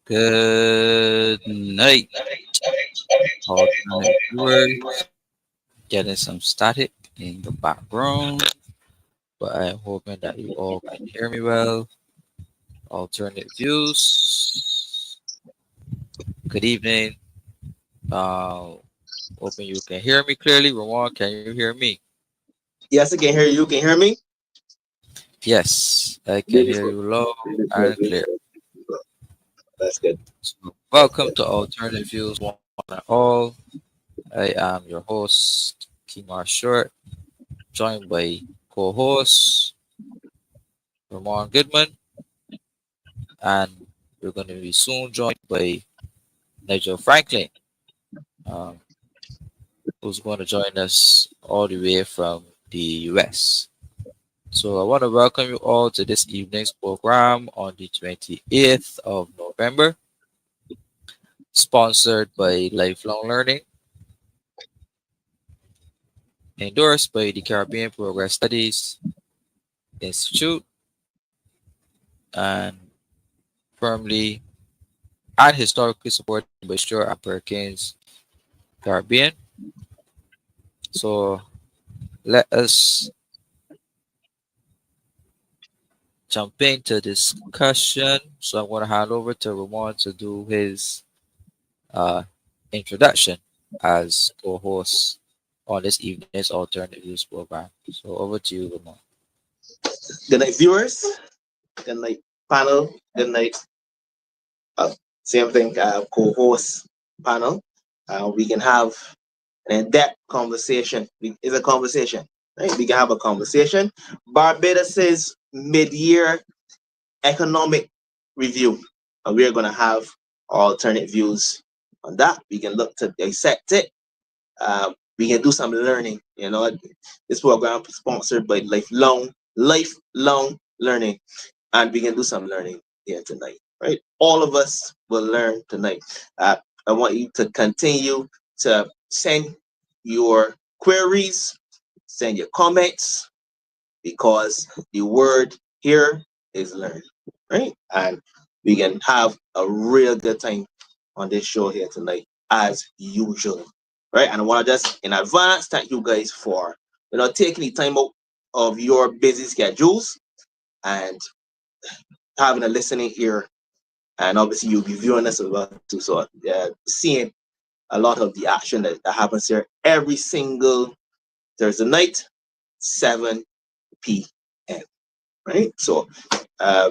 Good night, alternate viewers. Getting some static in the background, but I'm hoping that you all can hear me well. Alternate views. Good evening. Uh, Hoping you can hear me clearly. Ramon, can you hear me? Yes, I can hear you. Can you hear me? Yes, I can hear Beautiful. you loud Beautiful. and clear. Beautiful. That's good. So, That's welcome good. to Alternate Views One and All. I am your host, Kemar Stuart, joined by co-host Ramon Goodman, and we're going to be soon joined by Nigel Franklyn, um, who's going to join us all the way from the US. So I want to welcome you all to this evening's program on the 28th of November, sponsored by Lifelong Learning, endorsed by the Caribbean Progress Studies Institute, and firmly and historically supported by Stuart and Perkins Caribbean. So let us jump into discussion. So I'm going to hand over to Ramon to do his uh, introduction as co-host on this evening's Alternative News program. So over to you, Ramon. Good night, viewers. Good night, panel. Good night. Uh, Same thing, co-host panel. We can have an in-depth conversation. It's a conversation, right? We can have a conversation. Barbados's mid-year economic review. And we're going to have alternate views on that. We can look to dissect it. We can do some learning. This program is sponsored by Lifelong Learning, and we can do some learning here tonight. Right, all of us will learn tonight. I want you to continue to send your queries, send your comments, because the word here is learn, right? And we can have a real good time on this show here tonight, as usual, right? And I want to just in advance thank you guys for taking the time out of your busy schedules and having a listening ear. And obviously, you'll be viewing us as well too. So, seeing a lot of the action that happens here every single Thursday night, 7 p.m. Right? So, uh,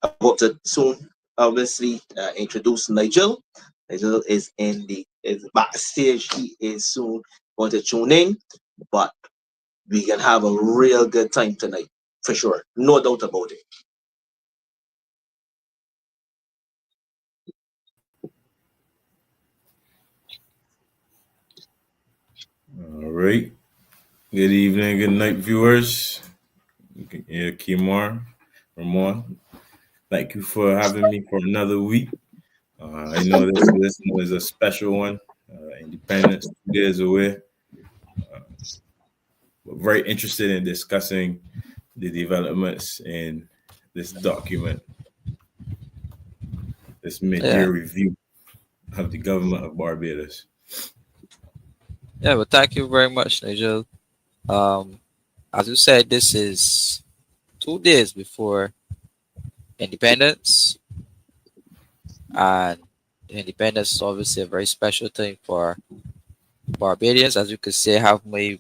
I hope to soon, obviously, introduce Nigel. Nigel is backstage. He is soon going to tune in, but we can have a real good time tonight for sure, no doubt about it. All right. Good evening, good night, viewers. Yeah, Kemar, Ramon. Thank you for having me for another week. I know this one is a special one. Independence 2 days away. We're very interested in discussing the developments in this document, this Yeah, mid-year review of the government of Barbados. yeah, but thank you very much, Nigel. Um, as you said, this is 2 days before independence, and independence is obviously a very special thing for Barbadians. As you can see, I have my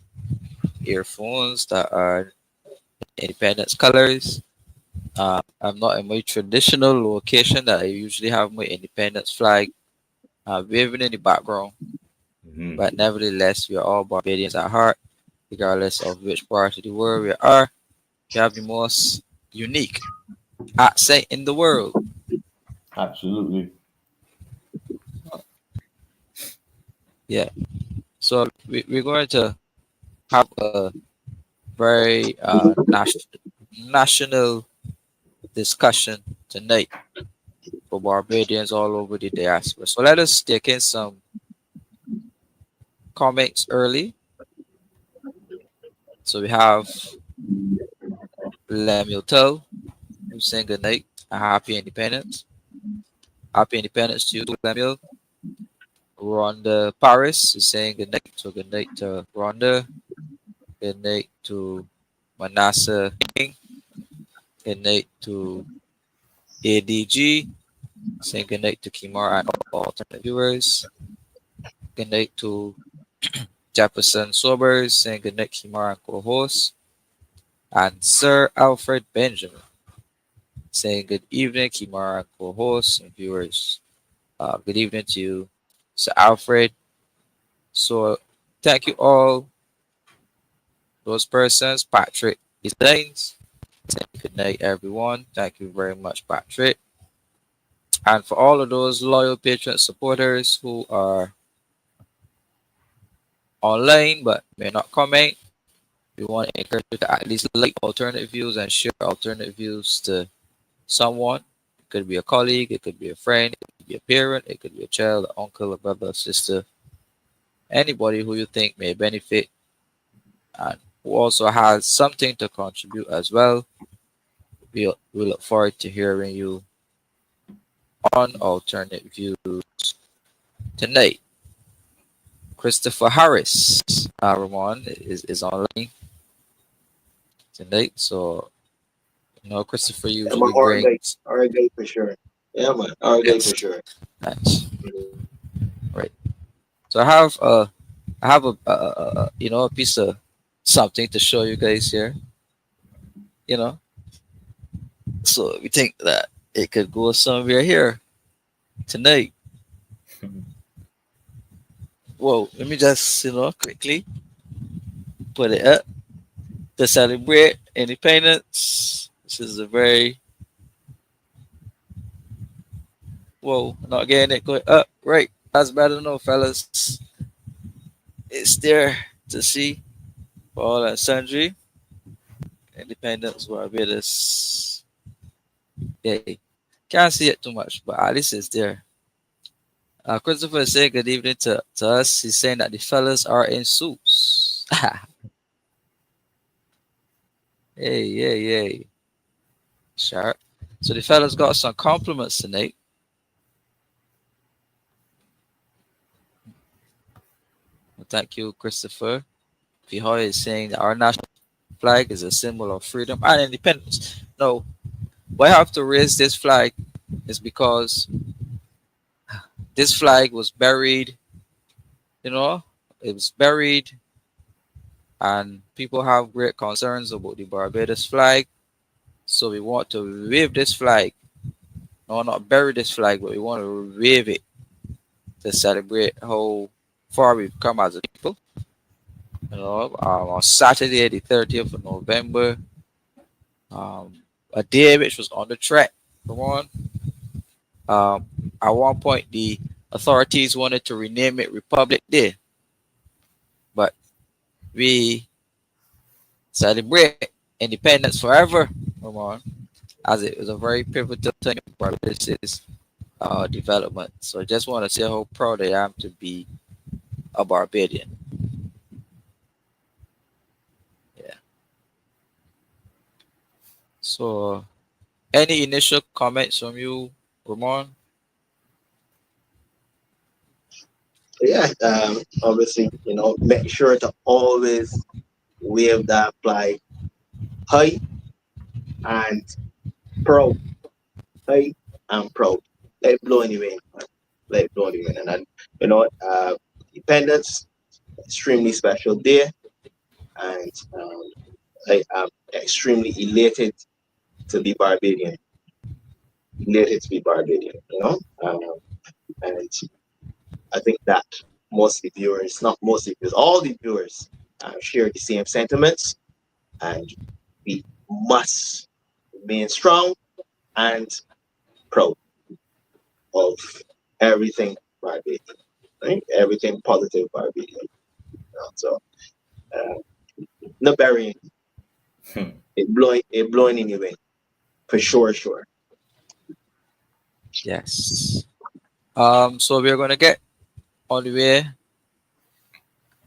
earphones that are independence colors. I'm not in my traditional location that I usually have my independence flag waving in the background, Hmm. but nevertheless, we are all Barbadians at heart, regardless of which part of the world we are. We have the most unique accent in the world. Absolutely. Yeah. So we're going to have a very national discussion tonight for Barbadians all over the diaspora. So let us take in some comments early. So we have Lemuel Tell, who's saying good night, a happy independence. Happy Independence to you, Lemuel. Rhonda Paris is saying good night. So good night to Rhonda. Good night to Manasseh King. Good night to ADG. Saying good night to Kimar and all alternate viewers. Good night to Jefferson Sobers. Saying good night, Kimar and co-host. And Sir Alfred Benjamin saying good evening, Kimar and co-hosts and viewers. Good evening to you, Sir Alfred. So thank you all those persons. Patrick is Lanes. Good night, everyone. Thank you very much, Patrick. And for all of those loyal patron supporters who are online but may not comment, we want to encourage you to at least like alternate views and share alternate views to someone. It could be a colleague, it could be a friend, it could be a parent, it could be a child, an uncle, a brother, a sister, anybody who you think may benefit and who also has something to contribute as well. We look forward to hearing you on alternate views tonight. Christopher Harris, Ramon, is online tonight. So, Christopher Yeah, man, usually brings. our guy for sure. Yeah, man, our guy Yes, for sure. nice. Mhm. Right. So I have a piece of something to show you guys here. You know, so we think that it could go somewhere here tonight. Whoa, let me just quickly put it up to celebrate independence. This is a very whoa, not getting it going up. Right, that's better to know, fellas. It's there to see for all and sundry. Independence Barbados. Hey, can't see it too much, but at least it's there. Christopher is saying good evening to us. He's saying that the fellas are in suits. Hey, yeah, yeah. Sure. So the fellas got some compliments tonight. Well, thank you, Christopher. Pihoy is saying that our national flag is a symbol of freedom and independence. No, why I have to raise this flag is because this flag was buried, you know, it was buried, and people have great concerns about the Barbados flag. So we want to wave this flag. No, not bury this flag, but we want to wave it to celebrate how far we've come as a people. On Saturday, the 30th of November, a day which was on the track. Come on. Um, at one point, the authorities wanted to rename it Republic Day, but we celebrate independence forever. Come on, as it was a very pivotal time in Barbados's development. So I just want to say how proud I am to be a Barbadian. Yeah. So, any initial comments from you, Ramon? Yeah, obviously, make sure to always wave that flag high and proud, high and proud. Let it blow anyway, man. Let it blow anyway. And then, Independence, extremely special day, and I am extremely to be Barbadian, elated to be Barbadian. And I think that most of the viewers, not most of the viewers, all the viewers share the same sentiments, and we must remain strong and proud of everything Barbadian, right? Everything positive Barbadian. So, uh, no burying, it blowing anyway, for sure, sure. Yes. So we're gonna get on the way,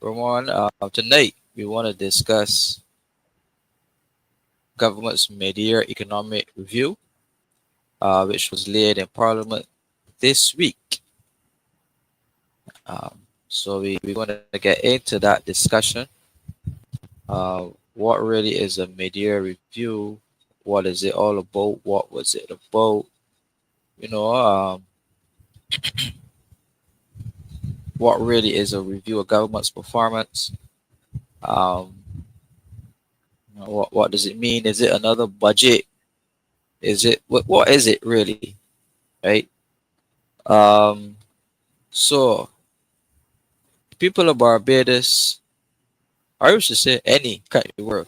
Ramon. Tonight we want to discuss government's mid-year economic review, which was laid in Parliament this week. We're going to get into that discussion. What really is a mid-year review? What is it all about? What was it about? You know, what really is a review of government's performance? Um, what does it mean? Is it another budget? Is it what is it really? Right? Um, so people of Barbados, or I should say any country in the world,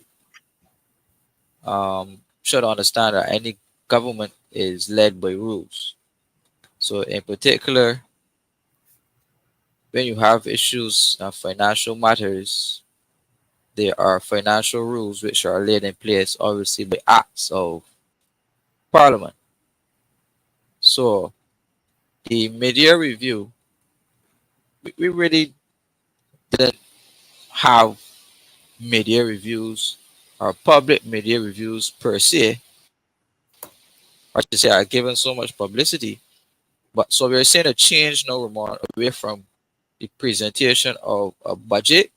should understand that any government is led by rules. So in particular, when you have issues of financial matters, there are financial rules which are laid in place, obviously by acts of Parliament. So the mid-year review, we really didn't have mid-year reviews or public mid-year reviews per se, or to say are given so much publicity. But so we're seeing a change now, Ramon, away from the presentation of a budget,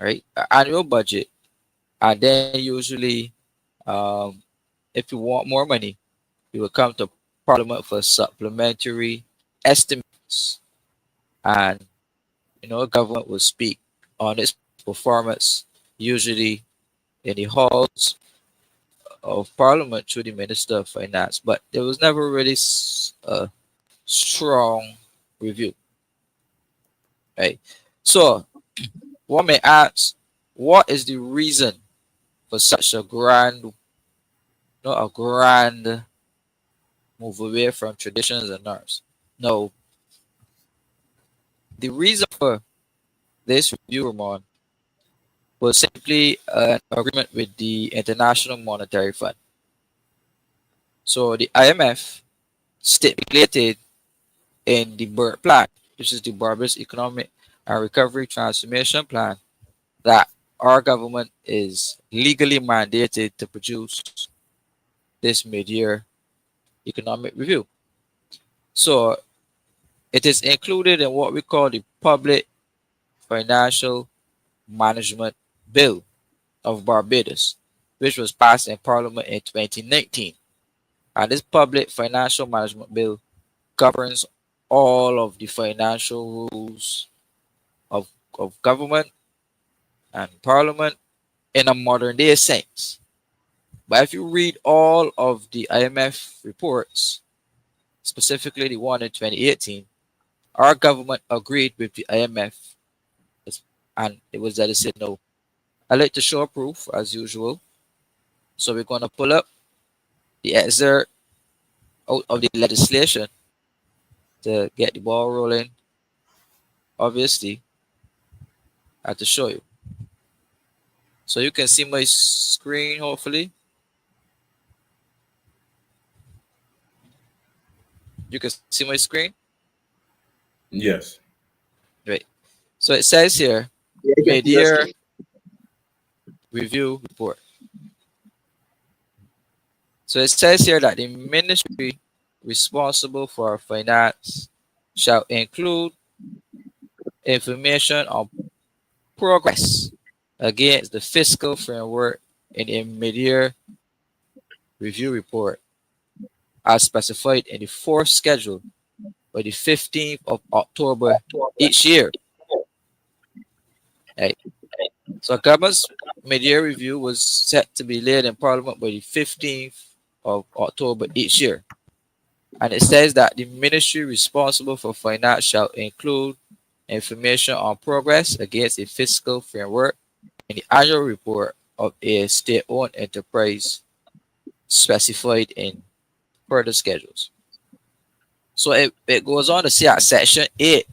right? An annual budget, and then usually, um, if you want more money, you will come to Parliament for supplementary estimates, and government will speak on its performance, usually in the halls of Parliament through the Minister of Finance. But there was never really a strong review, right? So one may ask, what is the reason for such a grand, a grand move away from traditions and norms? No, the reason for this review, Ramon, was simply an agreement with the International Monetary Fund. So the IMF stipulated in the BERT plan, which is the Barbados Economic and Recovery Transformation Plan, that our government is legally mandated to produce this mid-year economic review. So it is included in what we call the Public Financial Management Bill of Barbados, which was passed in Parliament in 2019. And this Public Financial Management Bill governs all of the financial rules of, of government and Parliament in a modern day sense. But if you read all of the IMF reports, specifically the one in 2018, our government agreed with the IMF, and it was that they said no. I like to show proof as usual. So we're going to pull up the excerpt out of the legislation to get the ball rolling. Obviously, I have to show you. So you can see my screen, hopefully. You can see my screen. Yes. Right. So it says here, Yeah, you can see your mid-year screen. review report. So it says here that the ministry responsible for finance shall include information on progress against the fiscal framework in a mid-year review report as specified in the fourth schedule by the 15th of October each year. Right. So government's mid-year review was set to be laid in Parliament by the 15th of October each year. And it says that the ministry responsible for finance shall include information on progress against a fiscal framework in the annual report of a state-owned enterprise specified in further schedules. So it goes on to say at Section 8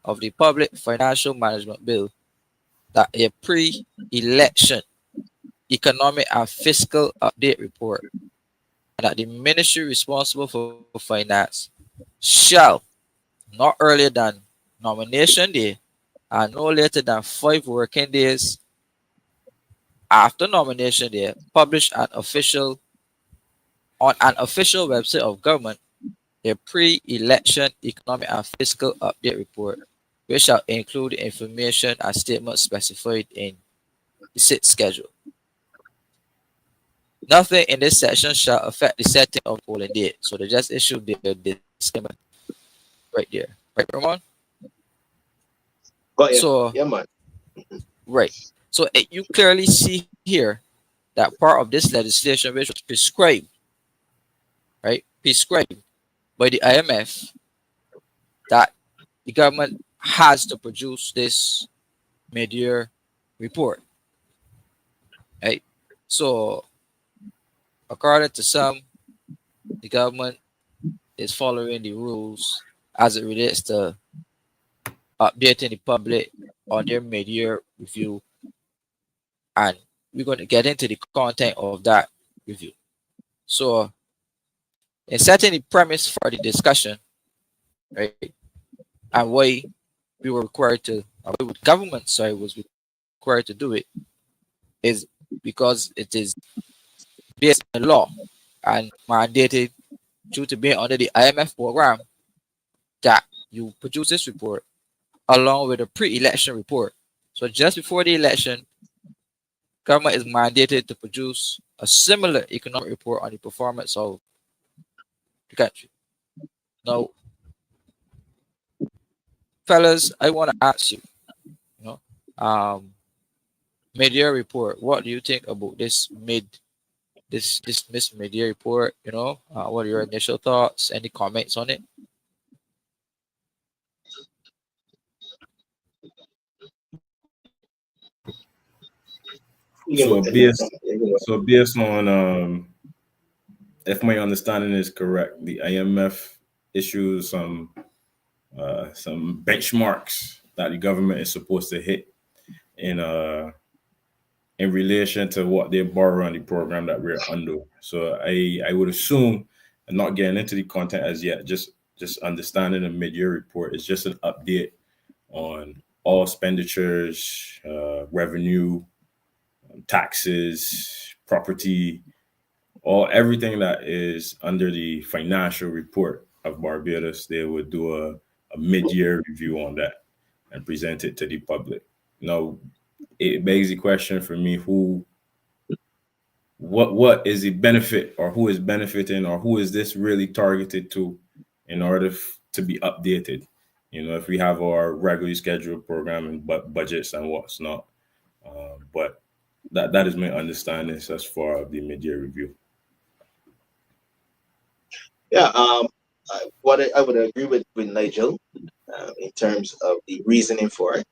of the Public Financial Management Bill that a pre-election economic and fiscal update report and that the ministry responsible for finance shall not earlier than nomination day and no later than 5 working days after nomination day publish an official on an official website of government a pre-election economic and fiscal update report, which shall include information and statements specified in the SIT schedule. Nothing in this section shall affect the setting of polling date. So they just issued their disclaimer right there. Right, Ramon? Got you. So, Yeah, man. right. So you clearly see here that part of this legislation, which was prescribed, right, prescribed by the IMF, that the government has to produce this mid-year report, right? So, according to some, the government is following the rules as it relates to updating the public on their mid-year review, and we're going to get into the content of that review. So, in setting the premise for the discussion, right, and why we were required to, why the government, sorry, was required to do it, is because it is based on the law and mandated due to being under the IMF program that you produce this report along with a pre-election report. So just before the election, government is mandated to produce a similar economic report on the performance of the country. Now, fellas, I want to ask you, you know, um, mid-year report. What do you think about this mid-year report? What are your initial thoughts? Any comments on it? You can So work it out. based You can work. so based on if my understanding is correct, the IMF issues some benchmarks that the government is supposed to hit in in relation to what they borrow on the program that we're under. So I would assume, and not getting into the content as yet, just understanding the mid-year report is just an update on all expenditures, revenue, taxes, property, all everything that is under the financial report of Barbados. They would do a mid-year review on that and present it to the public. Now, it begs the question for me: what is the benefit, or who is benefiting, or who is this really targeted to, in order to be updated? If we have our regularly scheduled program and budgets and what's not. But that is my understanding as far as the mid-year review. Yeah. What I would agree with Nigel in terms of the reasoning for it,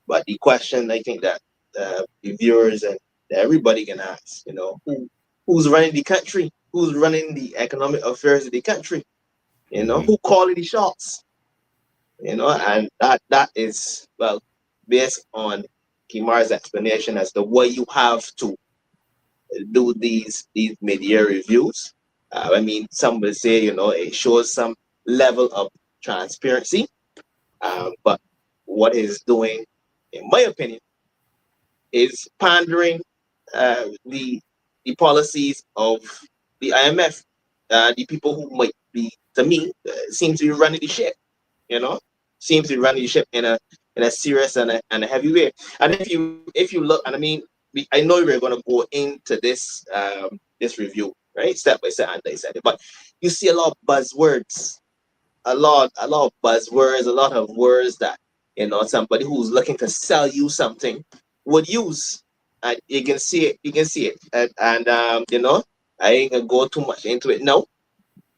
but the question I think that the viewers and everybody can ask, who's running the country? Who's running the economic affairs of the country? Hmm. Who calling the shots? And that is, well, based on Kimar's explanation as to why you have to do these mid-year reviews. I mean, some will say, it shows some level of transparency, but what it's doing, in my opinion, is pandering the policies of the IMF. The people who might be, to me, seem to be running the ship. You know, seems to be running the ship in a serious and a heavy way. And if you look, and I mean, I know we're going to go into this review, right, step by step, and dissect it, but you see a lot of buzzwords, a lot of buzzwords, a lot of words that somebody who's looking to sell you something would use, and you can see it. You can see it, and I ain't gonna go too much into it now,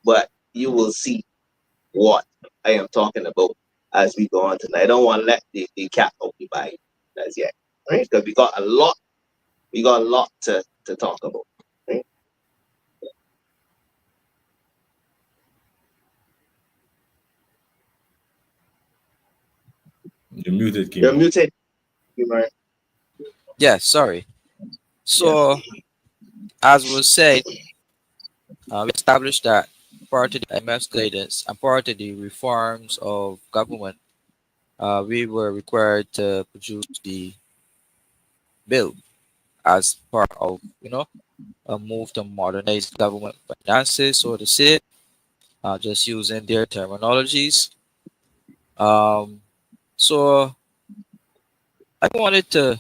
but you will see what I am talking about as we go on tonight. I don't want to let the cat out the bag as yet, right? Because we got a lot to talk about, right? You're muted, You're Kimo. muted, right? Yeah, sorry. Yeah. So, as was said, we established that prior to the IMF's guidance and prior to the reforms of government, we were required to produce the bill as part of, a move to modernize government finances, so to say. just using their terminologies. Um, so I wanted to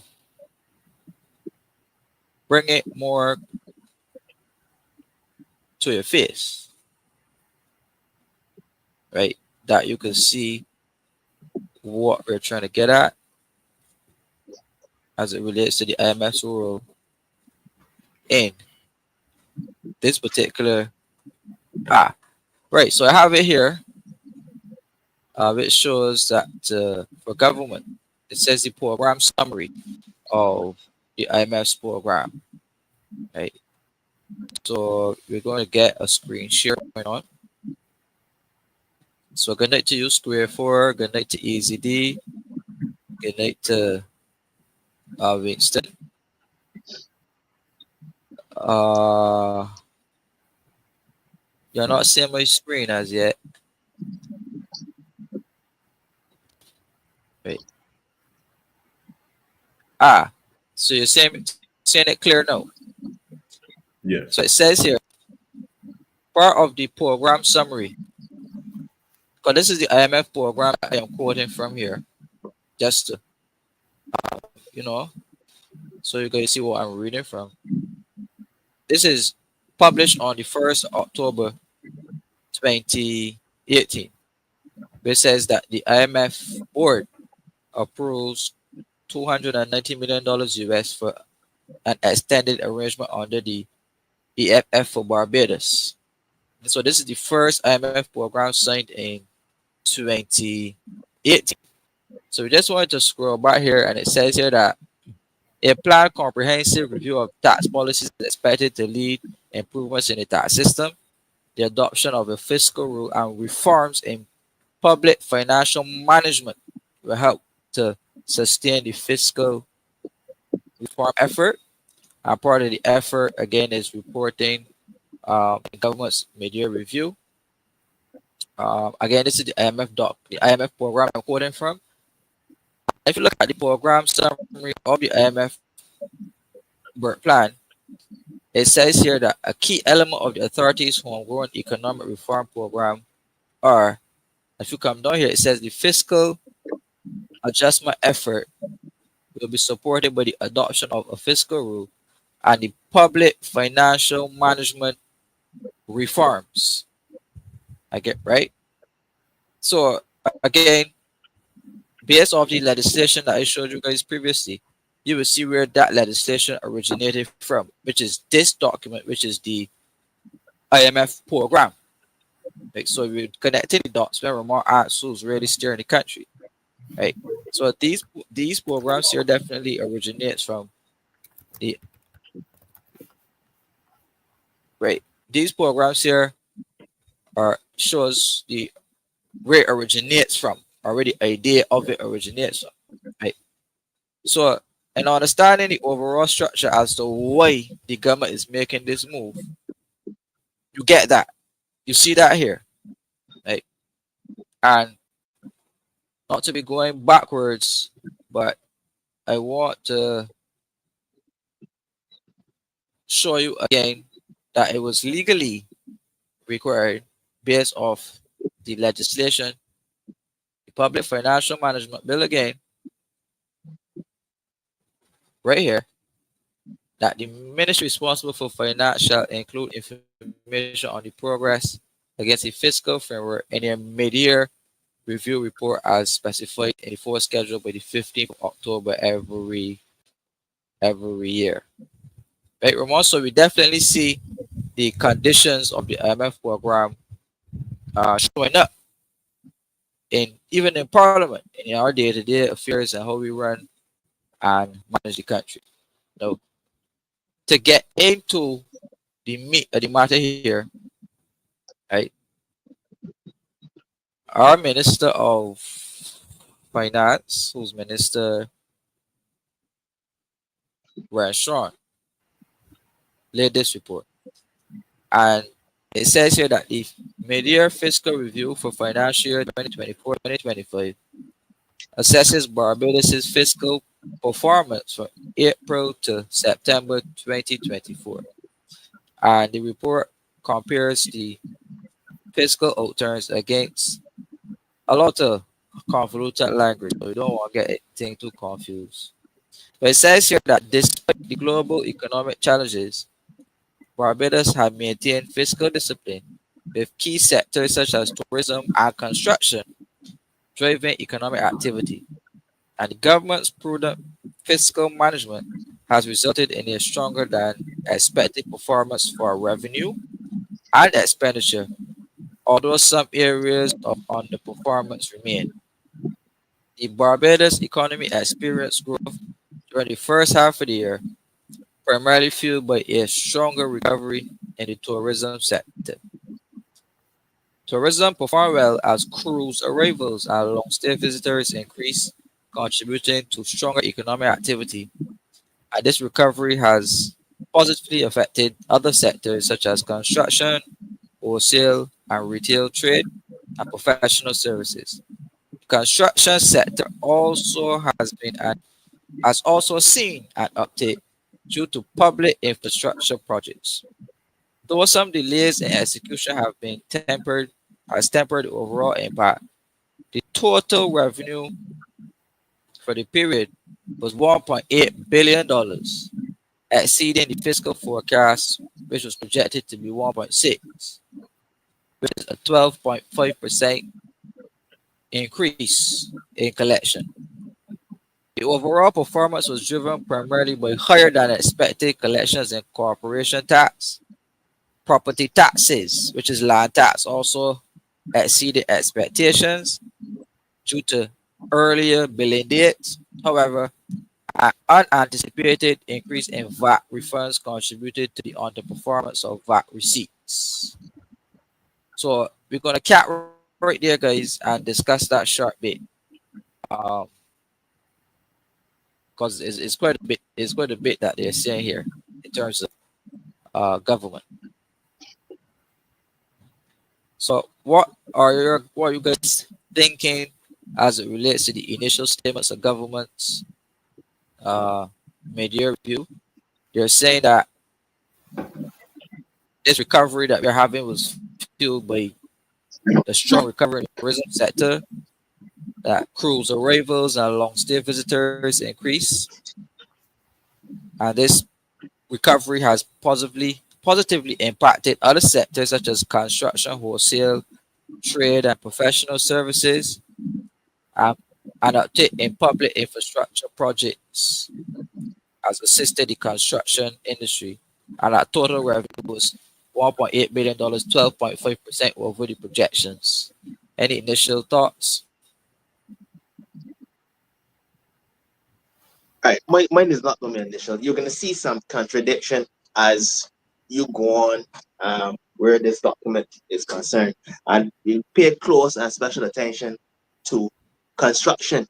bring it more to your face, right? That you can see what we're trying to get at as it relates to the IMF's role in this particular. Ah, right. So I have it here, which shows that for government, it says the program summary of the IMF's program, right? So we're going to get a screen share going on. So good night to you, Square 4. Good night to Easy D. Good night to Winston. Uh, you're not seeing my screen as yet. Right. Ah, so you're seeing it clear now. So Yes. it says here, part of the program summary. Because this is the IMF program I am quoting from here, just to, you know, so you guys see what I'm reading from. This is published on the 1st of October 2018. It says that the IMF board approves $290 million US for an extended arrangement under the EFF for Barbados. And so this is the first IMF program signed in 2018. So we just wanted to scroll back here, and it says here that a planned comprehensive review of tax policies is expected to lead improvements in the tax system, the adoption of a fiscal rule, and reforms in public financial management will help to sustain the fiscal reform effort. And part of the effort, again, is reporting the government's mid-year review. Again, this is the IMF program I'm quoting from. If you look at the program summary of the IMF work plan, it says here that a key element of the authority's homegrown economic reform program are, if you come down here, it says the fiscal adjustment effort will be supported by the adoption of a fiscal rule and the public financial management reforms. I get right. So again, based off the legislation that I showed you guys previously, you will see where that legislation originated from, which is this document, which is the IMF program. Right? So we're connecting the dots when Ramon asks who's really steering the country. Right. So these programs here definitely originates from the right. These programs here are shows the where it originates from, or where the idea of it originates from. Right. So and understanding the overall structure as to why the government is making this move, you get that. You see that here. Right. And not to be going backwards, but I want to show you again that it was legally required based off the legislation, the Public Financial Management Bill again, right here, that the ministry responsible for finance shall include information on the progress against the fiscal framework in their mid-year review report as specified in the fourth schedule by the 15th of October every year. Right, Ramon? So we definitely see the conditions of the IMF program showing up in even in Parliament in our day-to-day affairs and how we run and manage the country. Now, to get into the meat of the matter here, right? Our Minister of Finance, who's Minister Rashon, laid this report, and it says here that the mid-year fiscal review for financial year 2024-2025 assesses Barbados' fiscal performance from April to September 2024. And the report compares the fiscal outturns against a lot of convoluted language, so we don't want to get anything too confused. But it says here that despite the global economic challenges, Barbados have maintained fiscal discipline with key sectors such as tourism and construction driving economic activity. And the government's prudent fiscal management has resulted in a stronger than expected performance for revenue and expenditure, although some areas of underperformance remain. The Barbados economy experienced growth during the first half of the year, primarily fueled by a stronger recovery in the tourism sector. Tourism performed well as cruise arrivals and long-stay visitors increased, contributing to stronger economic activity. And this recovery has positively affected other sectors such as construction, wholesale and retail trade, and professional services. The construction sector also has also seen an uptick due to public infrastructure projects. Though some delays in execution has tempered the overall impact, the total revenue for the period was $1.8 billion, exceeding the fiscal forecast, which was projected to be 1.6, which is a 12.5% increase in collection. The overall performance was driven primarily by higher than expected collections in corporation tax, property taxes, which is land tax, also exceeded expectations due to earlier billing dates. However, an unanticipated increase in VAT refunds contributed to the underperformance of VAT receipts. So we're gonna cap right there, guys, and discuss that short bit. Um, because it's quite a bit that they're saying here in terms of government. So what are you guys thinking as it relates to the initial statements of government's uh, mid-year review? They're saying that this recovery that we're having was fueled by the strong recovery in the tourism sector, that cruise arrivals and long stay visitors increase, and this recovery has positively impacted other sectors such as construction, wholesale, trade, and professional services, and an uptick in public infrastructure projects has assisted the construction industry, and our total revenue was $1.8 billion, 12.5% over the projections. Any initial thoughts? All right, mine is not going to be initial. You're going to see some contradiction as you go on where this document is concerned, and you pay close and special attention to construction,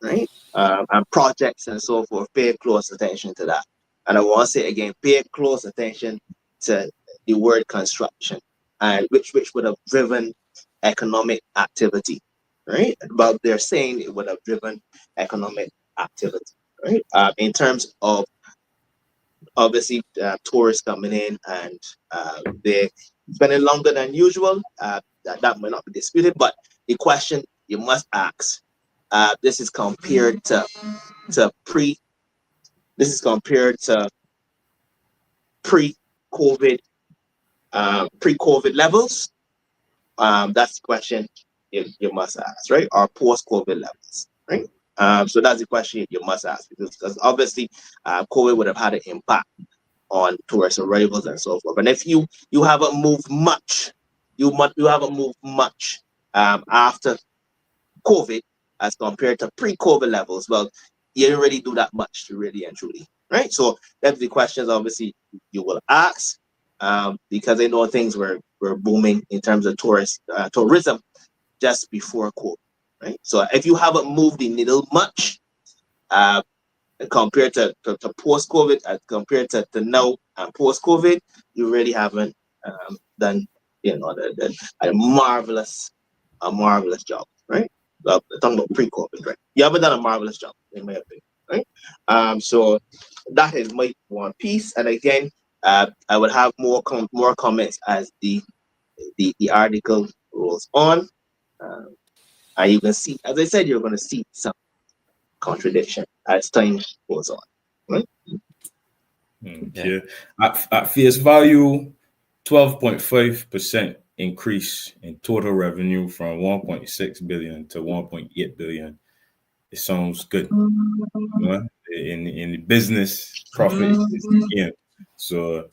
right? And projects and so forth. Pay close attention to that. And I want to say again, pay close attention to the word construction, and which would have driven economic activity, right? But they're saying it would have driven economic activity, right? In terms of obviously tourists coming in and they're spending longer than usual, that might not be disputed. But the question you must ask, this is compared to pre, this is compared to pre-COVID, pre-COVID levels. That's the question you must ask, right? Or post-COVID levels, right? So that's the question you must ask, because obviously COVID would have had an impact on tourist arrivals and so forth. And if you haven't moved much, you haven't moved much after COVID as compared to pre-COVID levels, well, you didn't really do that much to really and truly, right? So that's the questions obviously you will ask, because I know things were booming in terms of tourism just before COVID, right? So if you haven't moved the needle much, uh, compared to post-COVID, compared to now and post-COVID, you really haven't done, a marvelous job, right? Well, talking about pre-COVID, right? You haven't done a marvelous job, in my opinion, right? So that is my one piece, and again, I would have more comments as the The article rolls on, um, and you can see, as I said, you're going to see some contradiction as time goes on. Right? Yeah. Okay. At face value, 12.5% increase in total revenue from 1.6 billion to 1.8 billion. It sounds good. You know? In the business, profit is the game. So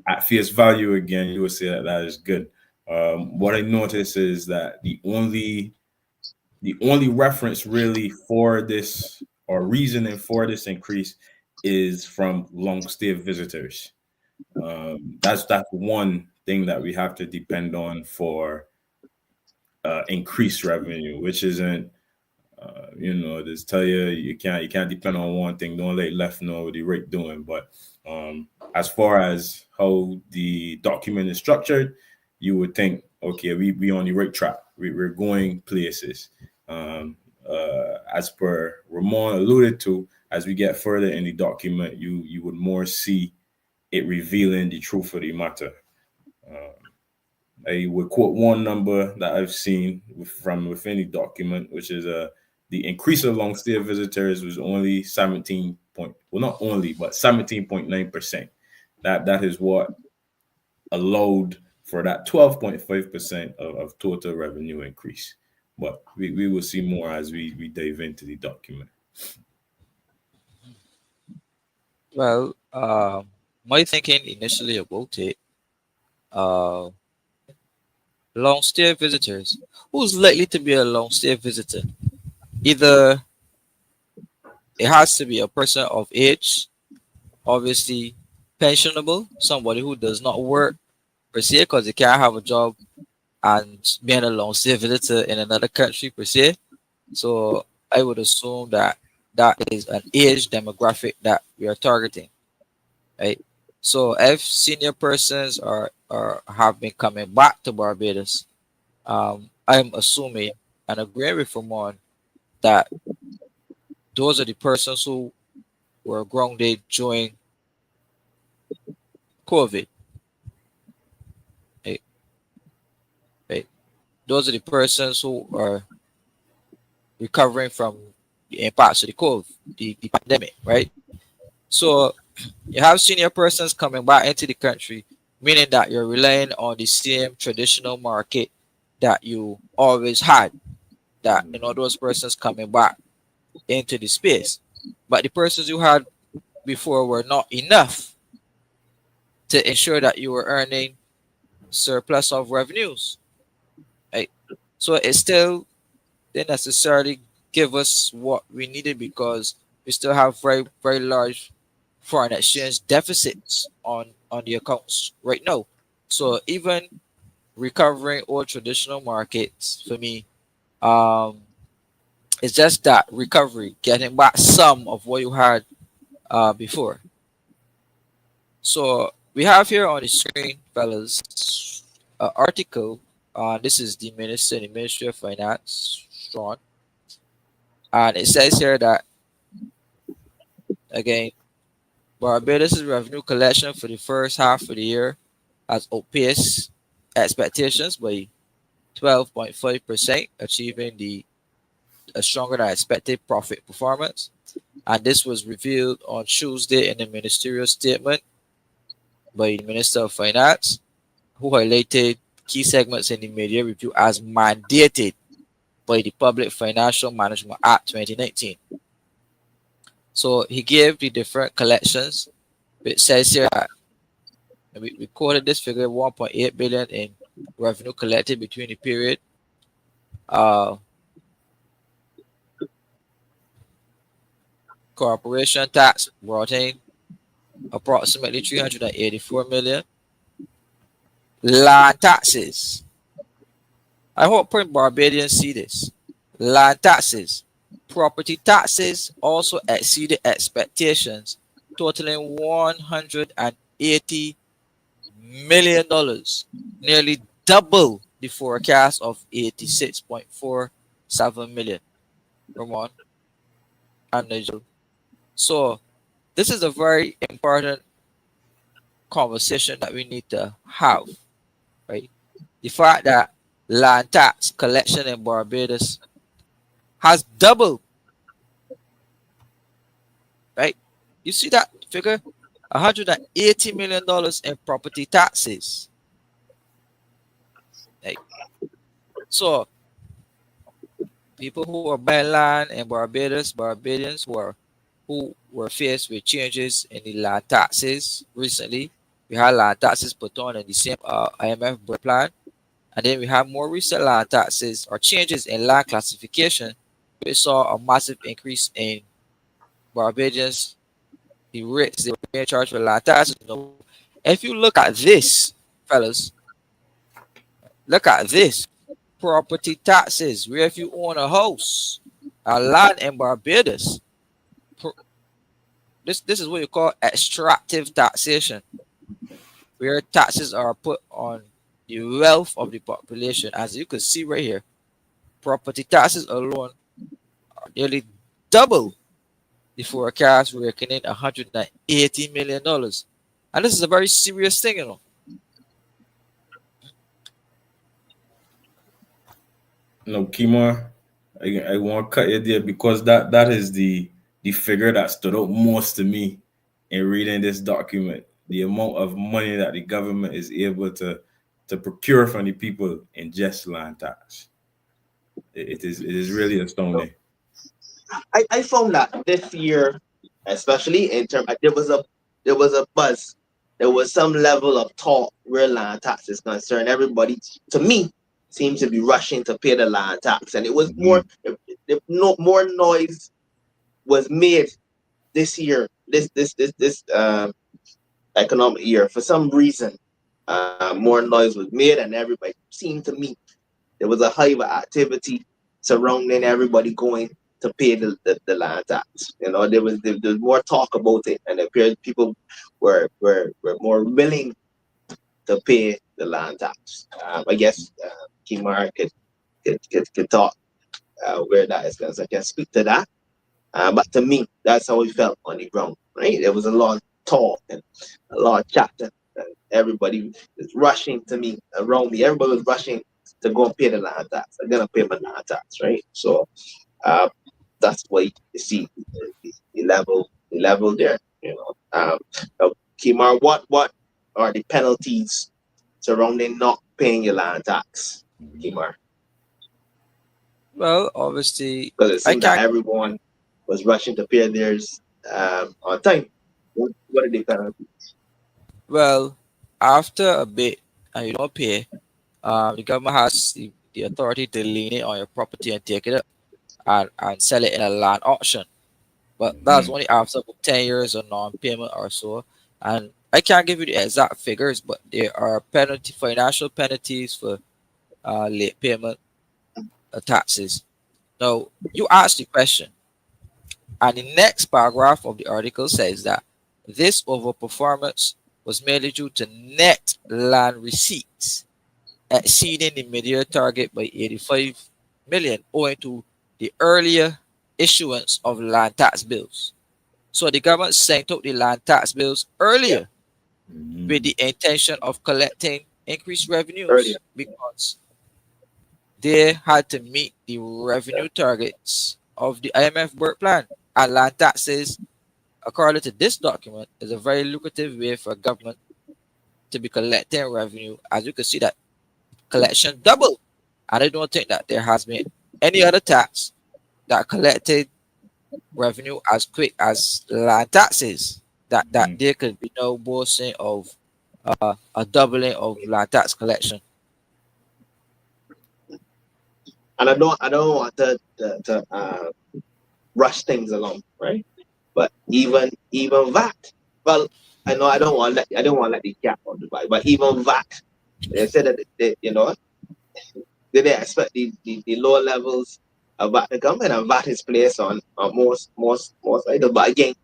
at face value, again, you would say that that is good. What I notice is that the only reference really for this or reasoning for this increase is from long stay visitors. That's one thing that we have to depend on for increased revenue, which isn't just tell you you can't depend on one thing. Don't let left know what the rate doing. But as far as how the document is structured, you would think, okay, we on the right track. We're going places. Um, as per Ramon alluded to, as we get further in the document, you would more see it revealing the truth of the matter. Um, I would quote one number that I've seen from within the document, which is the increase of long stay visitors was only not only, but 17.9%. That is what allowed for that 12.5% of total revenue increase. But we will see more as we dive into the document. Well, my thinking initially about it, uh, long stay visitors. Who's likely to be a long stay visitor? Either it has to be a person of age, obviously pensionable, somebody who does not work per se because they can't have a job and being a long stay visitor in another country per se. So I would assume that that is an age demographic that we are targeting, right? So if senior persons are have been coming back to Barbados, I'm assuming and agreeing with Ramon that those are the persons who were grounded during COVID, right? Right? Those are the persons who are recovering from the impacts of the COVID, the pandemic, right? So you have senior persons coming back into the country, meaning that you're relying on the same traditional market that you always had. That those persons coming back into the space, but the persons you had before were not enough to ensure that you were earning surplus of revenues, right? So it still didn't necessarily give us what we needed because we still have very very large foreign exchange deficits on the accounts right now. So even recovering all traditional markets for me, um, it's just that recovery, getting back some of what you had before. So we have here on the screen, fellas, an article. This is the minister, the Ministry of Finance, Strawn, and it says here that again, Barbados' revenue collection for the first half of the year has outpaced expectations by 12.5%, achieving the a stronger than expected profit performance. And this was revealed on Tuesday in a ministerial statement by the Minister of Finance, who highlighted key segments in the media review as mandated by the Public Financial Management Act 2019. So he gave the different collections. It says here that we quoted this figure 1.8 billion in revenue collected between the period. Uh, corporation tax brought in approximately 384 million. Land taxes. I hope Point Barbadians see this. Land taxes. Property taxes also exceeded expectations, totaling $180 million, nearly double the forecast of 86.47 million. Ramon and Nigel. So this is a very important conversation that we need to have, right? the fact that land tax collection in Barbados has doubled, right? You see that figure? $180 million in property taxes. Right? So people who are buying land in Barbados, Barbadians who were faced with changes in the land taxes recently. We had land taxes put on in the same IMF plan, and then we have more recent land taxes or changes in land classification. We saw a massive increase in Barbadians, the rates they were being charged for land taxes. If you look at this, fellas, look at this property taxes. Where if you own a house, a land in Barbados, this is what you call extractive taxation, where taxes are put on the wealth of the population. As you can see right here, property taxes alone are nearly double the forecast reckoning $180 million. And this is a very serious thing. No, Kemar, I want to cut you there because that is the figure that stood out most to me in reading this document. The amount of money that the government is able to procure from the people in just land tax. It is really astounding. I found that this year, especially in terms, there was a buzz, there was some level of talk where land tax is concerned. Everybody, to me, seems to be rushing to pay the land tax, and it was more, Mhm. no more noise was made this year, this economic year. For some reason, more noise was made, and everybody seemed to me there was a hive of activity surrounding everybody going to pay the land tax. There was more talk about it, and it appeared people were more willing to pay the land tax. I guess Kimar could talk where that is concerned. I can speak to that. But to me, that's how it felt on the ground. Right, there was a lot of talk and a lot of chatter. And everybody was rushing to me around me. Everybody was rushing to go and pay the land tax. I'm gonna pay my land tax, right? So uh, that's why you see the level there. Now, Kimar, what are the penalties surrounding not paying your land tax, Kimar? Well, obviously, Because it I seemed that can't. everyone was rushing to pay theirs on time. What are the penalties? Well, after a bit and you don't pay, the government has the authority to lien it on your property and take it up and sell it in a land auction. But that's Mhm. only after 10 years of non-payment or so. And I can't give you the exact figures, but there are financial penalties for late payment of taxes. Now, you asked the question, and the next paragraph of the article says that this overperformance was mainly due to net land receipts exceeding the mid-year target by 85 million owing to the earlier issuance of land tax bills. So the government sent out the land tax bills Yeah, earlier with Mhm. the intention of collecting increased earlier. revenues because they had to meet the Yeah. revenue targets of the IMF work plan. And land taxes, according to this document, is a very lucrative way for government to be collecting revenue. As you can see, that collection doubled. And I don't think that there has been any other tax that collected revenue as quick as land taxes. That Mhm. there could be no boasting of a doubling of land tax collection. And I don't want to rush things along, right? But even VAT. Well, I know I don't want to let the cat on the bag, but even VAT. They said that they expect the lower levels of VAT to come, and VAT is placed on most items. But again,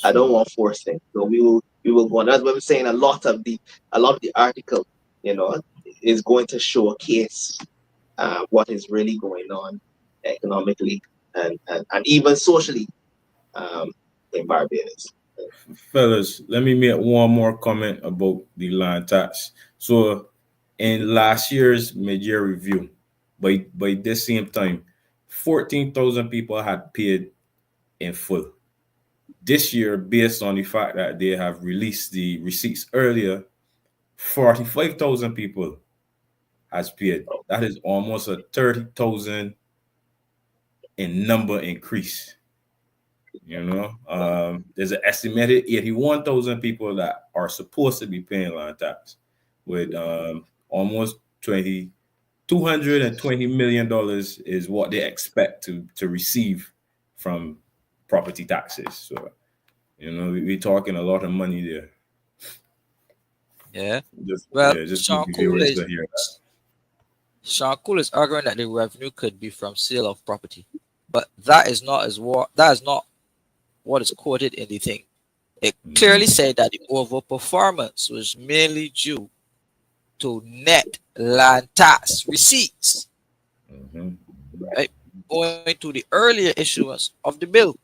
I don't So want to force things. So we will go on. That's what I'm saying. A lot of the article, you know, is going to showcase what is really going on economically and even socially um, in Barbados. fellas, let me make one more comment about the land tax. So in last year's mid-year review, by this same time, 14,000 people had paid in full. This year, based on the fact that they have released the receipts earlier, 45,000 people has paid. That is almost a 30,000 in number increase. There's an estimated 81,000 people that are supposed to be paying land tax, with almost 220 million dollars is what they expect to receive from property taxes. So we're talking a lot of money there. Yeah. Just Well, just need the viewers to hear that. Sean Cool is arguing that the revenue could be from sale of property, but that is not what is quoted in the thing. It Hmm. clearly said that the overperformance was mainly due to net land tax receipts, Hmm. right? Owing to the earlier issuance of the bill.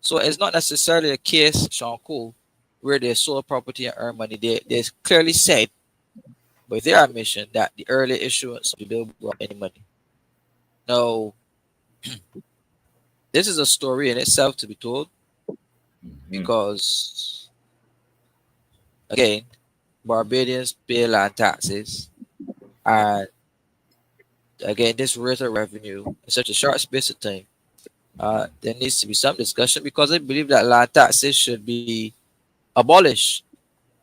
So it's not necessarily a case, Sean Cool, where they sold property and earned money. They clearly said by their admission that the early issuance of the bill brought any money. Now, this is a story in itself to be told Hmm. because, again, Barbadians pay land taxes, and again, this rate of revenue in such a short space of time, there needs to be some discussion because I believe that land taxes should be abolished.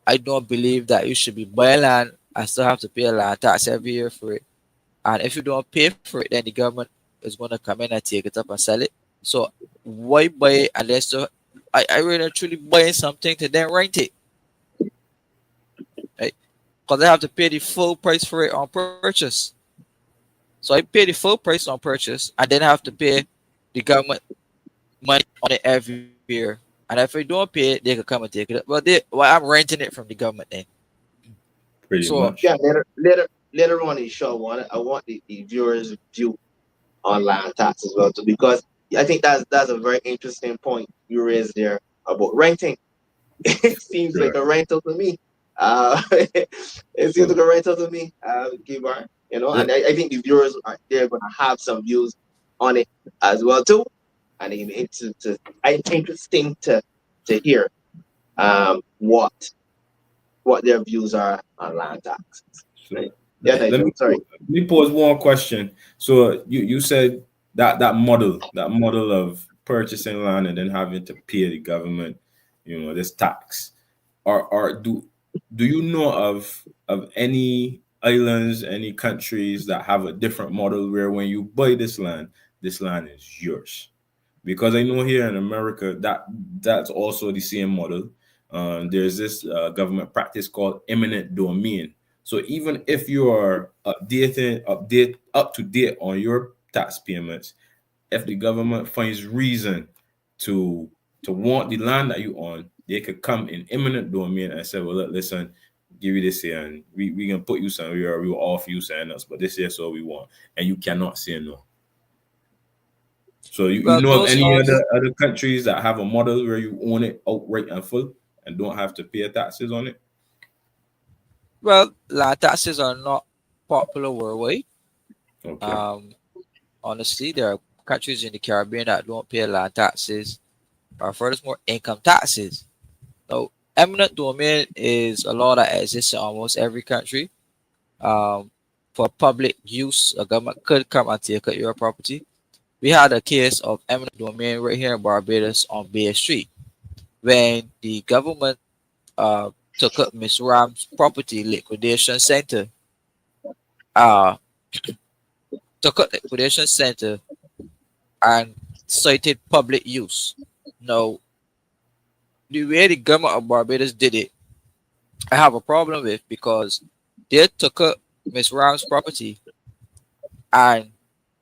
I don't believe that you should be buying land and still have to pay a land tax every year for it. And if you don't pay for it, then the government is going to come in and take it up and sell it. So why buy it unless I really truly buying something to then rent it, right? Because I have to pay the full price for it on purchase. So I pay the full price on purchase and then I have to pay the government money on it every year. And if I don't pay it, they can come and take it up. Well, I'm renting it from the government then. Pretty So much. Yeah, later on in the show, I want the viewers' view on land tax as well too, because I think that's a very interesting point you raised there about renting. It seems like Sure. a rental to me. It seems like So a rental to me, Kibar. And let, I think the viewers are they're gonna have some views on it as well too. And it's interesting to hear what their views are on land tax. Right? so Yeah, let Nigel. me Sorry. let me pose one question. So you said that model of purchasing land and then having to pay the government, this tax. Are do you know of any islands, any countries that have a different model where when you buy this land is yours? Because I know here in America that's also the same model. There's this government practice called eminent domain. So even if you are up to date on your tax payments, if the government finds reason to want the land that you own, they could come in eminent domain and say, "Well, look, listen, give you this here, and we can put you somewhere. We will offer you something else, but this is all we want," and you cannot say no. So you well, know of those any are other countries that have a model where you own it outright and full and don't have to pay taxes on it? well, land taxes are not popular worldwide. Okay. Um, Honestly, there are countries in the Caribbean that don't pay land taxes or furthermore income taxes. So eminent domain is a law that exists in almost every country. Um, for public use, a government could come and take out your property. We had a case of eminent domain right here in Barbados on Bay Street when the government uh, took up Miss Ram's property liquidation center. Uh, took up liquidation center and cited public use. Now, the way the government of Barbados did it, I have a problem with because they took up Miss Ram's property and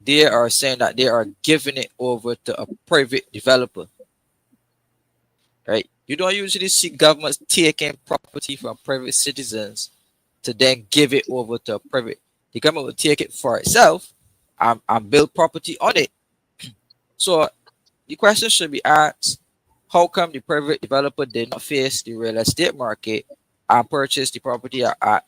they are saying that they are giving it over to a private developer, right? You don't usually see governments taking property from private citizens to then give it over to a private. The government will take it for itself and build property on it. So the question should be asked: how come the private developer did not face the real estate market and purchase the property at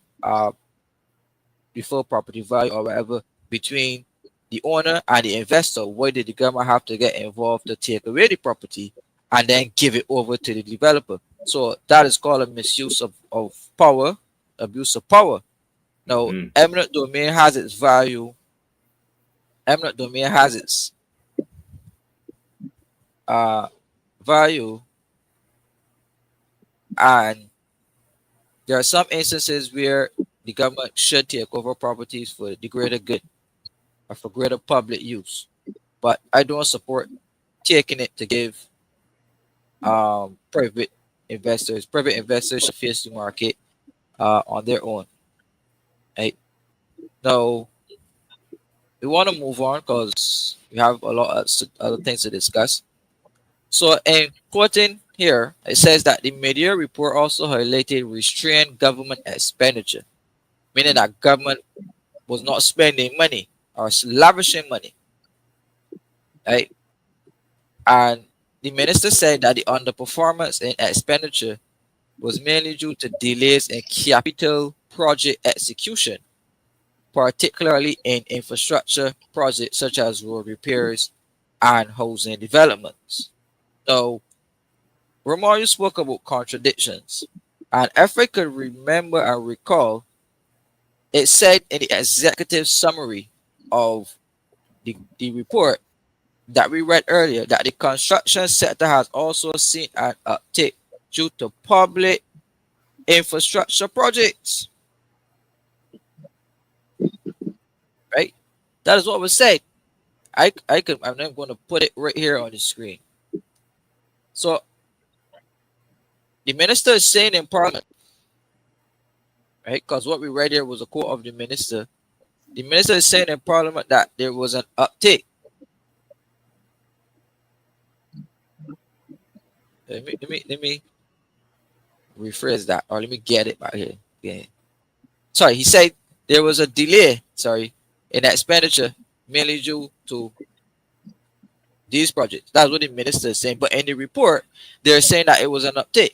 defer property value or whatever between the owner and the investor. Why did the government have to get involved to take away the property and then give it over to the developer? So that is called a misuse of power, abuse of power. Now, Mm-hmm. eminent domain has its value. Eminent domain has its uh, value, and there are some instances where the government should take over properties for the greater good or for greater public use. But I don't support taking it to give private investors. Private investors should face the market on their own. Right? Now we want to move on because we have a lot of other things to discuss. So in quoting here, it says that the media report also highlighted restrained government expenditure, meaning that government was not spending money or lavishing money, right? And the minister said that the underperformance in expenditure was mainly due to delays in capital project execution, particularly in infrastructure projects such as road repairs and housing developments. So, Ramon, you spoke about contradictions. And if I could remember and recall, it said in the executive summary of the report that we read earlier that the construction sector has also seen an uptick due to public infrastructure projects, right? That is what was said. I'm not going to put it right here on the screen. So the minister is saying in parliament, right? Because what we read here was a quote of the minister. The minister is saying in parliament that there was an uptick. Let me rephrase that, or let me get it back here again. Sorry, he said there was a delay, sorry, in expenditure mainly due to these projects. That's what the minister is saying. But in the report, they're saying that it was an uptick.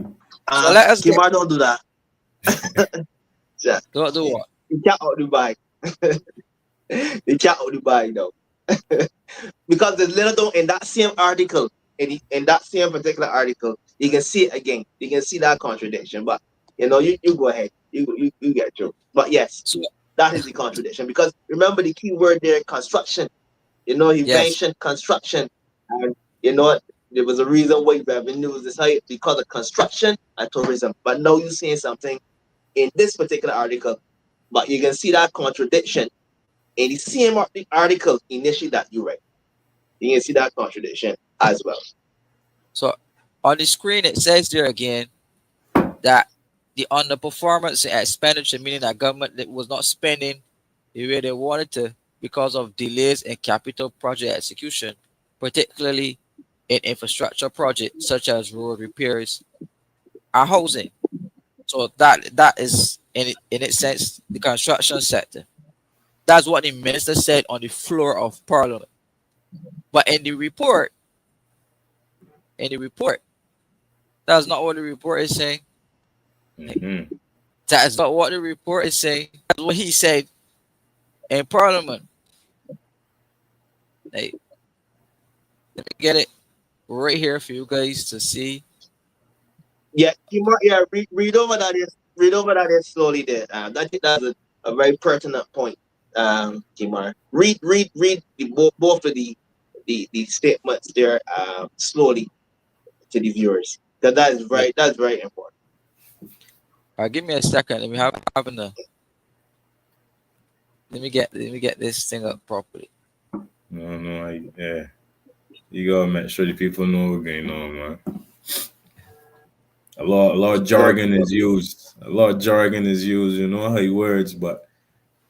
So let us get Kemar, don't do that. Yeah. do what? You can't out Dubai. You can't out Dubai though. Because the little down in that same article, in that same particular article, you can see it again. You can see that contradiction. But you go ahead. You get through. But yes, So that is the contradiction. Because remember the key word there, construction. He yes. mentioned construction, and you know there was a reason why revenue is high because of construction and tourism. But now you're saying something in this particular article, but you can see that contradiction in the same article initially that you read. You can see that contradiction as well. So on the screen it says there again that the underperformance in expenditure, meaning that government that was not spending the way they wanted to because of delays in capital project execution, particularly in infrastructure projects such as road repairs and housing. So that is in its sense the construction sector. That's what the minister said on the floor of parliament. But in the report, that's not what the report is saying. Mm-hmm. That is not what the report is saying. That's what he said in parliament. Hey, let me get it right here for you guys to see. Yeah, read over that. Read over that slowly there. That's a very pertinent point, Kimar. Read both of the statements there slowly to the viewers. Yeah. That's very important. Give me a second. Let me having a let me get this thing up properly. No, no, yeah. You gotta make sure the people know what's going on, man. A lot of So, jargon is used. A lot of jargon is used. You know how he words, but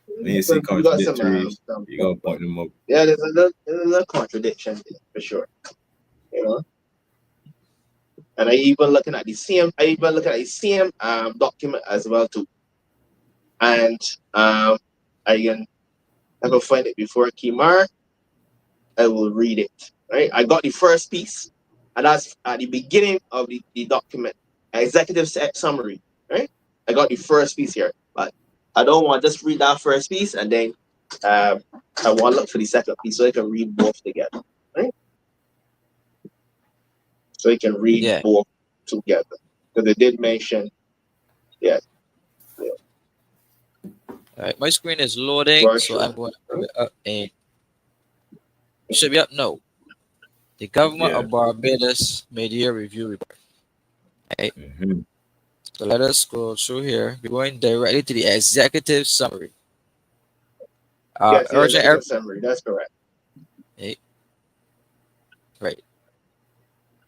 when you see we got contradictory, you gotta point them up. yeah, there's a little contradiction there, for sure. You know, and I even looking at the same document as well too, and I can if I find it before Kimar, I will read it. Right, I got the first piece, and that's at the beginning of the document, executive summary. Right, I got the first piece here, but I don't want to just read that first piece and then um, I want to look for the second piece so I can read both together. Right? So you can read Yeah. both together. Because they did mention, yeah, yeah, All right. My screen is loading, so virtual. I'm going to bring it up, and it should be up now. The government Yeah. of Barbados Media Review Report. Right. Mm-hmm. So let us scroll through here. We're going directly to the executive summary. Yes, yeah, Urgent executive summary. That's correct. right. Right.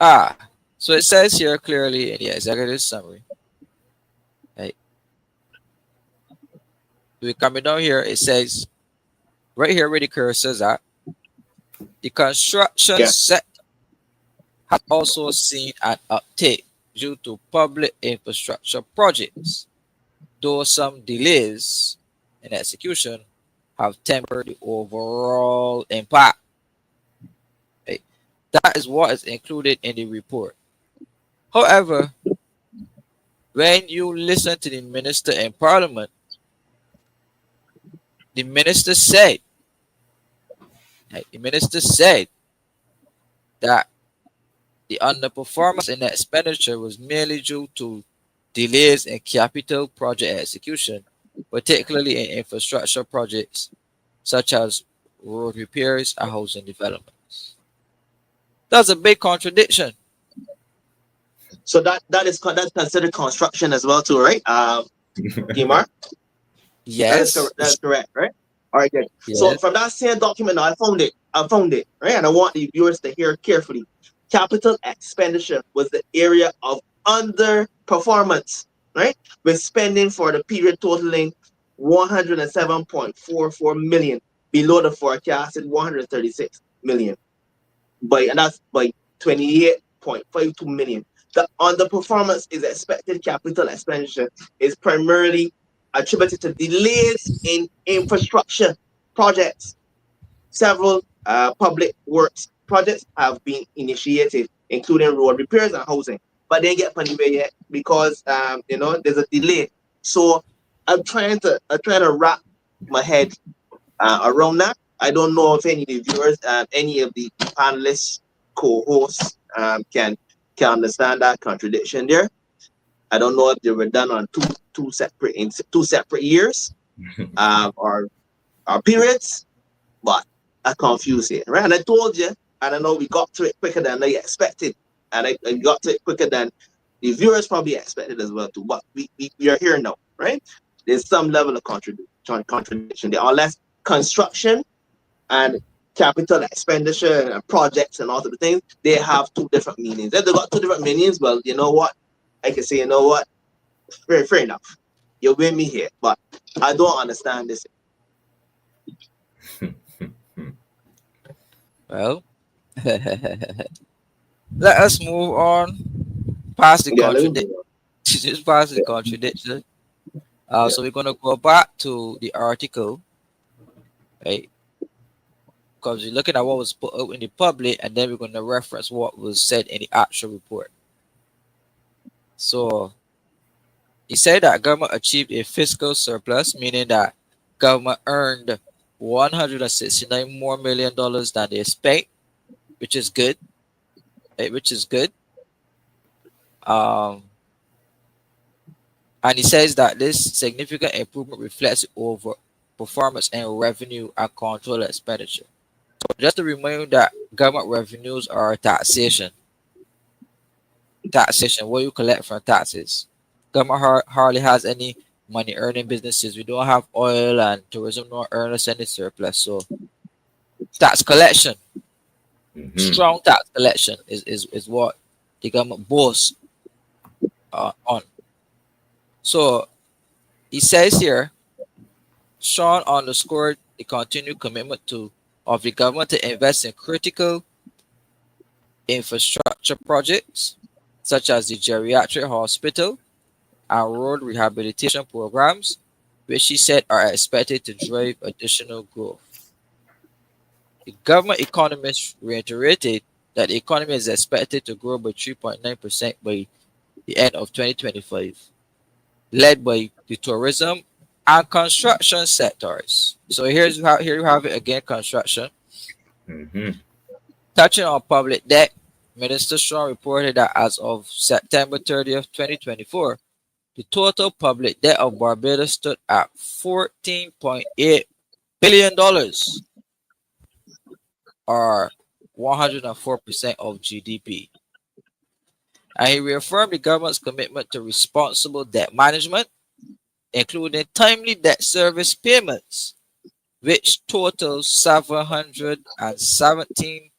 Ah, so it says here clearly in the executive summary. Right. We're coming down here. It says right here where the cursor is at. The construction Yeah, sector has also seen an uptake due to public infrastructure projects, though some delays in execution have tempered the overall impact. Right? That is what is included in the report. However, when you listen to the minister in parliament, the minister said, right, the minister said that the underperformance in expenditure was mainly due to delays in capital project execution, particularly in infrastructure projects such as road repairs and housing developments. That's a big contradiction. so that's considered construction as well too, right? Kimar, that is correct. Yes, That's correct, right? All right, good. So yes, from that same document, I found it. I found it, right? And I want the viewers to hear carefully. Capital expenditure was the area of underperformance, right? With spending for the period totaling 107.44 million below the forecasted 136 million and that's by 28.52 million. The underperformance is expected capital expenditure is primarily attributed to delays in infrastructure projects. Several public works projects have been initiated, including road repairs and housing, but they get money yet because there's a delay. So I'm trying to wrap my head around that. I don't know if any of the viewers, any of the panelists, co-hosts can understand that contradiction there. I don't know if they were done on two separate years or periods, but I confused it, right? And I told you, and I know we got to it quicker than they expected, and I got to it quicker than the viewers probably expected as well too. But we are here now, right? There's some level of contradiction there, unless construction and capital expenditure and projects and all of the things, they have two different meanings. If they got two different meanings, well, you know what? I can say, you know what? Fair enough. You win me here, but I don't understand this. well, let us move on past the Yeah, let me move contradiction. on. Just past the Yeah, contradiction. yeah. So we're gonna go back to the article, right? Because we're looking at what was put out in the public, and then we're gonna reference what was said in the actual report. So he said that government achieved a fiscal surplus, meaning that government earned $169 more million than they spent, which is good. Which is good. Um, and he says that this significant improvement reflects over performance in revenue and control expenditure. So just to remind you that government revenues are taxation, what you collect from taxes. Government hardly has any money earning businesses. We don't have oil and tourism nor earn us any surplus. So tax collection, Mm-hmm. strong tax collection is what the government boasts on. So he says here, Sean underscored the continued commitment of the government to invest in critical infrastructure projects such as the geriatric hospital and road rehabilitation programs, which he said are expected to drive additional growth. The government economists reiterated that the economy is expected to grow by 3.9% by the end of 2025. led by the tourism and construction sectors. So here you have it again, construction. Mm-hmm. Touching on public debt, Minister Strong reported that as of September 30th, 2024, the total public debt of Barbados stood at $14.8 billion dollars, or 104% of GDP. And he reaffirmed the government's commitment to responsible debt management, including timely debt service payments, which totals $717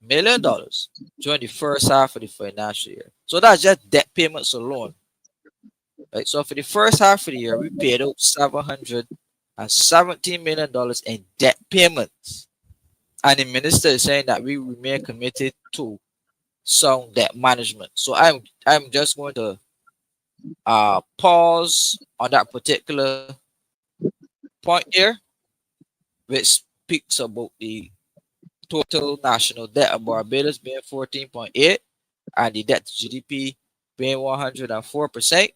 million dollars during the first half of the financial year. So that's just debt payments alone. Right? So for the first half of the year, we paid out $717 million dollars in debt payments. And the minister is saying that we remain committed to sound debt management. So I'm just going to pause on that particular point there, which speaks about the total national debt of Barbados being 14.8 and the debt to GDP being 104%,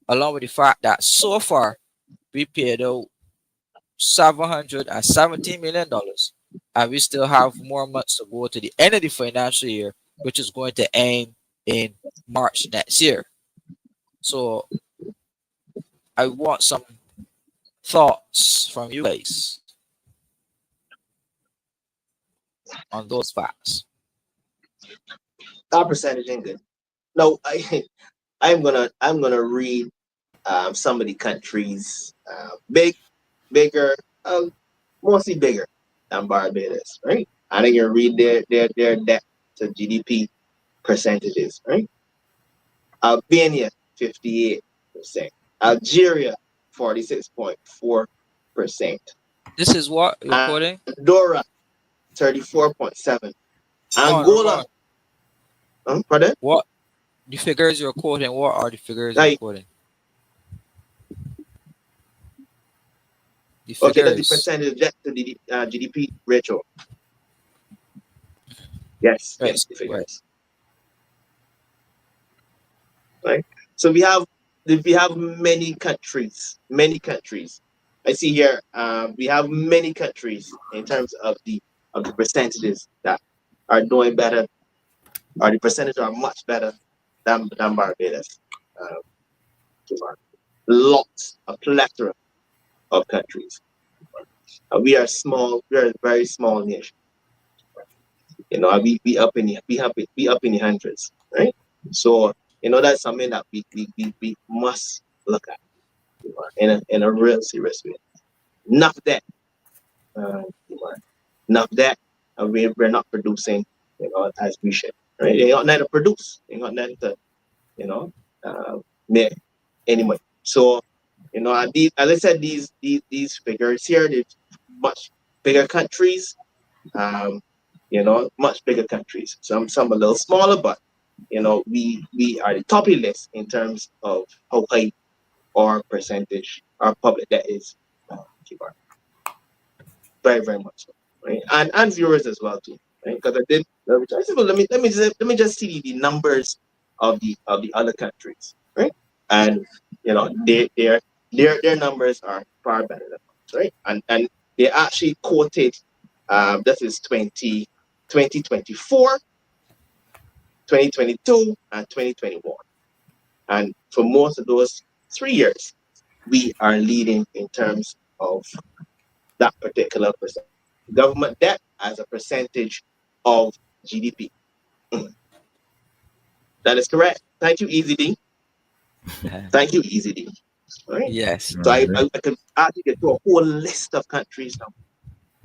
along with the fact that so far we paid out $717 million dollars, and we still have more months to go to the end of the financial year, which is going to end in March next year. So I want some thoughts from you guys on those facts. Our percentage ain't good. No, I'm gonna read some of the countries, bigger, mostly bigger than Barbados, right? And I'm gonna read their debt to GDP percentages, right? Albania 58%, Algeria 46.4%, This is what you're quoting? Andorra 34.7, Come Angola, on. pardon? What the figures you're quoting? What are the figures you're Like, quoting? The okay, that's the figures. percentage debt to the GDP ratio. Yes, Right. yes, the Right. figures. Right. So we have many countries. I see here we have many countries in terms of the percentages that are doing better, or the percentage are much better than Barbados. Uh, Lots, a plethora of countries. We are small. We are a very small nation. We up in the hundreds, right? So that's something that we must look at, in a real serious way. Enough that, uh, you know, enough that, we're not producing, as we should, right? They got nothing to produce. They got nothing to, you know, make any money. So, as I said, these figures here, they're much bigger countries, um, much bigger countries. Some a little smaller, but we are the top of the list in terms of how high our percentage, our public debt is. Kibar. Very, very much so, right? And viewers as well too, right? Because I did. I said, well, let me just see the numbers of the other countries, right? And their numbers are far better than ours, right? And they actually quoted, this is 2024, 2022, and 2021. And for most of those 3 years, we are leading in terms of that particular percentage. Government debt as a percentage of GDP. That is correct. Thank you, EZD. Thank you, EZD. All right. Yes. So All I could actually get to a whole list of countries now.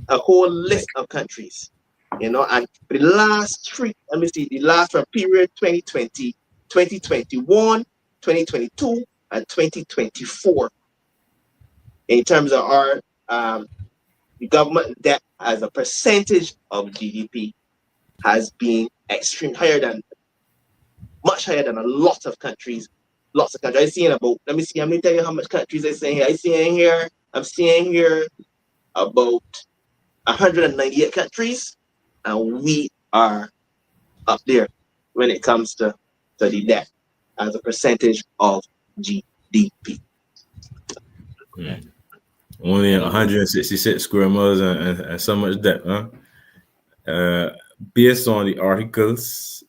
A whole Right. list of countries. And for the last three, let me see, the last one period 2020, 2021, 2022, and 2024, in terms of our the government debt as a percentage of GDP, has been extreme higher than much higher than a lot of countries. Lots of countries. I see about, let me see, let me tell you how much countries I see here. I'm seeing here about 198 countries, and we are up there when it comes to the debt as a percentage of GDP. GDP. Okay. Only 166 square miles and so much debt, huh? Uh, Based on the articles,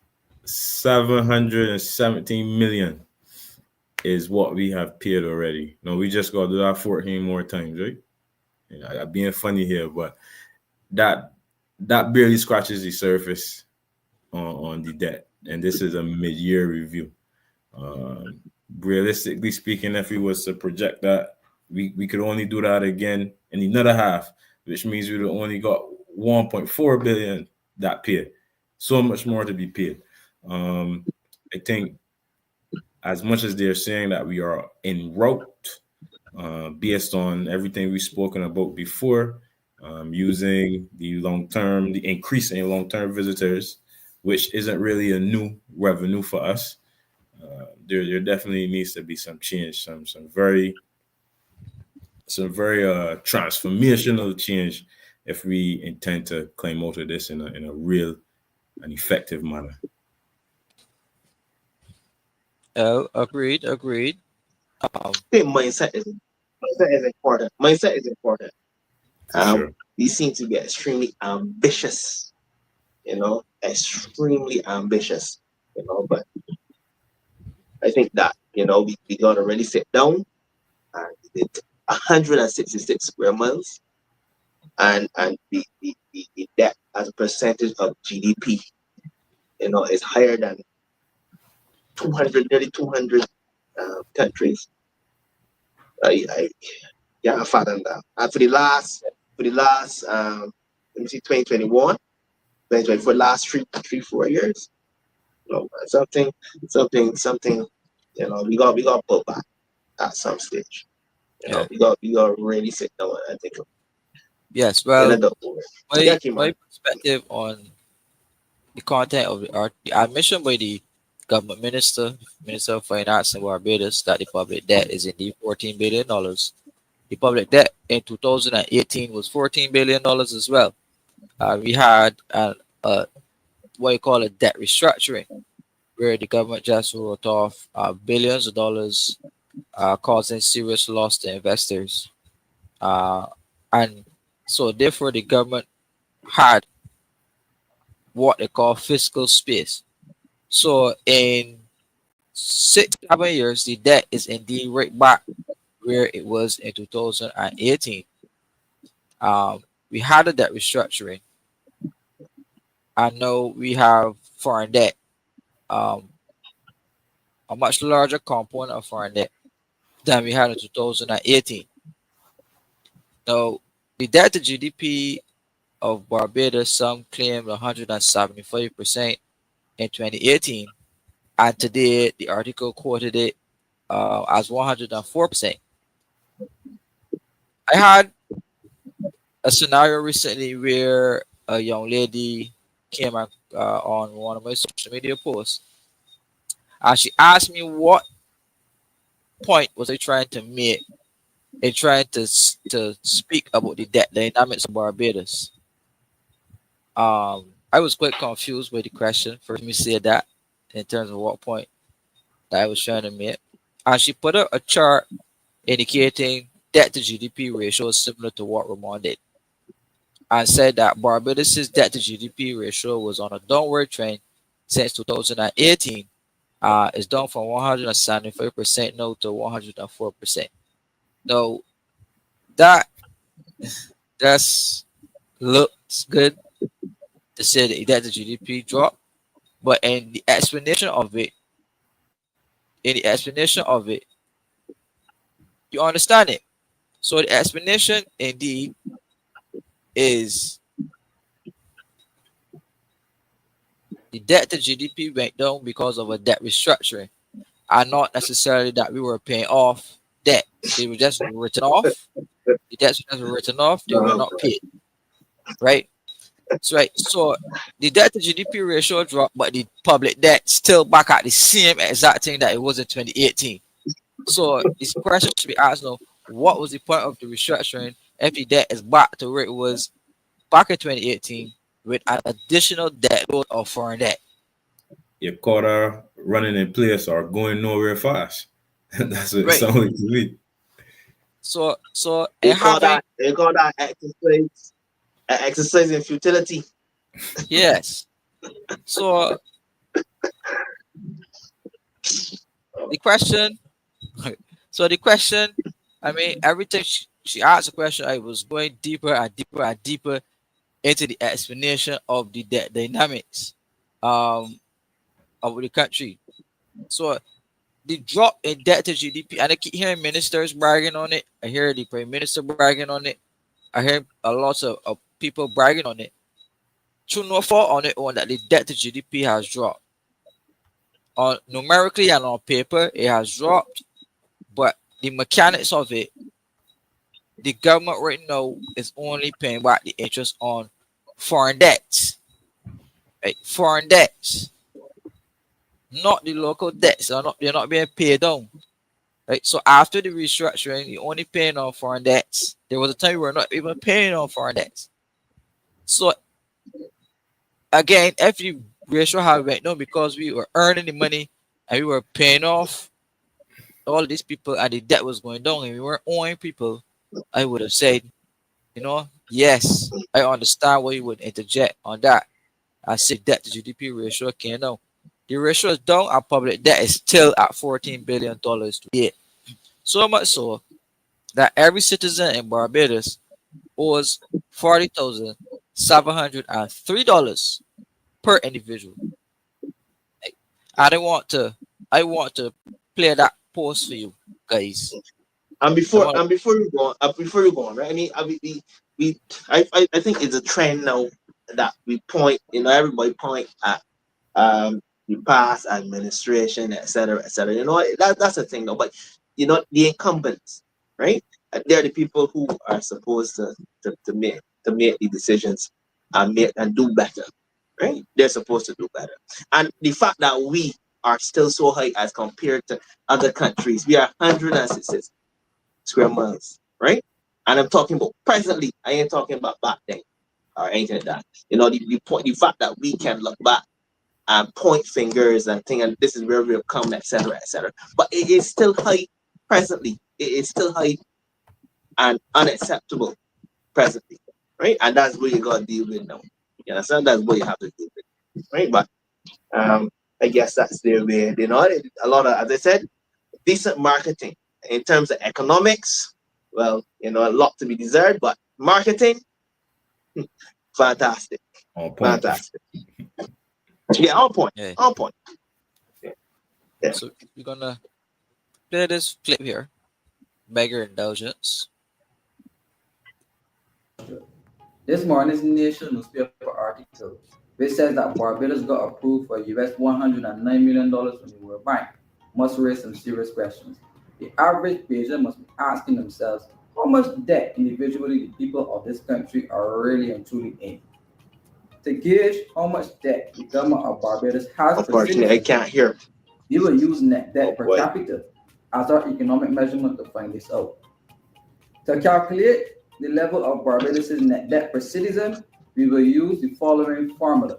717 million is what we have paid already. No, we just got to do that 14 more times, right? Yeah, I'm being funny here, but that that barely scratches the surface on the debt. And this is a mid-year review. Um, Realistically speaking, if we was to project that, we could only do that again in another half, which means we'd only got 1.4 billion that paid. So much more to be paid. I think as much as they're saying that we are en route, based on everything we've spoken about before, using the increase in long term visitors, which isn't really a new revenue for us. There definitely needs to be some change, some very transformational change if we intend to claim out of this in a real and effective manner. Oh, agreed, agreed. Um, I think mindset is important. Mindset is important. For sure. We seem to be extremely ambitious, extremely ambitious, but I think that, we gotta really sit down and we did 166 square miles and the debt as a percentage of GDP, is higher than 200, nearly 200 countries. I can't fathom that. And for the last let me see, 2021, 2020, for the last 4 years, something, we got to put back at some stage. yeah. We got to really sit down and think of Yes. in Well, a double. Yeah, my Kimar. my perspective on the content of the art, the admission by the government minister of finance in Barbados that the public debt is indeed $14 billion. The public debt in 2018 was $14 billion as well. We had what you call a debt restructuring, where the government just wrote off billions of dollars, causing serious loss to investors. Uh, and so, therefore, the government had what they call fiscal space. So, in 6, 7 years, the debt is indeed right back where it was in 2018. We had a debt restructuring. I know we have foreign debt, um, a much larger component of foreign debt than we had in 2018. Now, the debt to GDP of Barbados, some claimed 175% in 2018, and today the article quoted it as 104%. I had a scenario recently where a young lady came on one of my social media posts, and she asked me what point was I trying to make in trying to speak about the debt dynamics of Barbados. I was quite confused with the question. First, me say that in terms of what point that I was trying to make, and she put out a chart indicating debt to GDP ratio similar to what Ramon did, and said that Barbados's debt to GDP ratio was on a downward trend since 2018. It's down from 175% now to 104%. Now that that's looks good to say that debt to GDP drop, but in the explanation of it, you understand it. So the explanation indeed is the debt to GDP went down because of a debt restructuring, and not necessarily that we were paying off debt. They were just written off. The debts were just written off. They were not paid. Right. So right. So the debt to GDP ratio dropped, but the public debt still back at the same exact thing that it was in 2018. So this question should be asked now: what was the point of the restructuring if the debt is back to where it was back in 2018 with an additional debt load of foreign debt? Your quota running in place or going nowhere fast. That's what it Right. sounds like to me. So They and call having that exercise in futility. yes. So the question so the question, I mean, every time she asked a question, I was going deeper and deeper and deeper into the explanation of the dynamics um of the country. So the drop in debt to GDP, and I keep hearing ministers bragging on it. I hear the prime minister bragging on it. I hear a lot of people bragging on it. True no fault on it on that the debt to GDP has dropped. On numerically and on paper, it has dropped, but the mechanics of it, the government right now is only paying back the interest on foreign debts. Right? Foreign debts, not the local debts. They're not being paid down. Right? So after the restructuring, you're only paying on foreign debts. There was a time we were not even paying on foreign debts. So again, if the ratio had went down because we were earning the money and we were paying off all these people and the debt was going down and we weren't owing people, I would have said, yes, I understand why you would interject on that. I say debt to GDP ratio came down. The ratio is down. Our public debt is still at $14 billion today. So much so that every citizen in Barbados owes $40,703 per individual. I don't want to. I want to play that post for you guys. And I before want. and before you go on, before you go on, right? I mean, we I think it's a trend now that we point, everybody point at the past administration, et cetera, et cetera. That's the thing though. But the incumbents, right? They're the people who are supposed to make the decisions and make and do better, right? They're supposed to do better. And the fact that we are still so high as compared to other countries, we are 106 square miles, right? And I'm talking about presently. I ain't talking about back then or anything like that. The fact that we can look back and point fingers and think, and this is where we've come, etc., etc. But it is still high presently. It is still high and unacceptable presently, right? And that's what you got to deal with now. You understand? That's what you have to deal with, right? But I guess that's their way. A lot of, as I said, decent marketing in terms of economics. Well, a lot to be desired, but marketing, fantastic, On point. fantastic. Yeah, on point, Yeah. on point. Yeah, yeah. So we're gonna play this clip here. Beg your indulgence. This morning's Nation newspaper article, which says that Barbados got approved for US $109 from the World Bank, must raise some serious questions. The average patient must be asking themselves how much debt individually the people of this country are really and truly in. To gauge how much debt the government of Barbados has per Unfortunately, I citizen, can't hear. we will use net Oh debt per boy. capita as our economic measurement to find this out. To calculate the level of Barbados' net debt per citizen, we will use the following formula.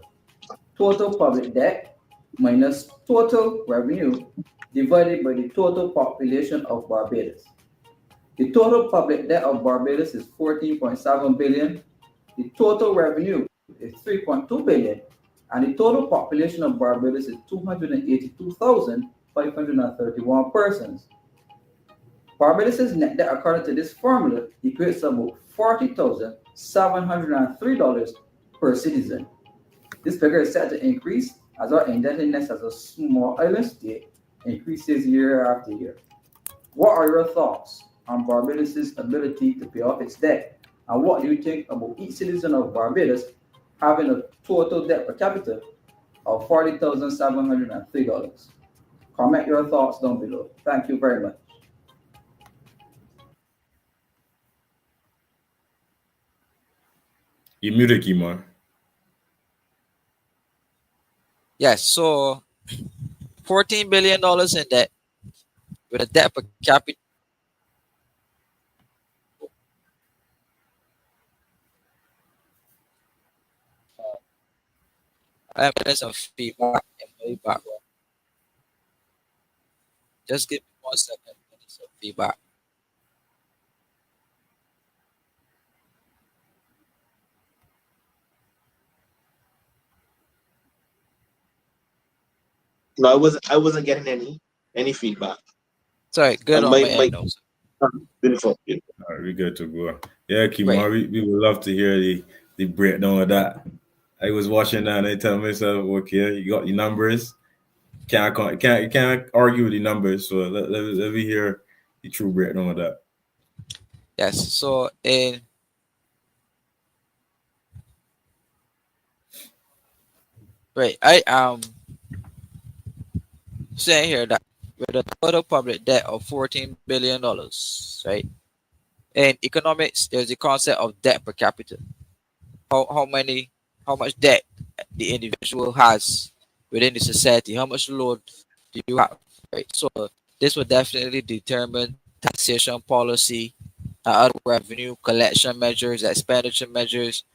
Total public debt minus total revenue divided by the total population of Barbados. The total public debt of Barbados is 14.7 billion. The total revenue is 3.2 billion, and the total population of Barbados is 282,531 persons. Barbados' net debt, according to this formula, equates to about $40,703 per citizen. This figure is set to increase as our indebtedness as a small island state increases year after year. What are your thoughts on Barbados' ability to pay off its debt? And what do you think about each citizen of Barbados having a total debt per capita of $40,703? Comment your thoughts down below. Thank you very much. You muted, Kemar. Yes. So $14 billion in debt with a debt per capita. I am getting some feedback in my background. Just give me 1 second. I need some feedback. No, I wasn't getting any feedback. Sorry, good on my My end also. beautiful. All right, we good to go. Yeah, Right. Kimar, we would love to hear the breakdown of that. I was watching that and I tell myself, okay, you got your numbers. Can't argue with the numbers. So let me hear the true breakdown of that. Yes. So in right, I am saying here that with a total public debt of $14 billion, right? In economics, there's the concept of debt per capita. How much debt the individual has within the society, how much load do you have, right? So this will definitely determine taxation policy, other revenue collection measures, expenditure measures.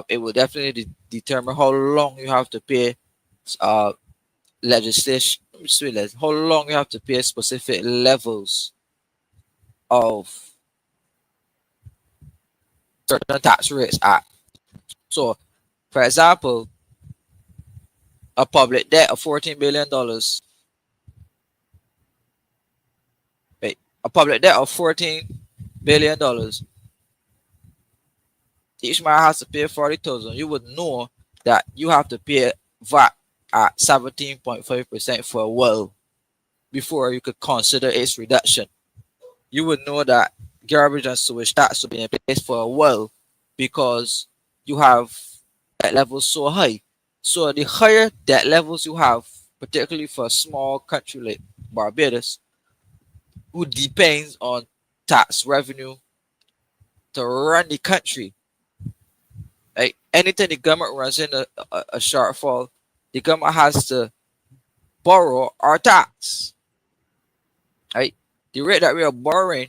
It will definitely determine how long you have to pay uh, legislation, how long you have to pay specific levels of certain tax rates at. So, for example, a public debt of $14 billion, right? A public debt of $14 billion, each man has to pay 40,000. You would know that you have to pay VAT at 17.5% for a while before you could consider its reduction. You would know that garbage and sewage tax will be in place for a while because you have debt levels so high. So the higher debt levels you have, particularly for a small country like Barbados, who depends on tax revenue to run the country. Like anytime the government runs in a shortfall, the government has to borrow our tax. Right? The rate that we are borrowing,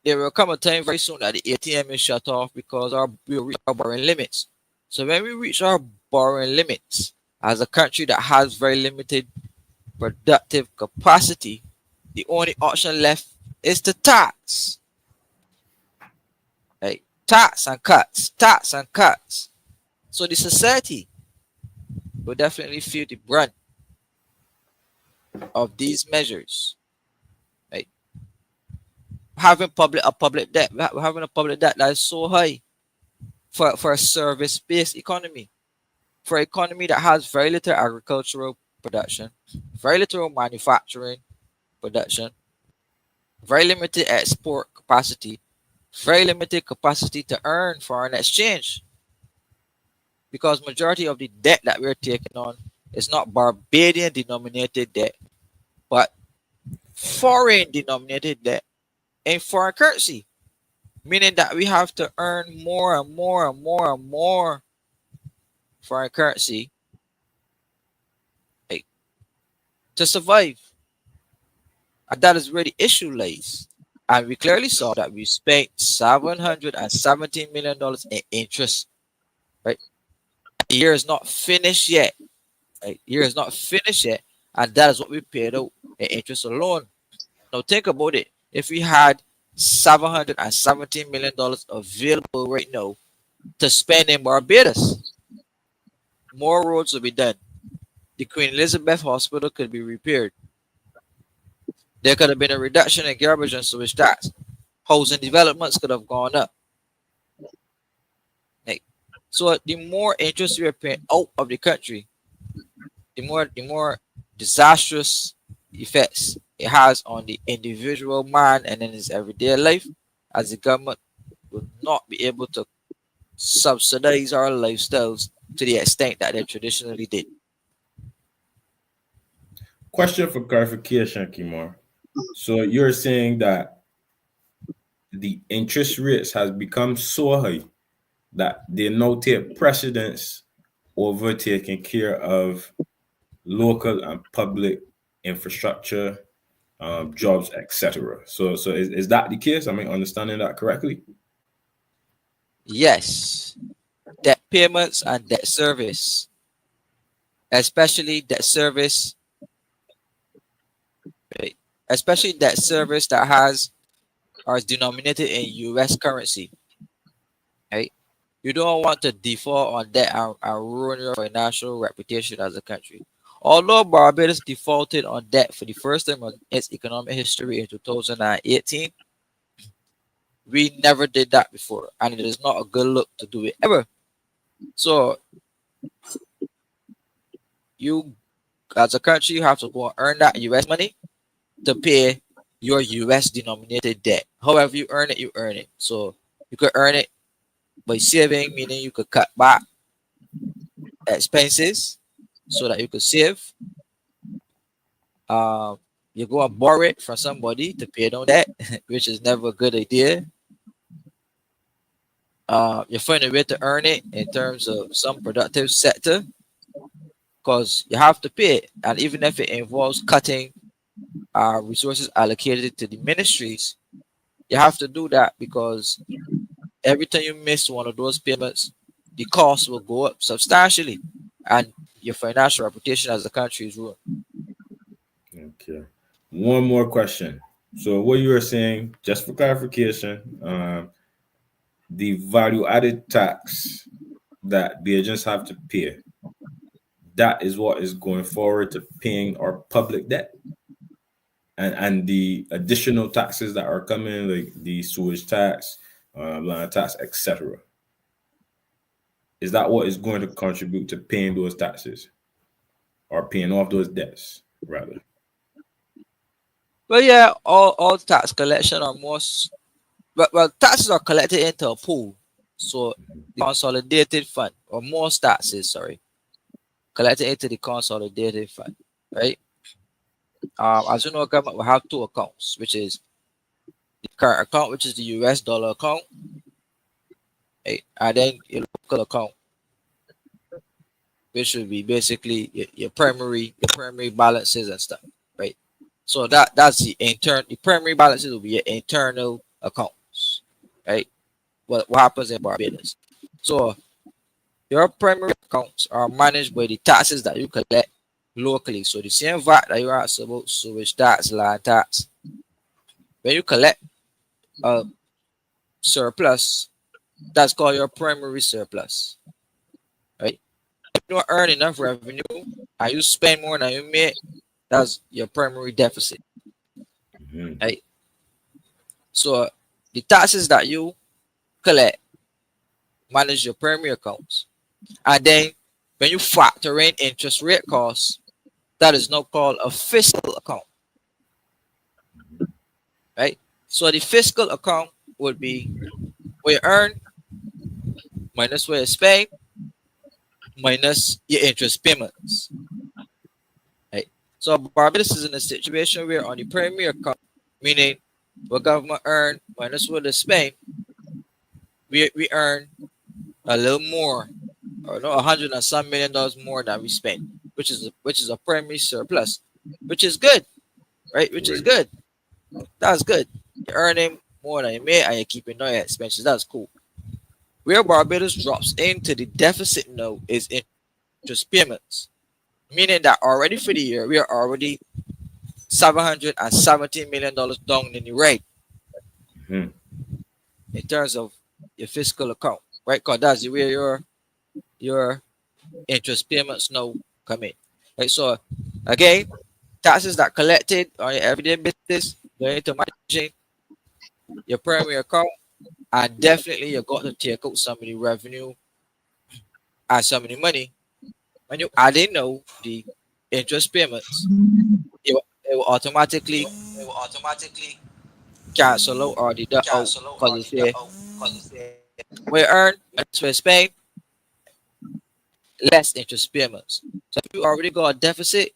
there will come a time very soon that the ATM is shut off because we'll reach our borrowing limits. So when we reach our borrowing limits, as a country that has very limited productive capacity, the only option left is to tax. Right? Tax and cuts, tax and cuts. So the society will definitely feel the brunt of these measures. Right? Having public debt, having a public debt that is so high for a service-based economy, for an economy that has very little agricultural production, very little manufacturing production, very limited export capacity, very limited capacity to earn foreign exchange, because majority of the debt that we're taking on is not Barbadian denominated debt, but foreign denominated debt in foreign currency, meaning that we have to earn more and more and more and more foreign currency, like, to survive. And that is where the issue lays. And we clearly saw that we spent $717 million in interest, right? The year is not finished yet. Right? The year is not finished yet. And that is what we paid out in interest alone. Now think about it. If we had $717 million available right now to spend in Barbados, more roads will be done. The Queen Elizabeth Hospital could be repaired. There could have been a reduction in garbage and sewage tax. Housing developments could have gone up. Like, so the more interest we are paying out of the country, the more disastrous effects it has on the individual man and in his everyday life, as the government will not be able to subsidize our lifestyles to the extent that they traditionally did. Question for clarification, Kimar. So you're saying that the interest rates has become so high that they now take precedence over taking care of local and public infrastructure, jobs, etc. So is that the case? Am I understanding that correctly? Yes, debt payments and debt service, especially debt service, right? especially debt service that has are denominated in U.S. currency. Right? You don't want to default on debt and ruin your financial reputation as a country. Although Barbados defaulted on debt for the first time in its economic history in 2018, we never did that before, and it is not a good look to do it ever. So you, as a country, you have to go and earn that U.S. money to pay your U.S. denominated debt. However you earn it, you earn it. So you could earn it by saving, meaning you could cut back expenses so that you could save. Um, you go and borrow it from somebody to pay down debt, which is never a good idea. You find a way to earn it in terms of some productive sector because you have to pay it. And even if it involves cutting resources allocated to the ministries, you have to do that because every time you miss one of those payments, the cost will go up substantially and your financial reputation as a country is ruined. Okay. One more question. So what you were saying, just for clarification, the value added tax that the agents have to pay, that is what is going forward to paying our public debt. And the additional taxes that are coming, like the sewage tax, land tax, etc. Is that what is going to contribute to paying those taxes or paying off those debts, rather? But yeah, all tax collection are most well taxes are collected into a pool. So the consolidated fund or most taxes, sorry, collected into the consolidated fund, right? As you know, government will have two accounts, which is the current account, which is the US dollar account, right? And then your local account, which would be basically your primary balances and stuff, right? So that's the primary balances will be your internal accounts, right? What happens in Barbados. So your primary accounts are managed by the taxes that you collect locally. So the same VAT that you asked about, sewage tax, land tax, when you collect a surplus, that's called your primary surplus, right? If you don't earn enough revenue and you spend more than you make, that's your primary deficit, Mhm. right? So the taxes that you collect manage your primary accounts. And then when you factor in interest rate costs, that is now called a fiscal account, right? So the fiscal account would be what you earn minus what you spend minus your interest payments, right? So Barbados is in a situation where on the primary account, meaning what government earn minus what they spend, we earn a little more, or no, 100 and some million dollars more than we spend, which is a primary surplus, which is good, right? Which is Right. good. That's good. You're earning more than you make and you're keeping no expenses. That's cool. Where Barbados drops into the deficit now is interest payments, meaning that already for the year we are already $717 million down in the red Mhm. in terms of your fiscal account, right? Because that's where your interest payments now come in, right? So again, taxes that collected on your everyday basis going into managing your primary account, and definitely you got to take out some of the revenue and some of the money. When you add in now the interest payments, it will automatically It will automatically cancel out or deduct out cancel out because or you deduct say out because we earn minus we spend less interest payments. So if you already got a deficit,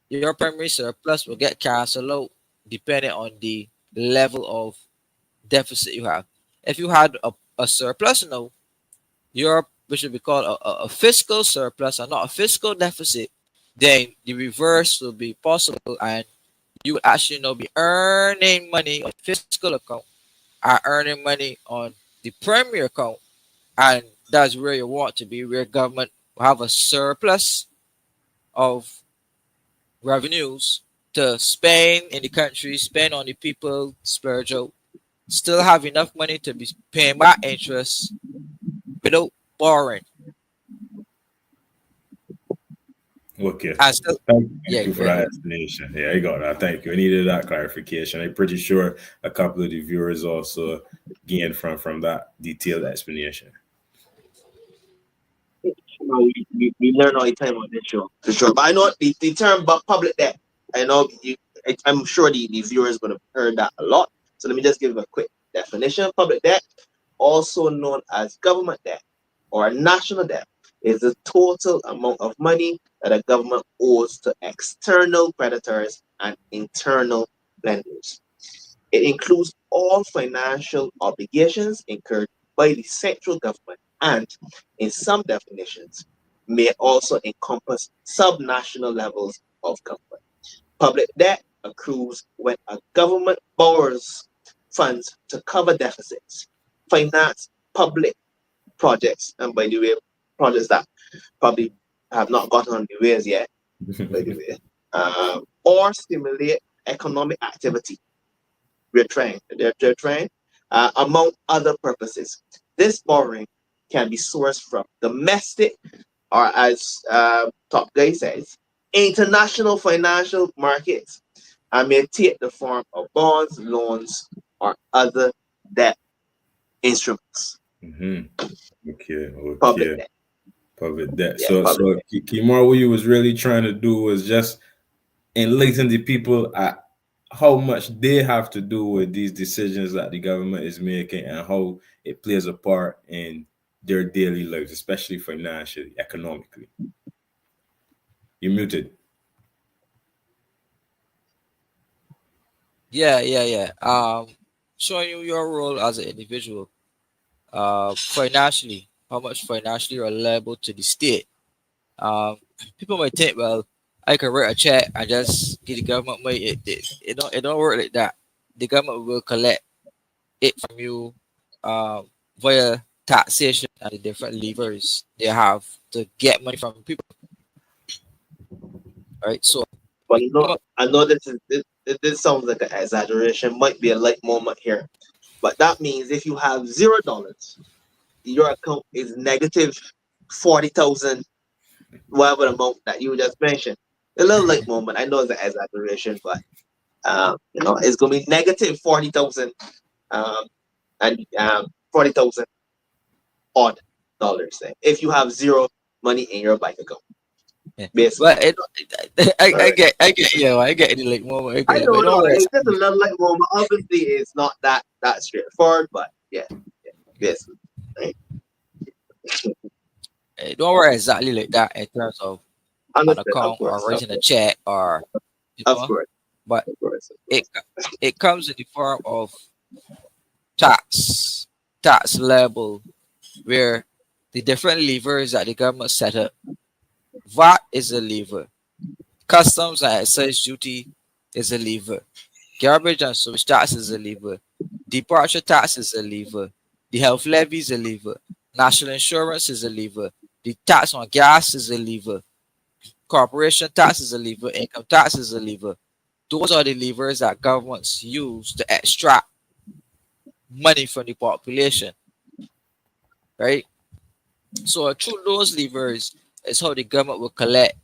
your primary surplus will get canceled out depending on the level of deficit you have. If you had a surplus now, your which would be called a fiscal surplus and not a fiscal deficit, then the reverse will be possible and you would actually now be earning money on fiscal account and earning money on the primary account, and that's where you want to be, where government will have a surplus of revenues to spend in the country, spend on the people, splurge out, still have enough money to be paying back interest without borrowing. Okay. And still, Thank yeah, you go for that ahead. explanation. Yeah, I got that. Thank you. I needed that clarification. I'm pretty sure a couple of the viewers also gained from that detailed explanation. We learn all the time on this show, for sure. But I know the term public debt. I know I'm sure the viewers would have heard that a lot. So let me just give a quick definition. Public debt, also known as government debt or national debt, is the total amount of money that a government owes to external creditors and internal lenders. It includes all financial obligations incurred by the central government and, in some definitions, may also encompass subnational levels of government. Public debt accrues when a government borrows funds to cover deficits, finance public projects, and by the way, projects that probably have not gotten on the ways yet, by the way, or stimulate economic activity. They're trying, among other purposes. This borrowing can be sourced from domestic or, as Top Guy says, international financial markets and may take the form of bonds, loans, or other debt instruments. Hmm. Okay, Public okay. debt. Public debt. Yeah, So public debt. Kimar, what you was really trying to do was just enlighten the people at how much they have to do with these decisions that the government is making and how it plays a part in their daily lives, especially financially, economically. You muted. Yeah. Showing you your role as an individual, financially, how much financially you're liable to the state. Um, People might think, well, I can write a check and just give the government money. It don't work like that. The government will collect it from you via taxation and the different levers they have to get money from people. Right. So But the government, I know this sounds like an exaggeration, might be a light moment here. But that means if you have $0, your account is negative 40,000, whatever the amount that you just mentioned. A little late moment. I know it's an exaggeration, but it's gonna be negative 40,000 um and 40,000 odd dollars then if you have zero money in your bank account. yeah. Basically. But I, All I right. get I get yeah I get the like moment I I get it, know, but don't no, worry. it's just a little late moment. Obviously it's not that straightforward, but yeah, basically. Right. Don't worry exactly like that in terms of an Understood, of account or course. writing a check or you Of know. course. But Of course. Of it course. it comes in the form of tax level where the different levers that the government set up. VAT is a lever. Customs and excise duty is a lever. Garbage and sewage tax is a lever. Departure tax is a lever. The health levy is a lever. National insurance is a lever. The tax on gas is a lever. Corporation tax is a lever. Income tax is a lever. Those are the levers that governments use to extract money from the population, right? So through those levers is how the government will collect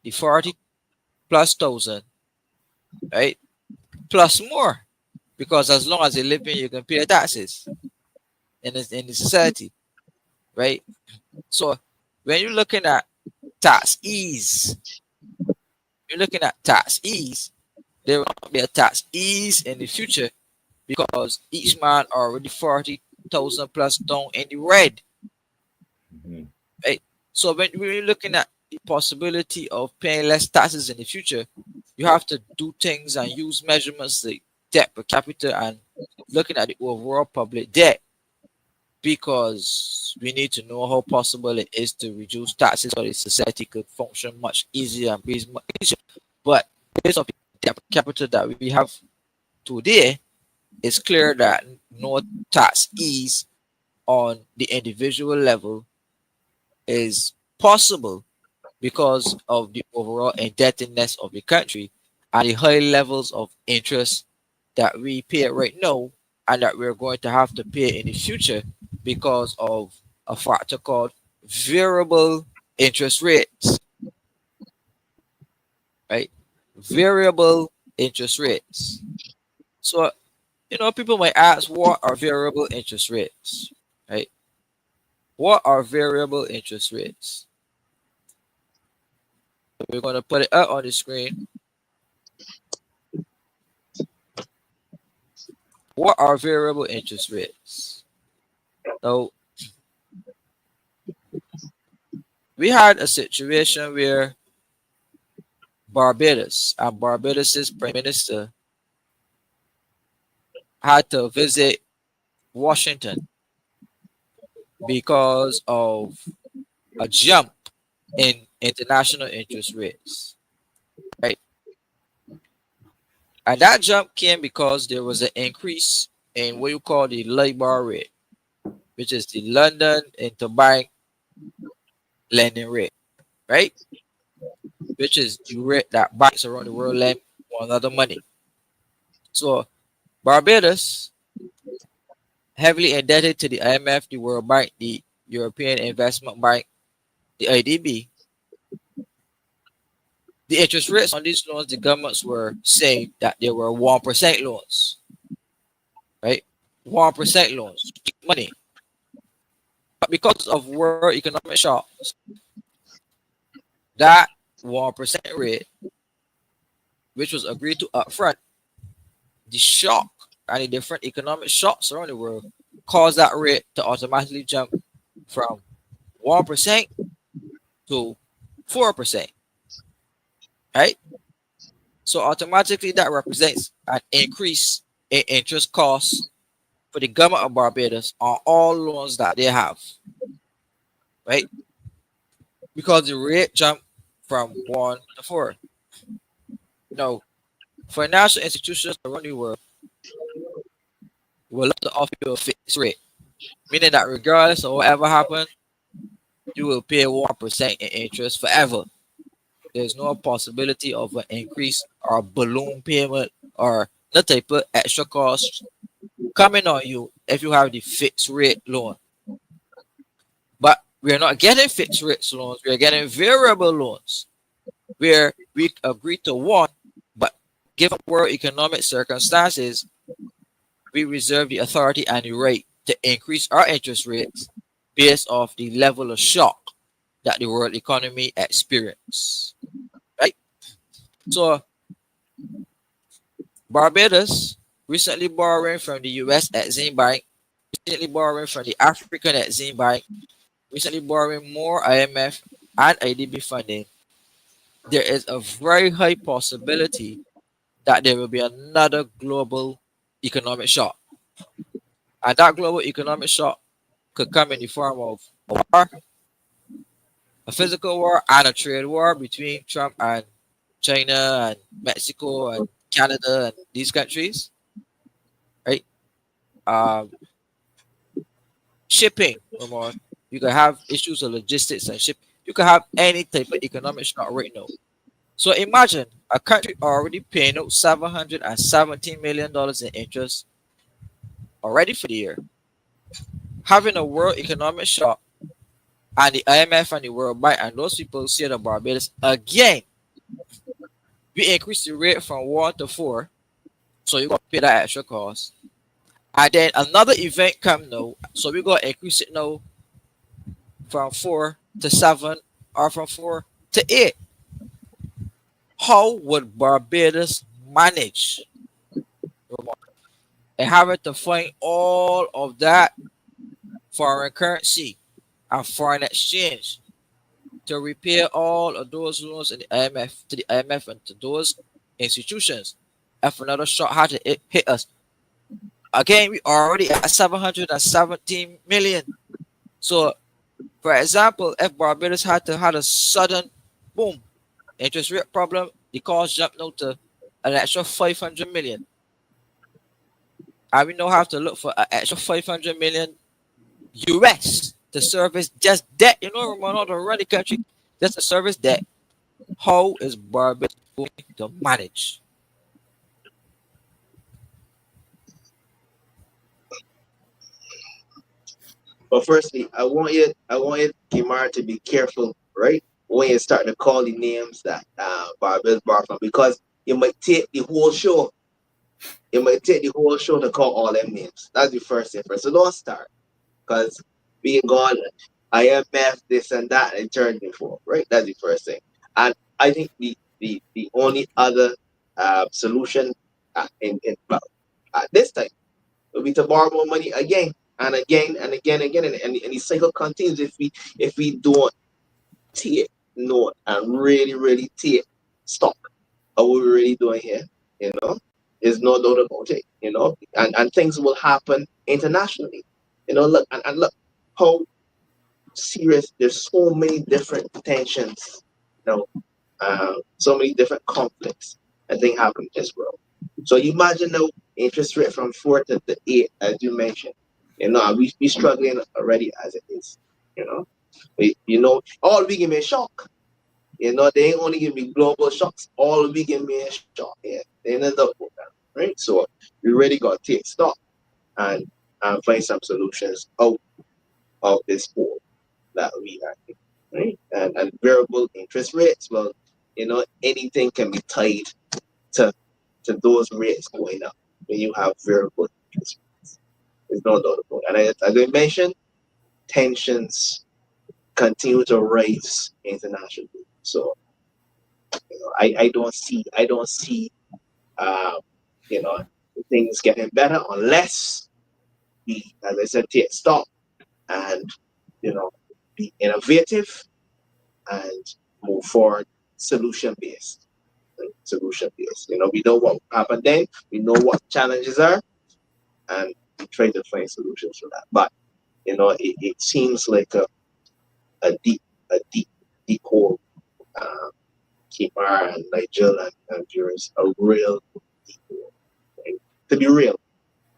the 40 plus thousand, right? Plus more. Because as long as you're living, you can pay taxes in the society, right? So when you're looking at tax ease, you're looking at tax ease, there will not be a tax ease in the future because each man already 40,000 plus down in the red, Mhm. right? So when you're looking at the possibility of paying less taxes in the future, you have to do things and use measurements like debt per capita and looking at the overall public debt because we need to know how possible it is to reduce taxes so the society could function much easier and breathe much easier. But based on the debt per capita that we have today, it's clear that no tax ease on the individual level is possible because of the overall indebtedness of the country and the high levels of interest that we pay right now and that we're going to have to pay in the future because of a factor called variable interest rates, right? Variable interest rates. So, people might ask, what are variable interest rates, right? What are variable interest rates? So we're going to put it up on the screen. What are variable interest rates? So we had a situation where Barbados's prime minister had to visit Washington because of a jump in international interest rates, right? And that jump came because there was an increase in what you call the LIBOR rate, which is the London interbank lending rate, right? Which is the rate that banks around the world lend one another money. So Barbados, heavily indebted to the IMF, the World Bank, the European Investment Bank, the IDB, the interest rates on these loans, the governments were saying that they were 1% loans, right? 1% loans, cheap money. But because of world economic shocks, that 1% rate, which was agreed to upfront, the shock and the different economic shocks around the world caused that rate to automatically jump from 1% to 4%, right? So automatically that represents an increase in interest costs for the government of Barbados on all loans that they have, right? Because the rate jumped from 1 to 4. Now, financial institutions around the world will love to offer you a fixed rate, meaning that regardless of whatever happens, you will pay 1% in interest forever. There's no possibility of an increase or a balloon payment or the type of extra cost coming on you if you have the fixed rate loan. But we're not getting fixed rate loans, we're getting variable loans where we agree to one, but given world economic circumstances, we reserve the authority and the right to increase our interest rates based off the level of shock that the world economy experience. Right? So Barbados recently borrowing from the US at Bank, recently borrowing from the African at Bank, recently borrowing more IMF and IDB funding. There is a very high possibility that there will be another global economic shock. And that global economic shock could come in the form of a war, a physical war, and a trade war between Trump and China and Mexico and Canada and these countries, right? Um, Shipping, Ramon. You can have issues of logistics and ship. You can have any type of economic shock right now. So imagine a country already paying out $717 million in interest already for the year, having a world economic shock, and the IMF and the World Bank and those people say the Barbados again. We increase the rate from 1 to 4, so you got to pay that extra cost. And then another event come now, so we got to increase it now from 4 to 7 or from 4 to 8. How would Barbados manage and having to find all of that foreign currency and foreign exchange to repay all of those loans in the IMF to the IMF and to those institutions if another shock had to hit us? Again, we already at 717 million. So, for example, if Barbados had a sudden boom interest rate problem, the cost jumped now to an extra 500 million. And we now have to look for an extra 500 million US to service just debt. You know, Ramon, how to run the country. That's a service that how is Barbados going to manage? But firstly, I want you, Kimar, to be careful, right? When you start to call the names that Barbados bar from, because you might take the whole show. You might take the whole show to call all them names. That's the first thing first. So don't start, because being gone, IMF, this and that, and turned before, right? That's the first thing. And I think the only other solution at this time will be to borrow more money again and again and again and again, and the cycle continues if we don't take note and really take stock of what we're really doing here. You know, there's no doubt about it. And things will happen internationally. Look and look how serious. There's so many different tensions. You know, so many different conflicts and things happen in this world. So you imagine the interest rate from 4 to 8, as you mentioned. We struggling already as it is. You know, all we give me a shock. They ain't only give me global shocks. All we give me a shock. Yeah, they ended up with that, right? So we really got to take stock and find some solutions out of this hole that we are in, right? And variable interest rates. Well, anything can be tied to those rates going up when you have variable interest rates. There's no doubt about it. And as I mentioned, tensions continue to rise internationally. So I don't see um, you know things getting better unless we, as I said, take stock and be innovative and move forward solution based. Solution based. We know what happened then, we know what challenges are, and we try to find solutions for that. But it seems like a deep hole. Um, Kemar and Nigel and viewers a real deep hole. Right? To be real,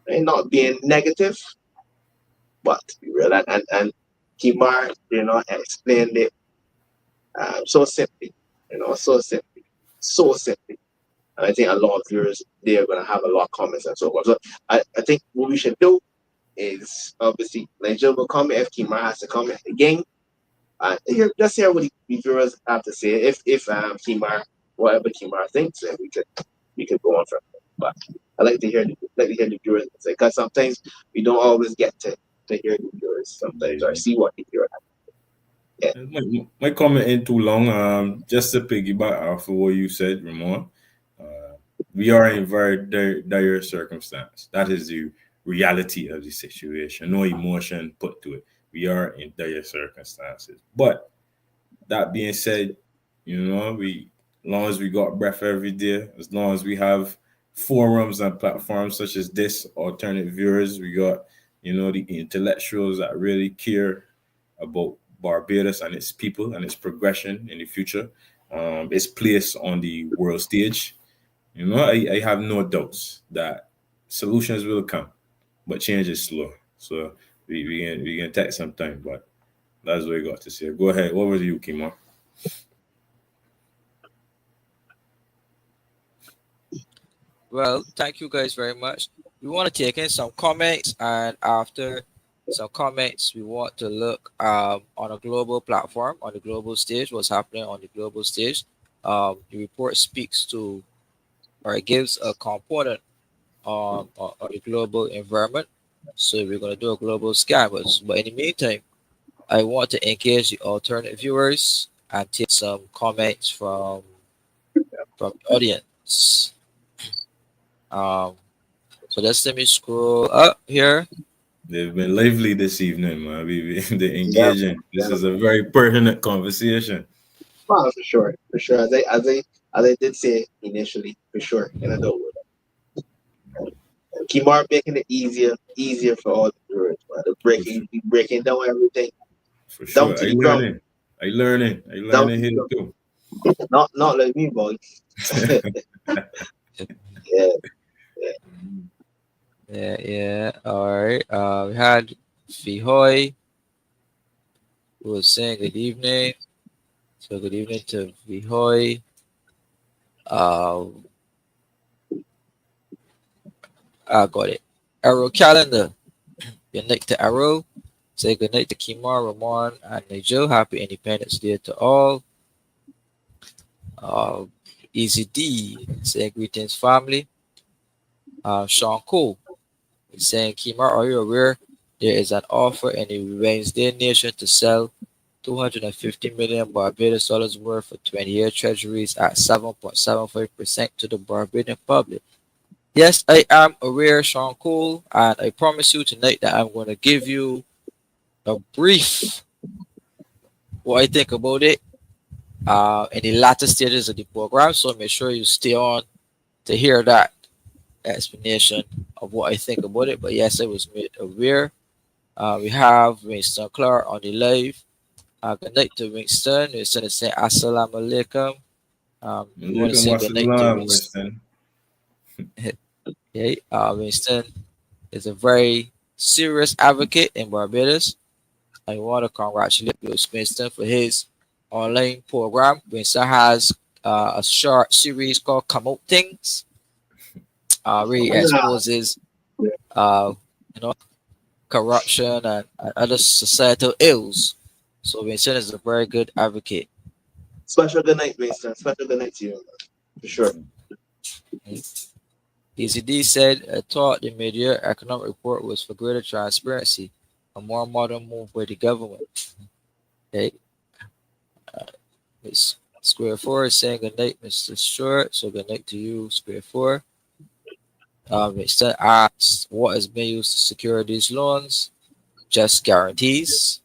right? Not being negative, but to be real. And Kemar, explained it so simply, so simply. And I think a lot of viewers, they are going to have a lot of comments and so forth. So I think what we should do is, obviously, Nigel will comment if Kemar has to comment again. Let's hear what the viewers have to say. If Kemar, whatever Kemar thinks, then we could go on from there. But I like to hear the viewers say, because sometimes we don't always get to hear the viewers sometimes, or see what the viewers have. Yeah. My comment ain't too long. Just to piggyback off of what you said, Ramon. We are in very dire circumstance. That is the reality of the situation. No emotion put to it. We are in dire circumstances. But that being said, we as long as we got breath every day, as long as we have forums and platforms such as this, alternate viewers, we got the intellectuals that really care about Barbados and its people and its progression in the future, its place on the world stage. I have no doubts that solutions will come, but change is slow. So we can take some time, but that's what I got to say. Go ahead. What was you, Kimo? Well, thank you guys very much. We want to take in some comments, and after some comments, we want to look on a global platform, on the global stage, what's happening on the global stage. The report speaks to, or it gives a component on the global environment. So we're going to do a global scan. But in the meantime, I want to engage the alternate viewers and take some comments from the audience. Um, so let's let me scroll up here. They've been lively this evening, man. They're Yeah. engaging. This Yeah. is a very pertinent conversation. Well, for sure, for sure. As I did say initially, for sure, in a double. Kimar making it easier for all the viewers, man. For sure. Breaking down everything, For down sure. to I the ground, learning. I learning. I down learning to the here ground. too. Not like me, boy. Yeah, yeah. Yeah, yeah. All right. We had Fihoy who was saying good evening. So good evening to Vihoy. Uh, I got it. Arrow Calendar. Good night to Arrow. Say good night to Kemar, Ramon, and Nigel. Happy Independence Day to all. Uh, Easy D. Say greetings, family. Sean Cole. He's saying, Kemar, are you aware there is an offer in the Wednesday Nation to sell 250 million Barbados dollars worth of 20-year treasuries at 7.75% to the Barbadian public? Yes, I am aware, Sean Cole, and I promise you tonight that I'm going to give you a brief what I think about it in the latter stages of the program. So make sure you stay on to hear that explanation of what I think about it. But yes, I was made aware. We have Winston Clark on the live. Good night to Winston. Winston is saying Assalamu alaikum. We want to Alaikum say good night to wassalam, Winston. Winston. Okay. Winston is a very serious advocate in Barbados. I want to congratulate Winston for his online program. Winston has a short series called Come Out Things, where he exposes, uh, you know, corruption and other societal ills. So Winston is a very good advocate. Special good night, Winston. Special good night to you, for sure. ECD said, I thought the mid-year economic report was for greater transparency, a more modern move by the government. Okay. It's Square 4 is saying good night, Mr. Stuart. So good night to you, Square 4. It still asks what has been used to secure these loans? Just guarantees.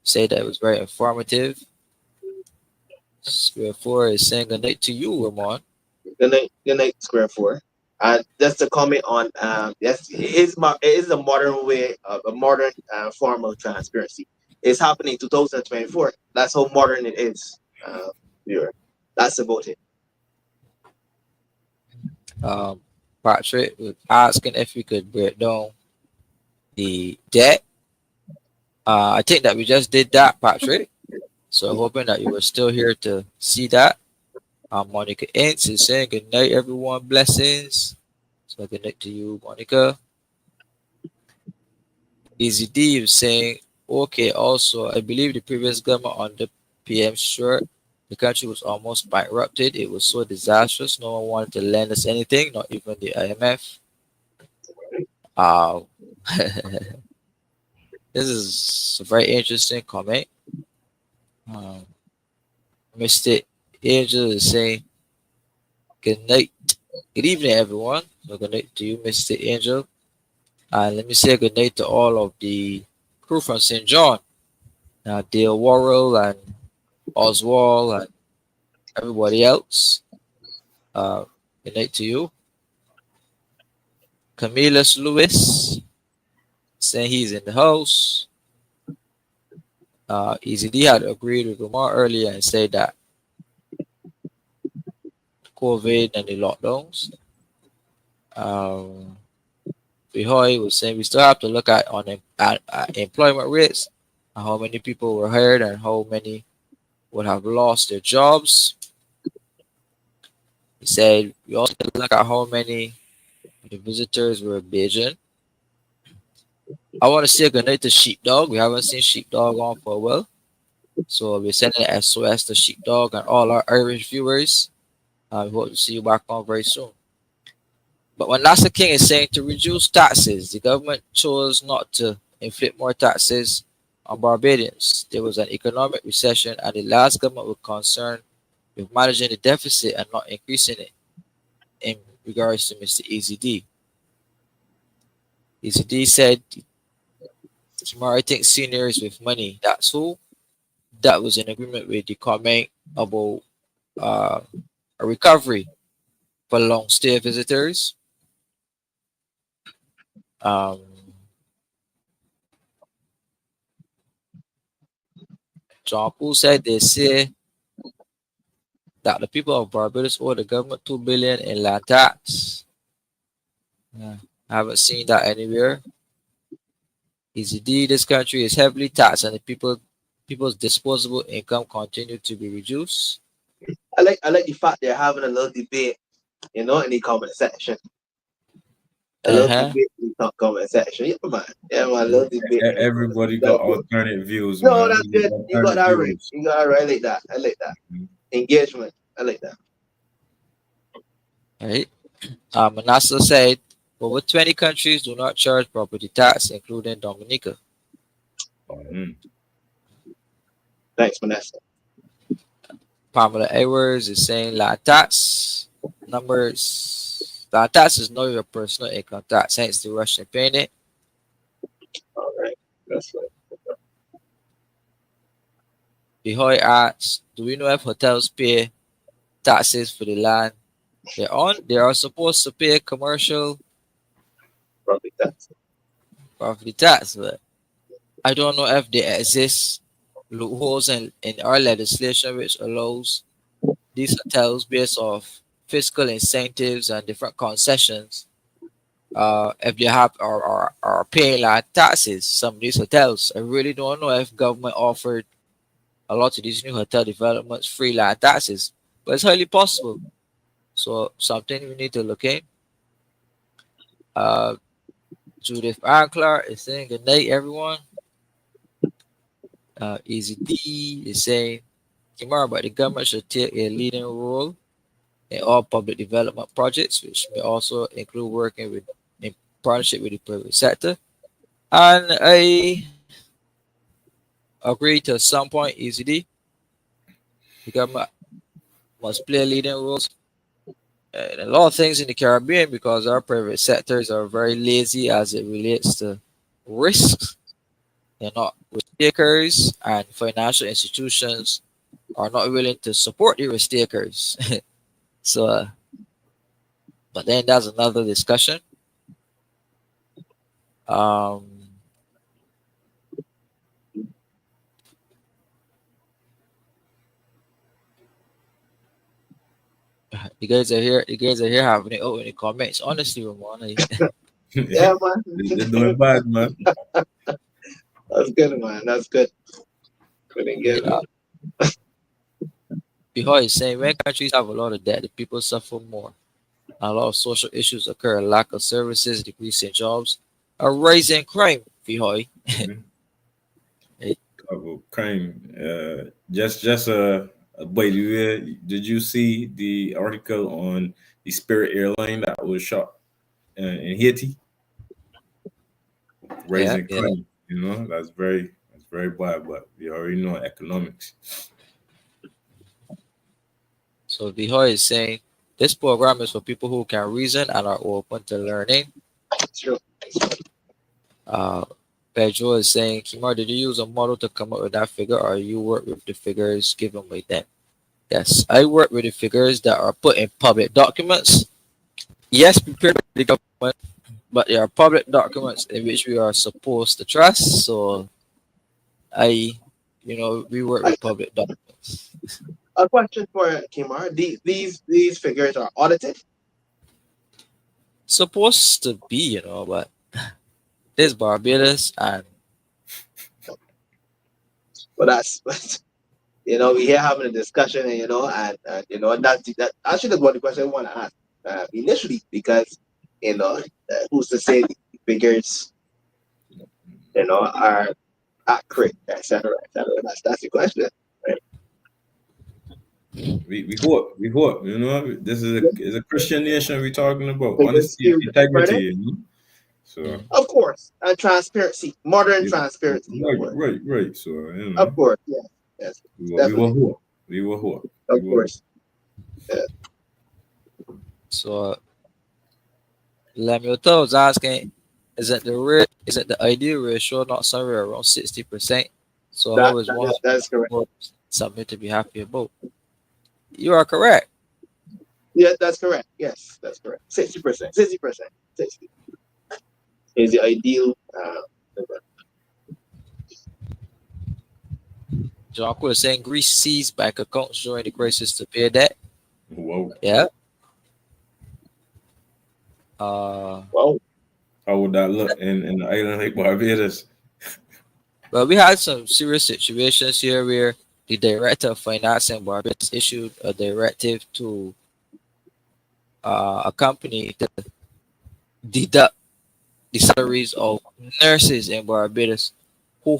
Say that it was very informative. Square 4 is saying good night to you, Ramon. Good night, Square 4. Just to comment on, yes, it is a modern way, a modern form of transparency. It's happening in 2024. That's how modern it is. Viewer. That's about it. Patrick was asking if we could break down the debt. I think that we just did that, Patrick. So hoping that you were still here to see that. Monica Ince is saying good night, everyone. Blessings. So good night to you, Monica. Easy D is saying, okay, also, I believe the previous government under PM Stuart, the country was almost bankrupted. It was so disastrous. No one wanted to lend us anything, not even the IMF. Uh, this is a very interesting comment. Mr. Angel is saying, good night. Good evening, everyone. So good night to you, Mr. Angel. And let me say good night to all of the crew from St. John. Dale Worrell and Oswald and everybody else. Good night to you. Camillus Lewis saying he's in the house. Easy D had agreed with Lamar earlier and said that COVID and the lockdowns. Bihoy was saying we still have to look at employment rates and how many people were hired and how many would have lost their jobs. He said we also look at how many of the visitors were Bajan. I want to say good night to Sheepdog. We haven't seen Sheepdog on for a while. So we're sending SOS to Sheepdog and all our Irish viewers. We hope to see you back on very soon. But when Nasser King is saying to reduce taxes, the government chose not to inflict more taxes on Barbadians. There was an economic recession, and the last government was concerned with managing the deficit and not increasing it. In regards to Mr. EZD, EZD said, "Tomorrow I think seniors with money. That's who." That was in agreement with the comment about uh, a recovery for long stay visitors. Um, John Poole said they say that the people of Barbados owe the government 2 billion in land tax. Yeah, I haven't seen that anywhere. Easy D, this country is heavily taxed, and the people people's disposable income continue to be reduced. I like the fact they're having a little debate, in the comment section. A little Uh-huh. debate in the comment section. Yeah, man. Yeah, man. A little debate in the comment Everybody got section. alternate views, No, man. that's We good. get You got alternate that right. views. You got it right. I like that. I like that. Mhm. Engagement. I like that. Right. NASA said over 20 countries do not charge property tax, including Dominica. Mhm. Thanks, Vanessa. Pamela Edwards is saying land tax numbers. Land tax is not your personal income tax, hence the rush in paying it. All right. That's right. Behoy asks, do we know if hotels pay taxes for the land they're on? They are supposed to pay commercial Probably that's property tax, but I don't know if there exist loopholes in our legislation which allows these hotels based off fiscal incentives and different concessions if they have are paying like taxes. Some of these hotels, I really don't know if government offered a lot of these new hotel developments free land taxes, but it's highly possible. So something we need to look in. Uh, Judith Anklar is saying good night, everyone. Easy D is saying tomorrow, but the government should take a leading role in all public development projects, which may also include working with in partnership with the private sector. And I agree to some point, easily. The government must play leading roles in a lot of things in the Caribbean because our private sectors are very lazy as it relates to risks. They're not risk takers, and financial institutions are not willing to support the risk takers. So, but then that's another discussion. Um, you guys are here. You guys are here having it out in the comments. Honestly, Ramon, yeah, man. They're doing bad, man. That's good, man. That's good. Good uh, engagement. Bihar is saying when countries have a lot of debt, the people suffer more. A lot of social issues occur, lack of services, decrease in jobs, a rise in crime. Bihar, Mhm. Crime. Just wait. Did you see the article on the Spirit airline that was shot in Haiti? yeah, Raising yeah. crime. That's very bad. But we already know economics. So Bihar is saying this program is for people who can reason and are open to learning. True. Uh, Pedro is saying, Kimar, did you use a model to come up with that figure, or you work with the figures given by them? Yes, I work with the figures that are put in public documents. Yes, prepared by the government, but they are public documents in which we are supposed to trust. So we work I, with public documents. a question for Kimar. These figures are audited, Supposed to be, but this Barbados and but that's we here having a discussion, and that actually was the question I want to ask initially because who's to say the figures are accurate, etc., etc. That's the question. Right? We hope. We hope. This is a Christian nation we're talking about. Figures Honesty and to integrity. credit, So of course, and transparency, modern yeah, transparency, of course, right. So of course, yes, yes, we will definitely, hope. We will hope. We of will hope. course. Yeah. so Lemuel was asking, is it the ideal ratio not somewhere around 60%? So That how is that one is that is correct. something to be happy about? You are correct. Yeah, that's correct. Yes, that's correct. 60%, 60%, 60 is the ideal. Number. John Quill is saying Greece seized bank accounts during the crisis to pay debt. Whoa. Yeah. Uh, Well, How would that look in an island like Barbados? Well, we had some serious situations here where the director of finance in Barbados issued a directive to a company to deduct the salaries of nurses in Barbados who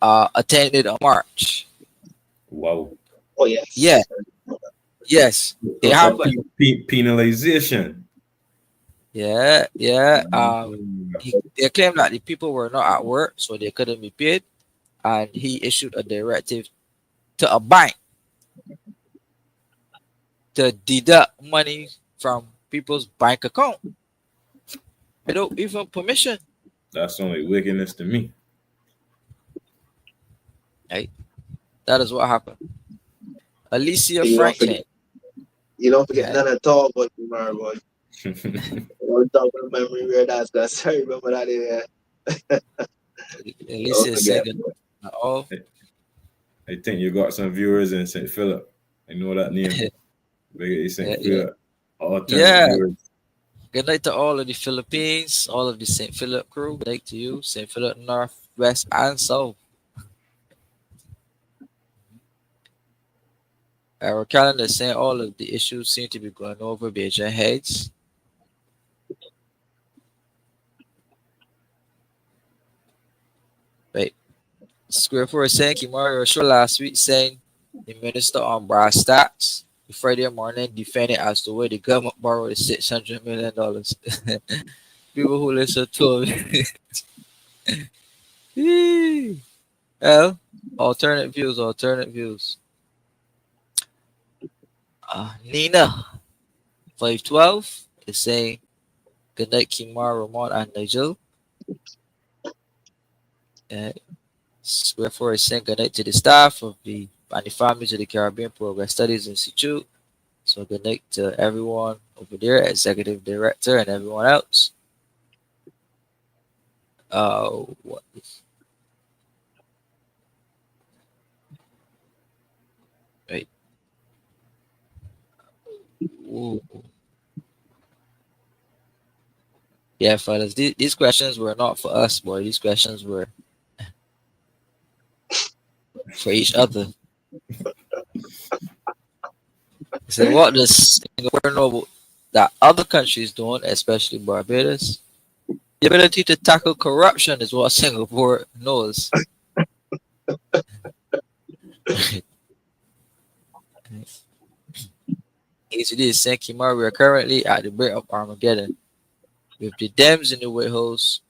attended a march. Wow. Oh Yeah, yes. yes, they So have. penalization. Yeah, yeah. Mm. They claimed that the people were not at work, so they couldn't be paid, and he issued a directive to a bank to deduct money from people's bank account without even permission. That sounds like wickedness to me. Right? That is what happened. Alicia You don't forget. Franklin. You don't forget Yeah. none at all, but tomorrow, boy. Don't talk about memory where that's got. Sorry, remember that. Don't Alicia forget. said all. I think you got some viewers in St. Philip. I know that name. Big Yeah, St. yeah, Philip. Alternate yeah. viewers. Good night to all of the Philippines, all of the St. Philip crew. Good night to you, St. Philip North, West, and South. Our calendar is saying all of the issues seem to be going over Beijing heads. Right. Square for saying Kimari show last week saying the minister on brass tacks Friday morning defending as to where the government borrowed the $600 million. People who listen to him. Well, alternate views, alternate views. Nina 512 is saying good night, Kimar, Ramon, and Nigel. Uh, Wherefore is saying good night to the staff of the and the families of the Caribbean Progress Studies Institute. So good night to everyone over there, executive director and everyone else. What is right? Ooh. Yeah, fellas, these questions were not for us, boy. These questions were for each other. So what does Singapore know that other countries don't, especially Barbados? The ability to tackle corruption is what Singapore knows. Easily is saying, Kimar, we are currently at the brink of Armageddon. With the dams in the White House.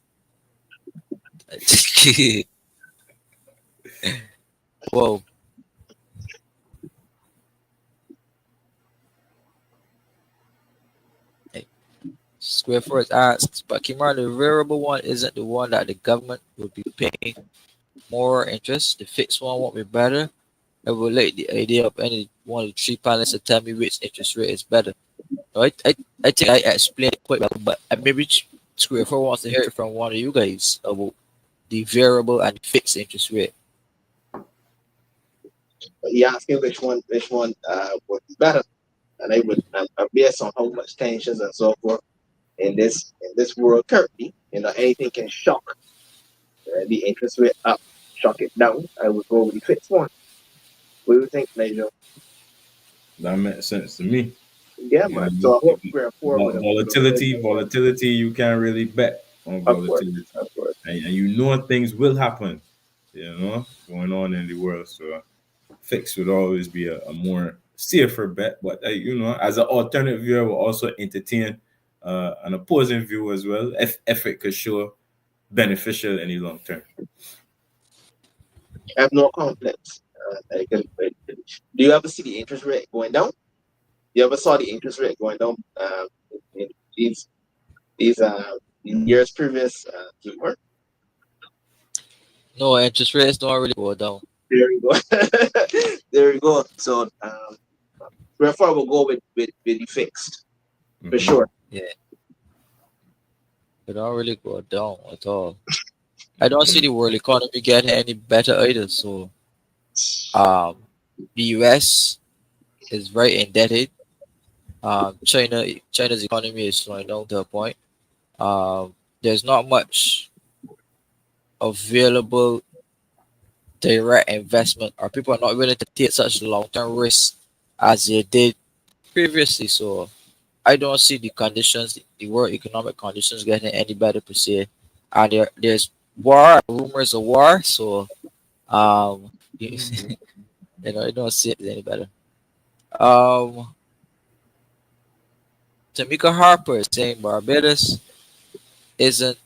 Whoa. Hey, Square Force asks, but Kimar, the variable one isn't the one that the government will be paying more interest. The fixed one won't be better. I will like the idea of any one of the three panelists to tell me which interest rate is better. No, I think I explained it quite well, but maybe Square Four wants to hear it from one of you guys about the variable and fixed interest rate. But he asking which one would be better, and they would based on how much tensions and so forth in this world currently. Anything can shock the interest rate up, shock it down. I would go with the fixed one. What do you think, Nigel? That makes sense to me. Yeah, You know, man. So I hope Square Four would have volatility, volatility, you can't really bet on of course, volatility. of course. And you know things will happen, going on in the world. So fix would always be a more safer bet. But, as an alternative viewer, will also entertain an opposing view as well, if it could show beneficial in the long term. I have no confidence. Do you ever see the interest rate going down? You ever saw the interest rate going down in these years previous to work? No, interest rates don't really go down. There you go. There you go. So therefore we'll go with the fixed for Hmm. sure. Yeah, they don't really go down at all. I don't see the world economy getting any better either. So, um, the US is very indebted. China's economy is slowing down to a point. Um, there's not much available. direct investment, or people are not willing to take such long-term risks as they did previously. So I don't see the conditions, the world economic conditions getting any better per se. And there's war, rumors of war. So you, I don't see it any better. Um, Tamika Harper is saying Barbados isn't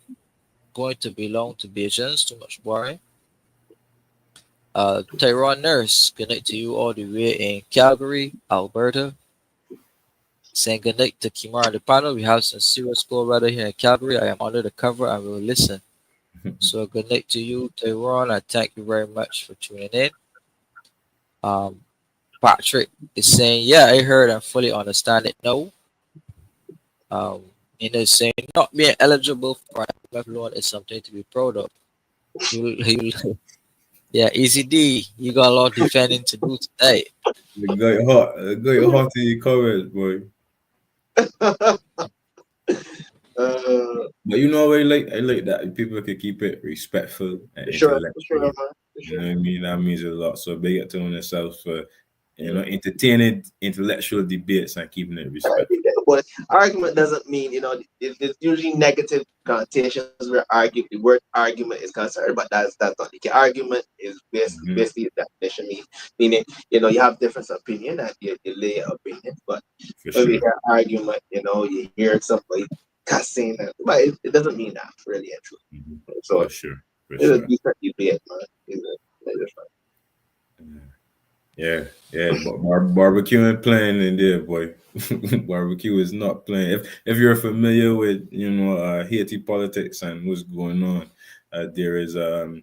going to belong to Bajans. Too much worry. Tyrone Nurse, good night to you all the way in Calgary, Alberta. Saying good night to Kemar on the panel. We have some serious score rather here in Calgary. I am under the cover and will listen. So good night to you, Tyrone. I thank you very much for tuning in. Um, Patrick is saying, yeah, I heard and fully understand it. No. Um, saying not being eligible for an IMF loan is something to be proud of. You, yeah, Easy D, you got a lot of defending to do today. Got your heart in your comments, boy. But I like that people can keep it respectful and Sure, sure, intellectual. man. For You know sure. what I mean? That means a lot. So big up to themselves for entertaining intellectual debates and keeping it respectful. But argument doesn't mean, there's usually negative connotations where the word argument is concerned, but that's not the key. Argument is Hmm. basically the definition meaning, you have different opinion and you lay your opinion, but For when we sure. hear argument, you hear somebody cussing, but it doesn't mean that really and truly. Hmm. So For sure. For it's a sure. decent debate, man. It's different. Yeah, yeah, but barbecue ain't playing in there, boy. Barbecue is not playing. If you're familiar with Haiti politics and what's going on, there is a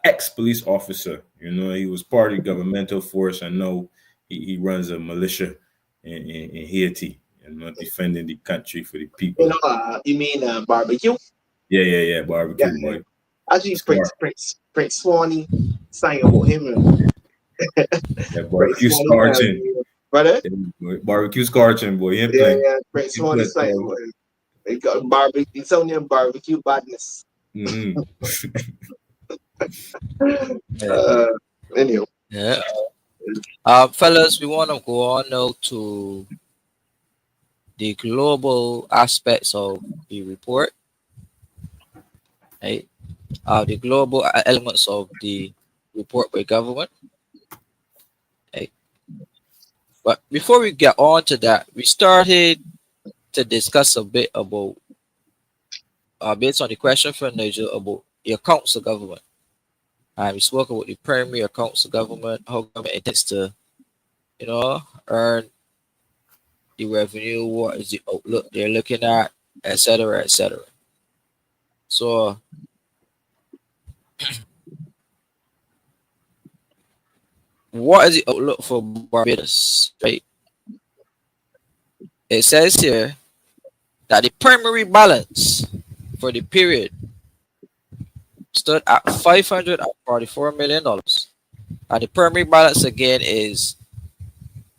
ex police officer. He was part of the governmental force, and now he runs a militia in Haiti. Defending the country for the people. You mean barbecue? Yeah, Yeah, barbecue, yeah. boy. Actually, Scar. Prince Swanee sang about him. Yeah, Prince barbecue Swanee sang, scorching. brother. Yeah, boy. Barbecue scorching, boy. He ain't Yeah, playing. yeah. Prince He ain't Swanee playing, sang boy. about him. They got barbecue. It's only a barbecue badness. Mm-hmm. Yeah. Uh, anyway, Yeah. Fellas, we want to go on now to the global aspects of the report, right? The global elements of the report by government, right? But before we get on to that, we started to discuss a bit about, based on the question from Nigel about the accounts of government. And we spoke about the primary accounts of government, how government intends to, earn the revenue, what is the outlook they're looking at, etc., etc. So, what is the outlook for Barbados? Right? It says here that the primary balance for the period stood at $544 million. And the primary balance again is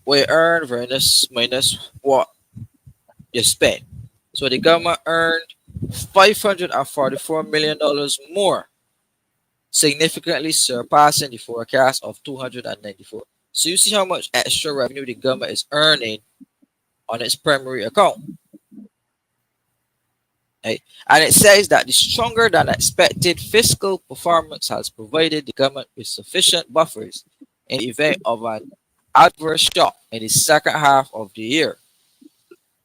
what you earn versus minus what you spend. So the government earned $544 million more, significantly surpassing the forecast of 294. So you see how much extra revenue the government is earning on its primary account. Right? And it says that the stronger than expected fiscal performance has provided the government with sufficient buffers in the event of an adverse shock in the second half of the year.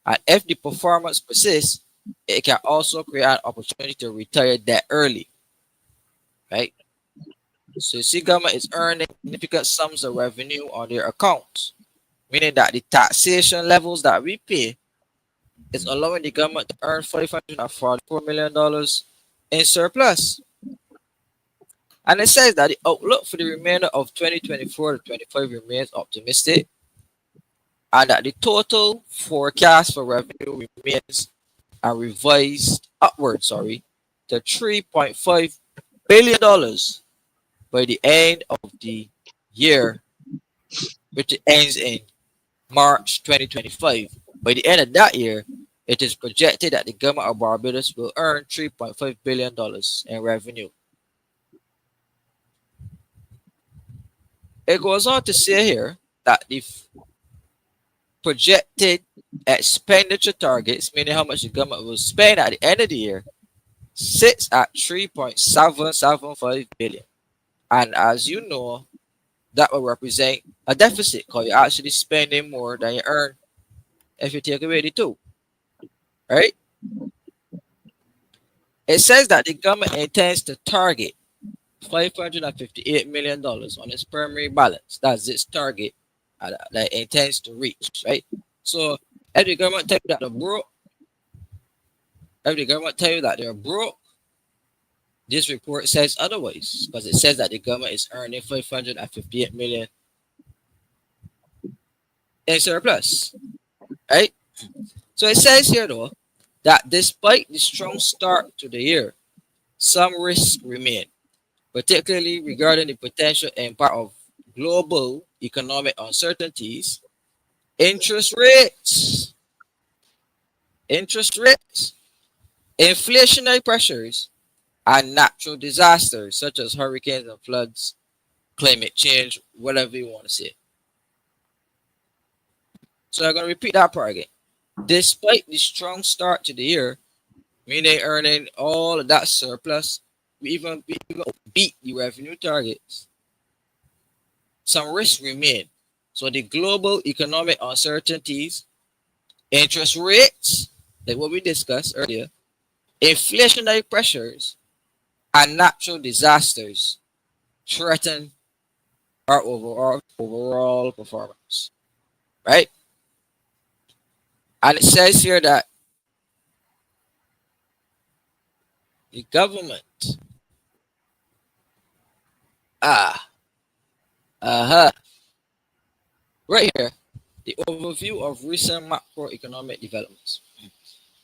And if the performance persists, it can also create an opportunity to retire debt early. Right? So you see, government is earning significant sums of revenue on their accounts, meaning that the taxation levels that we pay is allowing the government to earn $544 million in surplus. And it says that the outlook for the remainder of 2024 to 25 remains optimistic, and that the total forecast for revenue remains revised upward, to $3.5 billion by the end of the year, which ends in March 2025. By the end of that year, it is projected that the government of Barbados will earn $3.5 billion in revenue. It goes on to say here that the projected expenditure targets, meaning how much the government will spend at the end of the year, sits at 3.775 billion. And as you know, that will represent a deficit because you're actually spending more than you earn if you take away the two, right? It says that the government intends to target $558 million on its primary balance. That's its target that it intends to reach, right? So if the government tell you that they're broke, if the government tell you that they're broke, this report says otherwise because it says that the government is earning 558 million in surplus, right? So it says here though that despite the strong start to the year, some risks remain, particularly regarding the potential impact of global economic uncertainties, interest rates, interest rates, inflationary pressures, and natural disasters such as hurricanes and floods, climate change, whatever you want to say. So I'm going to repeat that part again. Despite the strong start to the year, meaning earning all of that surplus, we even beat the revenue targets. Some risks remain. So the global economic uncertainties, interest rates, like what we discussed earlier, inflationary pressures, and natural disasters threaten our overall performance. Right? And it says here that the government, ah, uh-huh, right here, the overview of recent macroeconomic developments,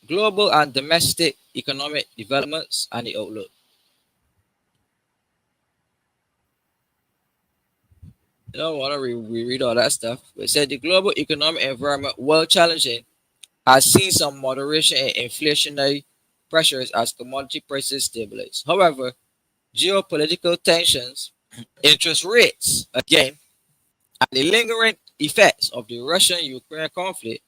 global and domestic economic developments, and the outlook. I don't want to reread all that stuff. But it said the global economic environment, while challenging, has seen some moderation in inflationary pressures as commodity prices stabilize. However, geopolitical tensions, interest rates, again, and the lingering effects of the Russian Ukraine conflict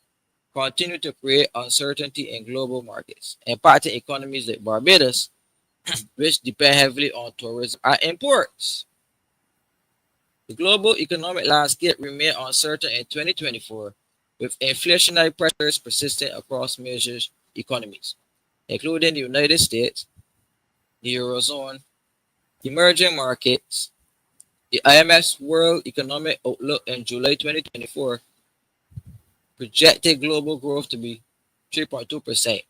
continue to create uncertainty in global markets, impacting economies like Barbados, which depend heavily on tourism and imports. The global economic landscape remained uncertain in 2024, with inflationary pressures persisting across major economies, including the United States, the Eurozone, emerging markets. The IMF's World Economic Outlook in July 2024 projected global growth to be 3.2%,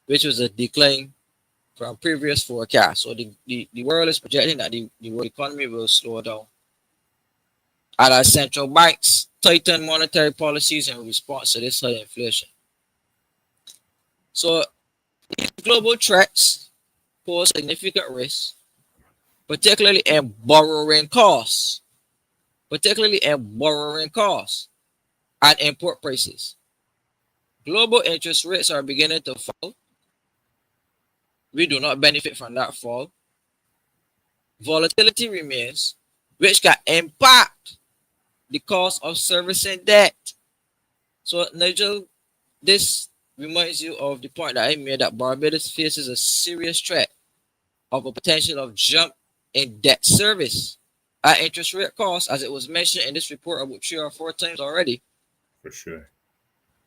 which was a decline from previous forecasts. So the world is projecting that the world economy will slow down. And as central banks tighten monetary policies in response to this high inflation. So these global threats pose significant risks, particularly in borrowing costs, and import prices. Global interest rates are beginning to fall. We do not benefit from that fall. Volatility remains, which can impact the cost of servicing debt. So, Nigel, this reminds you of the point that I made that Barbados faces a serious threat of a potential of jump in debt service at interest rate costs, as it was mentioned in this report about 3 or 4 times already. For sure.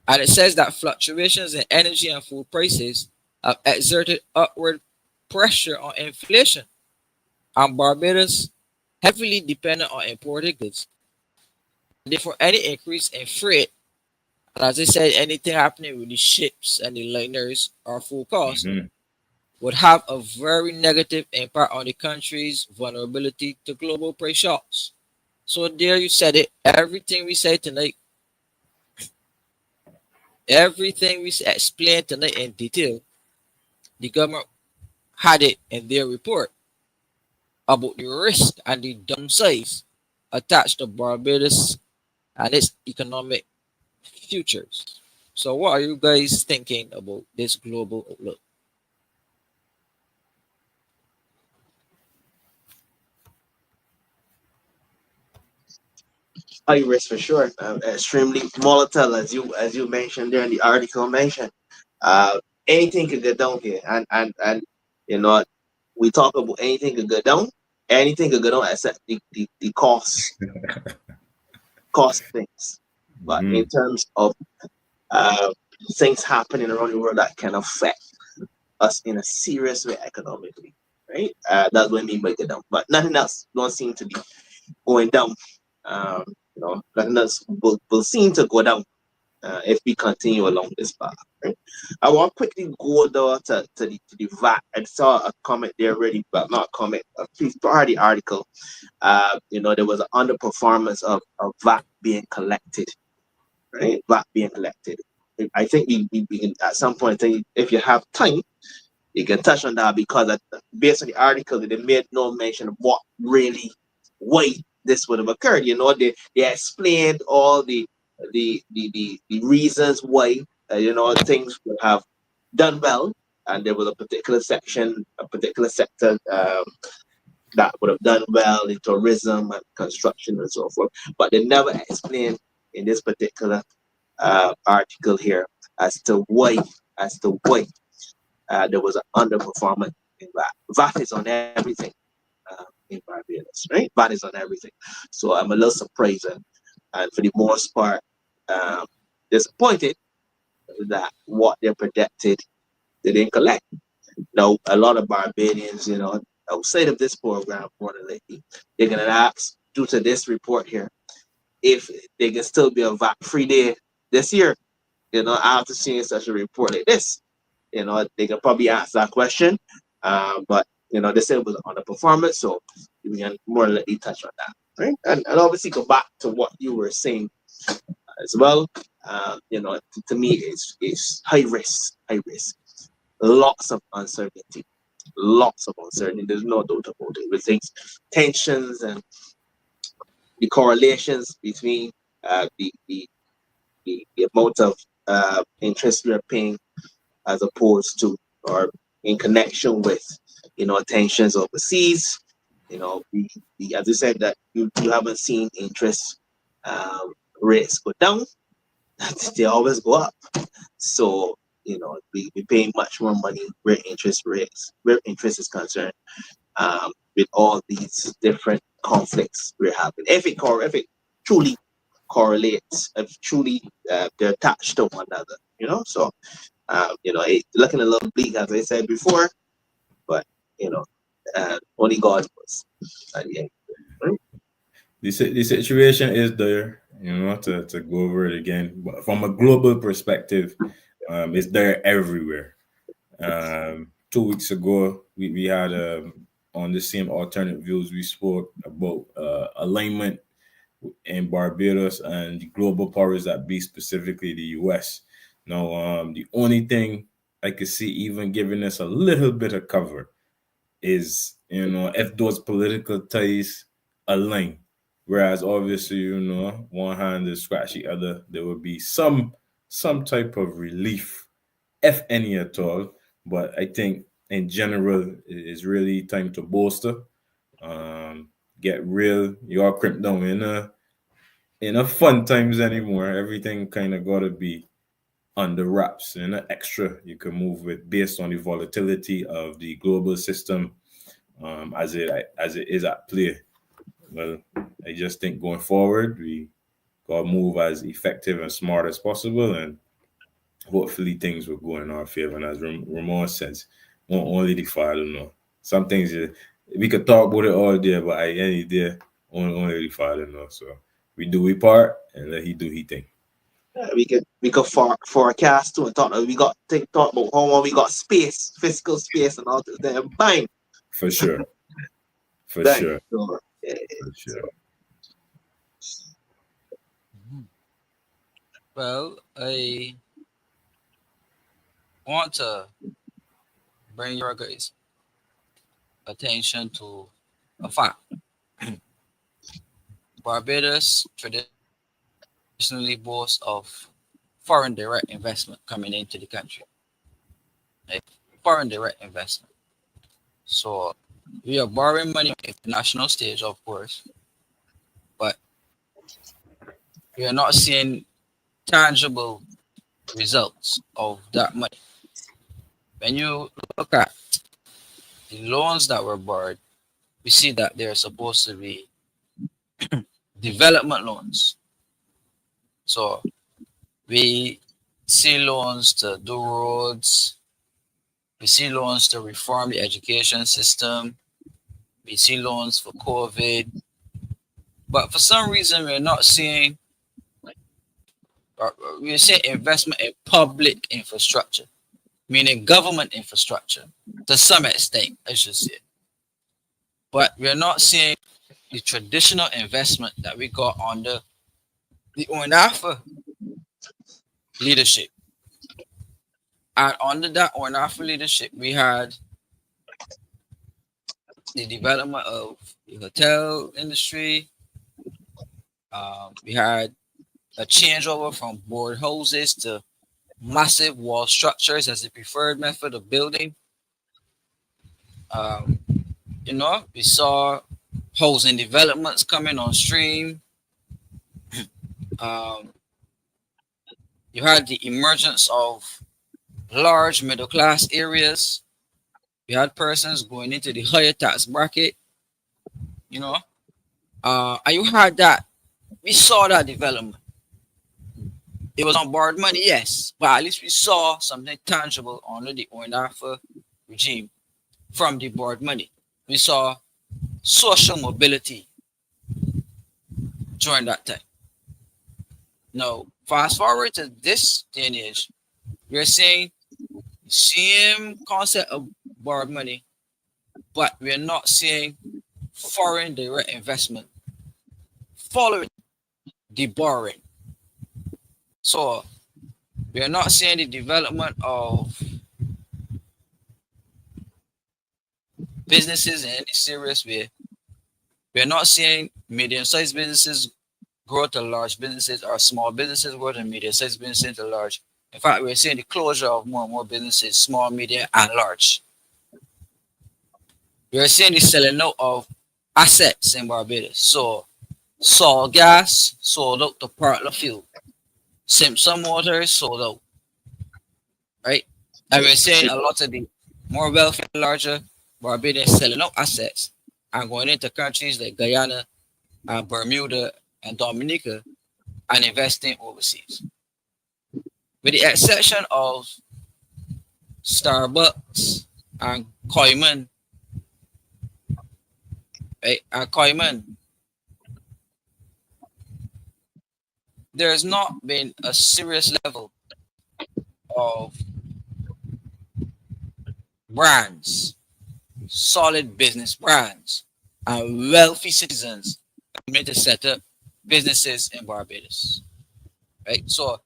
And it says that fluctuations in energy and food prices have exerted upward pressure on inflation, and Barbados heavily dependent on imported goods. Therefore, any increase in freight, and as I said, anything happening with the ships and the liners or full costs Hmm. would have a very negative impact on the country's vulnerability to global price shocks. So there you said it. Everything we said tonight, everything we explained tonight in detail, the government had it in their report about the risk and the downsides attached to Barbados and its economic futures. So what are you guys thinking about this global outlook? high risk for sure. Extremely volatile, as you mentioned there in the article mentioned. Uh, Anything could go down here, and you know, we talk about anything could go down. Anything could go down except the cost of things. But in Mhm. terms of uh, things happening around the world that can affect us in a serious way economically, right? That's what I mean by go down. But nothing else don't seem to be going down. Nothing else will seem to go down if we continue along this path. Right? I want to quickly go though to the VAT. I saw a comment there already, but not a comment, a piece part of the article. There was an underperformance of VAT being collected, right? VAT being collected. I think we can, at some point, if you have time, you can touch on that because based on the article, they made no mention of what really, why this would have occurred. They explained all the reasons why things would have done well, and there was a particular section, a particular sector that would have done well in tourism and construction and so forth. But they never explained in this particular article here as to why, as to why there was an underperformance in VAT. VAT is on everything in Barbados, right? VAT is on everything. So I'm a little surprised and for the most part, um, disappointed that what they projected they didn't collect. Now, a lot of Barbadians, outside of this program, more than likely, they're going to ask, due to this report here, if they can still be a VAT free day this year, after seeing such a report like this. They can probably ask that question. But they said it was on the performance, so we can more than likely touch on that. Right? And obviously go back to what you were saying as well. To me it's high risk, high risk. Lots of uncertainty. Lots of uncertainty. There's no doubt about it. With things, tensions and the correlations between the amount of interest we are paying as opposed to or in connection with tensions overseas. As you said that you haven't seen interest um, rates go down. They always go up. So we paying much more money where interest is concerned, with all these different conflicts we're having. If it truly correlates, if truly they're attached to one another, so it's looking a little bleak, as I said before, but you know, only God knows at the end. Right? The situation is there, to go over it again. But from a global perspective, it's there everywhere. 2 weeks ago, we had on the same alternate views, we spoke about alignment in Barbados and the global powers that be, specifically the US. Now, the only thing I could see even giving us a little bit of cover is, if those political ties align. Whereas obviously, one hand is scratch the other, there would be some type of relief, if any at all. But I think in general, it's really time to bolster, get real. You are crimped down in a fun times anymore. Everything kind of gotta be under wraps and extra you can move with based on the volatility of the global system, as it is at play. Well, I just think going forward, we gotta move as effective and smart as possible, and hopefully things will go in our favor. And as Ramon says, only the Father know. Some things we could talk about it all day, but at any day, only the Father know. So we do we part and let He do He thing. We could forecast too and talk. We got to talk about how long we got space, physical space, and all that. Then bang, For sure. For bang. sure. So, For so sure. Mhm. Well, I want to bring your guys' attention to a fact. Barbados traditionally boasts of foreign direct investment coming into the country. Right? Foreign direct investment. So we are borrowing money on the international stage, of course, but we are not seeing tangible results of that money. When you look at the loans that were borrowed, we see that they're supposed to be development loans. So we see loans to do roads, we see loans to reform the education system, we see loans for COVID, but for some reason we're not seeing, we're seeing investment in public infrastructure, meaning government infrastructure to some extent, I should say. But we're not seeing the traditional investment that we got under the UNAFA leadership. And under that UNAFA leadership, we had the development of the hotel industry. We had a changeover from board houses to massive wall structures as the preferred method of building. Um, we saw housing developments coming on stream. Um, you had the emergence of large middle class areas. You had persons going into the higher tax bracket, you know, and you had that. We saw that development. It was on borrowed money, yes, but at least we saw something tangible under the UNAFA regime from the borrowed money. We saw social mobility during that time. Now, fast forward to this day and age, we're seeing the same concept of borrowed money, but we're not seeing foreign direct investment following the borrowing. So we're not seeing the development of businesses in any serious way. We're not seeing medium-sized businesses grow to large businesses or small businesses grow to medium-sized businesses to large. In fact, we're seeing the closure of more and more businesses, small, medium, and large. We're seeing the selling out of assets in Barbados. So, Sol Gas sold out to Partler Fuel. Simpson Motors sold out, right? And we're seeing a lot of the more wealthy, larger Barbadians selling out assets and going into countries like Guyana and Bermuda and Dominica and investing overseas. With the exception of Starbucks and Koyman, right? And Koyman, there has not been a serious level of brands, solid business brands, and wealthy citizens coming to set up businesses in Barbados. Right? So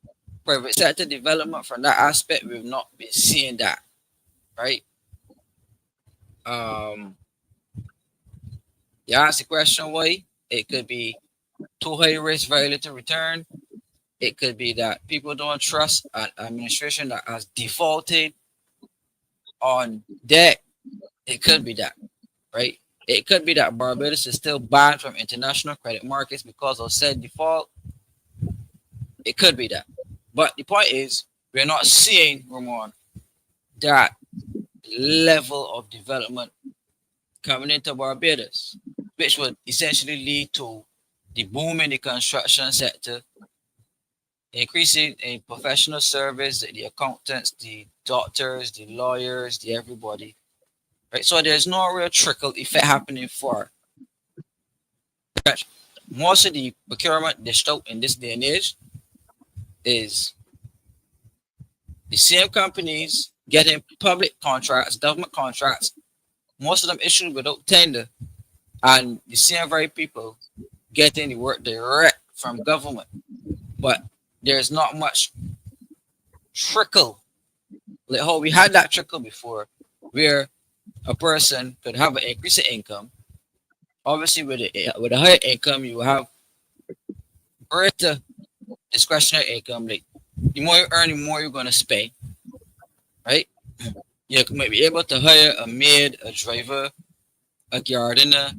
private sector development from that aspect, we've not been seeing that. Right? You ask the question why? It could be too high risk, very little return. It could be that people don't trust an administration that has defaulted on debt. It could be that, right? It could be that Barbados is still banned from international credit markets because of said default. It could be that. But the point is, we're not seeing, Ramon, that level of development coming into Barbados, which would essentially lead to the boom in the construction sector, increasing in professional service, the accountants, the doctors, the lawyers, the everybody. Right? So there's no real trickle effect happening for most of the procurement dished out in this day and age is the same companies getting public contracts, government contracts, most of them issued without tender, and the same very people getting the work direct from government. But there's not much trickle, like how we had that trickle before, where a person could have an increase in income. Obviously, with a higher income, you have greater discretionary income. Like the more you earn, the more you're gonna spend, right? You might be able to hire a maid, a driver, a gardener,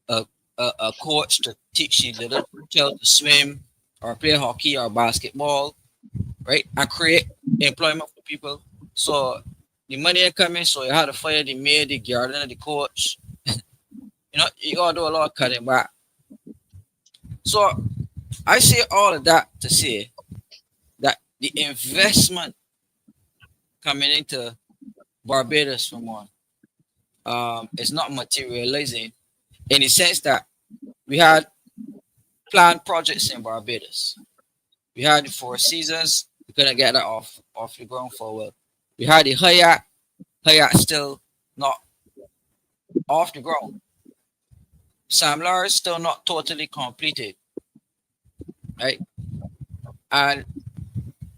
a coach to teach the little child to swim, or play hockey or basketball, right? And create employment for people. So the money ain't coming, so you had to fire the maid, the gardener, the coach. You gotta do a lot of cutting back. So I say all of that to say that the investment coming into Barbados from one is not materializing in the sense that we had planned projects in Barbados. We had the Four Seasons. We couldn't get that off the ground for a while. We had the Hyatt. Hyatt still not off the ground. Sam Lars still not totally completed, right? And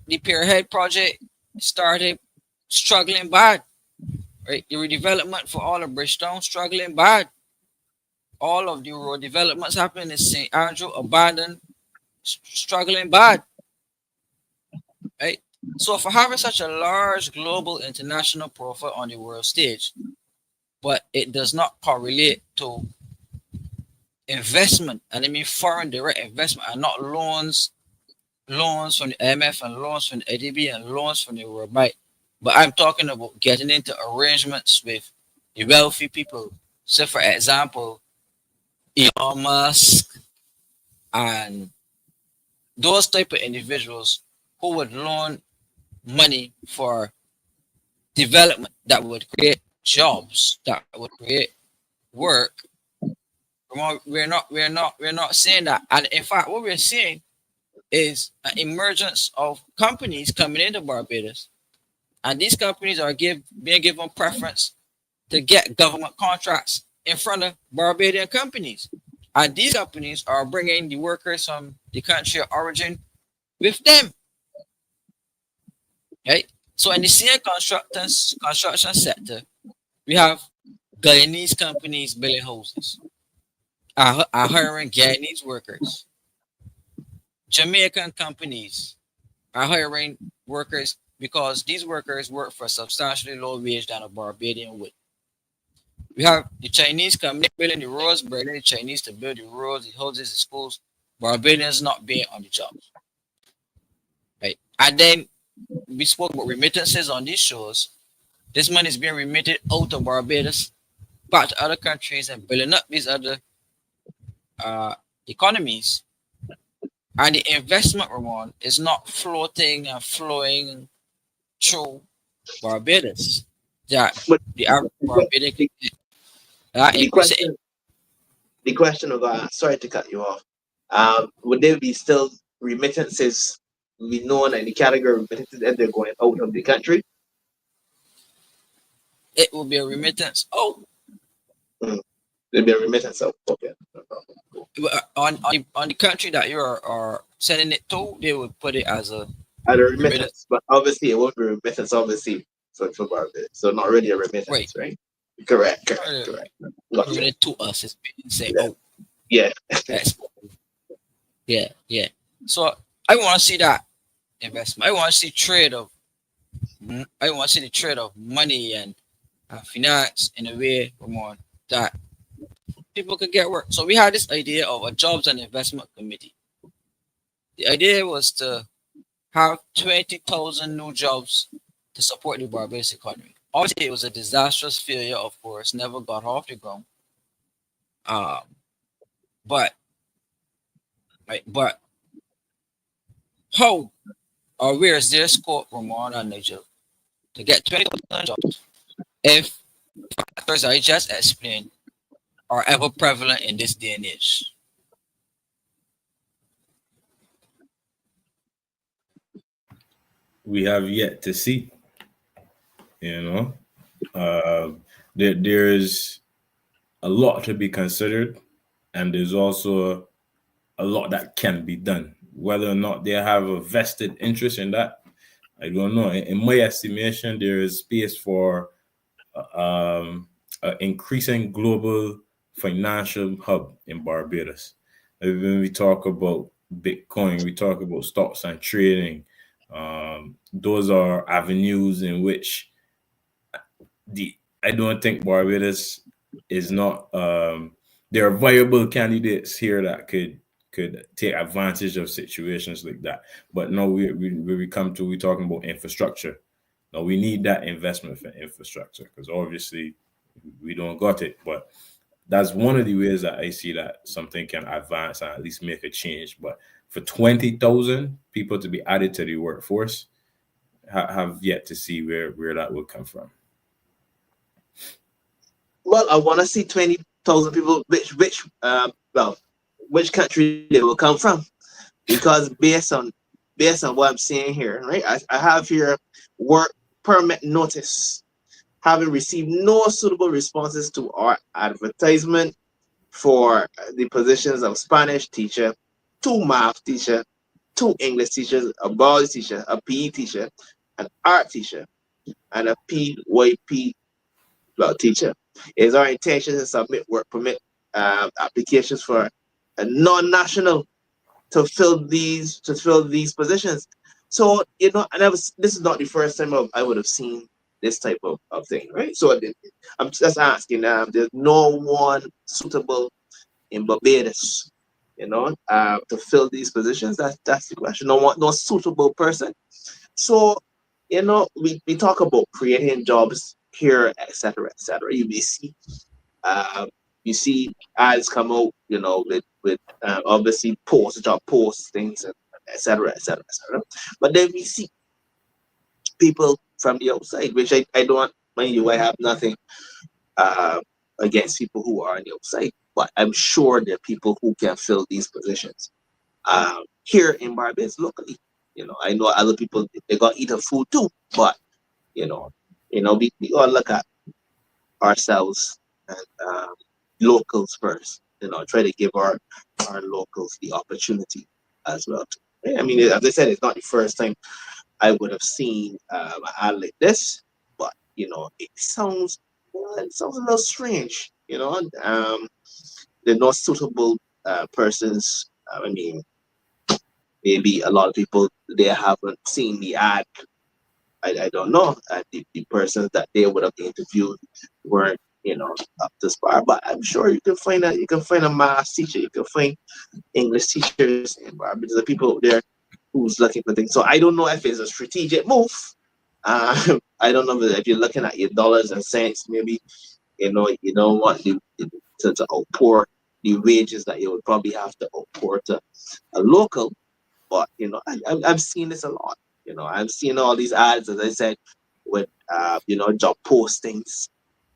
the Pierhead project started struggling bad, right? The redevelopment for all of Bridgetown struggling bad. All of the road developments happening in St. Andrew abandoned, struggling bad, right? So for having such a large global international profile on the world stage, but it does not correlate to investment, and I mean foreign direct investment, and not loans from the IMF and loans from the ADB and loans from the World Bank. But I'm talking about getting into arrangements with the wealthy people. So, for example, Elon Musk and those type of individuals who would loan money for development that would create jobs, that would create work. We're not saying that. And in fact, what we're seeing is an emergence of companies coming into Barbados, and these companies are being given preference to get government contracts in front of Barbadian companies. And these companies are bringing the workers from the country of origin with them, right? So in the same construction sector, we have Guyanese companies building houses, are hiring Guyanese workers. Jamaican companies are hiring workers because these workers work for a substantially lower wage than a Barbadian would. We have the Chinese coming building the roads, bringing the Chinese to build the roads, the houses, the schools. Barbadians not being on the job, right? And then we spoke about remittances on these shows. This money is being remitted out of Barbados back to other countries and building up these other economies. And the investment, Ramon, is not floating and flowing through Barbados that But the average Barbadian can the, get. Uh, the you say question, the question of sorry to cut you off. Would there be still remittances be known in the category of remittances that they're going out of the country? it will be a remittance. Oh, Mm. There'll be a remittance of okay. No problem. Cool. on the country that you are sending it to, they would put it as a At a remittance. remittance, but obviously it won't be remittance, obviously, for Barbados. So not really a Right. remittance, right? Correct, Uh, correct, correct. Gotcha. Remit to us is being say, Yeah. oh, Yeah. that's yeah, yeah. So I want to see that investment. I want to see trade of. I want to see the trade of money and finance in a way, Ramon, that people could get work. So we had this idea of a jobs and investment committee. The idea was to have 20,000 new jobs to support the Barbados economy. Obviously, it was a disastrous failure, of course, never got off the ground. Um, but right, but how or where is there scope, Ramon and Nigel, to get 20,000 jobs if factors I just explained are ever prevalent in this day and age? We have yet to see. You know, uh, there's a lot to be considered, and there's also a lot that can be done. Whether or not they have a vested interest in that, I don't know. In my estimation, there is space for increasing global financial hub in Barbados. When we talk about Bitcoin, we talk about stocks and trading. Those are avenues in which the I don't think Barbados is not. There are viable candidates here that could could take advantage of situations like that. But no, we come to, we talking about infrastructure. Now we need that investment for infrastructure because obviously we don't got it. But that's one of the ways that I see that something can advance and at least make a change. But for 20,000 people to be added to the workforce, have yet to see where that would come from. Well, I want to see 20,000 people. Which country they will come from? Because based on what I'm seeing here, right? I have here work permit notice, having received no suitable responses to our advertisement for the positions of Spanish teacher, two math teacher, two English teachers, a biology teacher, a PE teacher, an art teacher, and a PYP teacher. It is our intention to submit work permit applications for a non-national to fill these positions. So this is not the first time I would have seen this type of thing, right? So I'm just asking. There's no one suitable in Barbados, to fill these positions. That's the question. No suitable person. So we talk about creating jobs here, etc., etc. Um, you see ads come out, with obviously job posts, things, and etc., etc., etc. But then we see people from the outside, which I don't mind you. I have nothing uh, against people who are on the outside, but I'm sure there are people who can fill these positions here in Barbados locally. I know other people they got eat food too, but you know, we gotta look at ourselves and locals first. Try to give our locals the opportunity as well. I mean, as I said, it's not the first time I would have seen an ad like this, but it sounds a little strange. They're not suitable persons. I mean, maybe a lot of people they haven't seen the ad. I don't know. The persons that they would have interviewed weren't, up to par. But I'm sure you can find a math teacher, you can find English teachers in Barbados. There's people out there who's looking for things. So I don't know if it's a strategic move. I don't know if you're looking at your dollars and cents. Maybe you don't want to outpour the wages that you would probably have to outpour to a local. But I've seen this a lot. I've seen all these ads, as I said, with job postings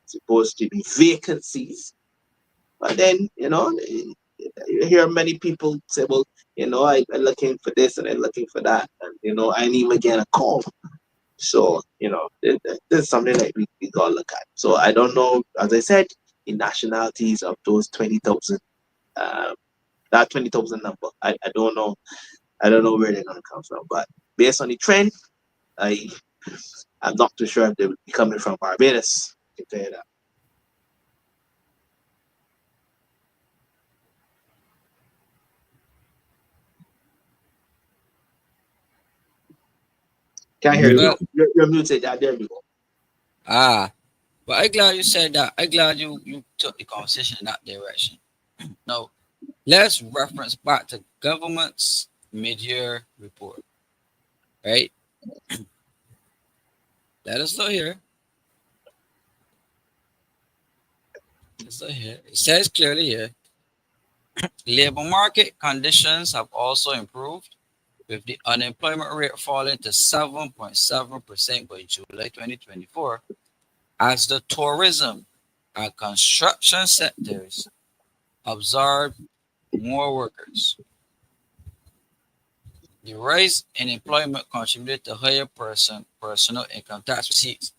supposed to be vacancies. But then you hear many people say, well, I'm looking for this and I'm looking for that, and I didn't even get a call. So there's something that we gotta look at. So I don't know, as I said, the nationalities of those 20,000. That 20,000 number. I don't know. I don't know where they're gonna come from, but based on the trend, I I'm not too sure if they would be coming from Barbados. I can tell you that. Can't hear you. Well, You're muted. There we go. ah, but I'm glad you said that. I'm glad you took the conversation in that direction. Now, let's reference back to government's mid-year report, right? Let us look here. Let's look here. It says clearly here, labor market conditions have also improved, with the unemployment rate falling to 7.7% by July 2024, as the tourism and construction sectors absorb more workers. The rise in employment contributed to higher personal income tax receipts,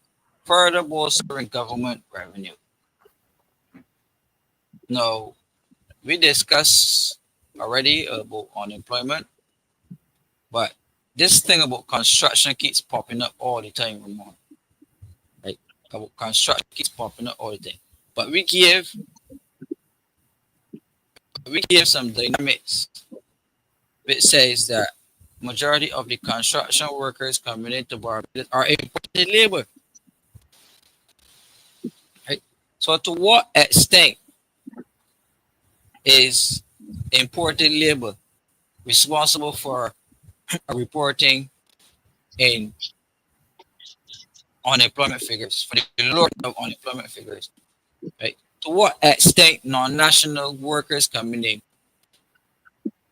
further bolstering government revenue. Now, we discussed already about unemployment, but this thing about construction keeps popping up all the time, Ramon. Like, about construction keeps popping up all the time. But we give some dynamics which says that majority of the construction workers coming into Barbados are imported labor. Right? So to what extent is imported labor responsible for reporting in unemployment figures, for the lower of unemployment figures, right? To what extent non-national workers can be named,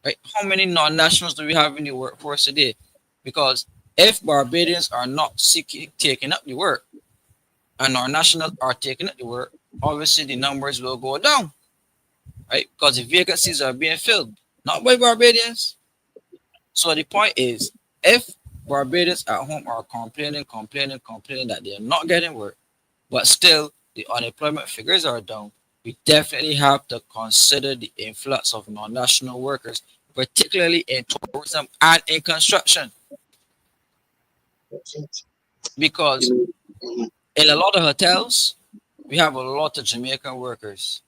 right? How many non-nationals do we have in the workforce today? Because if Barbadians are not seeking taking up the work and non-nationals are taking up the work, obviously the numbers will go down, right? Because the vacancies are being filled, not by Barbadians. So the point is, if Barbadians at home are complaining that they are not getting work, but still the unemployment figures are down, we definitely have to consider the influx of non-national workers, particularly in tourism and in construction, because Mhm. in a lot of hotels, we have a lot of Jamaican workers.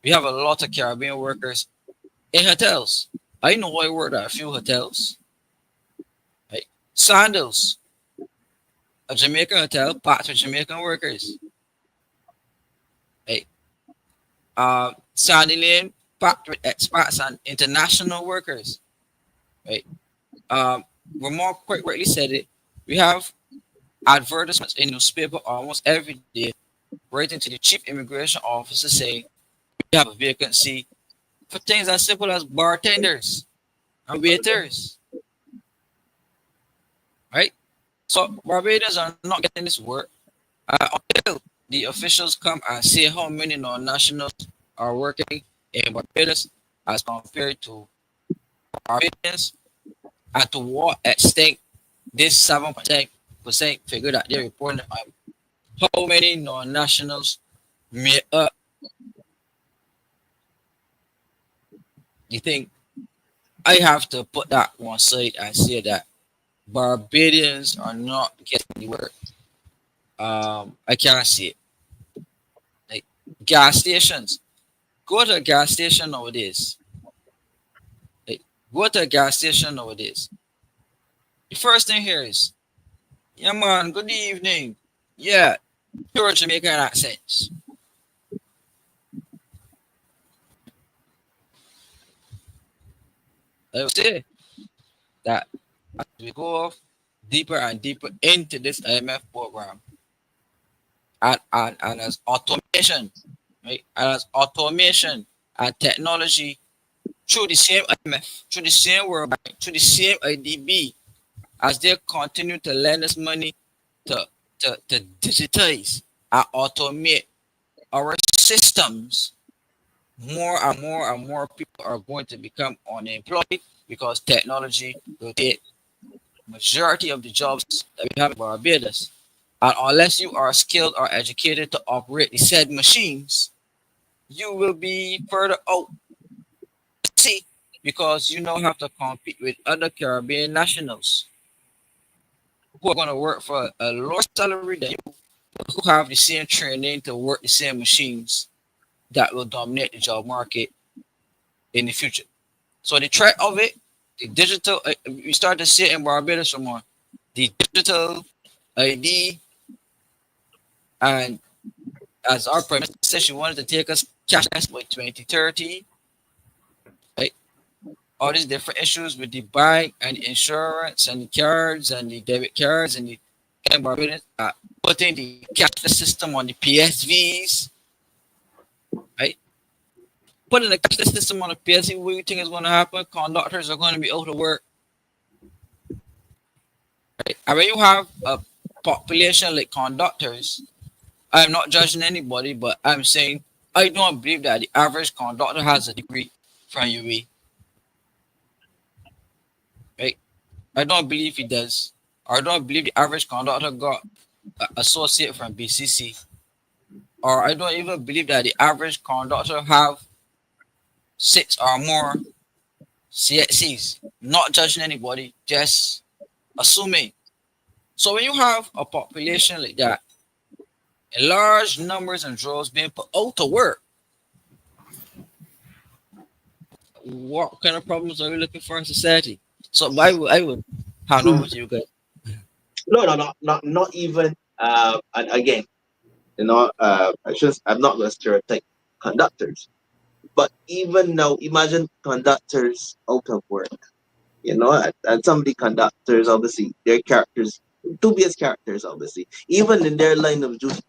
We have a lot of Caribbean workers in hotels. I know I worked at a few hotels. Right? Sandals, a Jamaican hotel, packed with Jamaican workers. Right? Sandy Lane, packed with expats and international workers. Right? Um, Ramon quite rightly said it. We have advertisements in newspaper almost every day, writing to the chief immigration officer saying we have a vacancy for things as simple as bartenders and waiters. Right? So Barbadians are not getting this work until the officials come and say how many non-nationals are working in Barbados as compared to Barbadians, and to what extent this 7% figure that they're reporting on how many non-nationals make up the thing. I have to put that one side and say that Barbadians are not getting the work. I can't see it. Like gas stations. Go to a gas station nowadays. Like, go to a gas station nowadays. The first thing here is, yeah, man, good evening. Yeah, pure Jamaican accents. I would say that as we go deeper and deeper into this IMF program, and as automation, right, and as automation and technology through the same IMF, through the same World Bank, through the same IDB, as they continue to lend us money to, to digitize and automate our systems, more and more and more people are going to become unemployed because technology will take majority of the jobs that we have in Barbados. And unless you are skilled or educated to operate the said machines, you will be further out to sea because you now have to compete with other Caribbean nationals who are going to work for a lower salary than you, who have the same training to work the same machines that will dominate the job market in the future. So the threat of it, the digital, we start to see it in Barbados some more. The digital ID, and as our prime minister said, she wanted to take us cashless by 2030, right? All these different issues with the bank and the insurance and the cards and the debit cards and the in Barbados, putting the cashless system on the PSVs, right? Putting the cashless system on the PSV, what do you think is going to happen? Conductors are going to be out of work, right? And when you have a population like conductors, I'm not judging anybody, but I'm saying I don't believe that the average conductor has a degree from UA, right? I don't believe he does. I don't believe the average conductor got an associate from BCC, or I don't even believe that the average conductor have six or more CXCs. Not judging anybody, just assuming. So when you have a population like that, in large numbers and droves being put out to work, what kind of problems are we looking for in society? So I would hand over Mm. to you guys. No, no, no, not even. And again, I should. I'm not going to stereotype conductors. But even now, imagine conductors out of work. And some of the conductors, obviously, their characters, dubious characters, obviously. Even in their line of duty,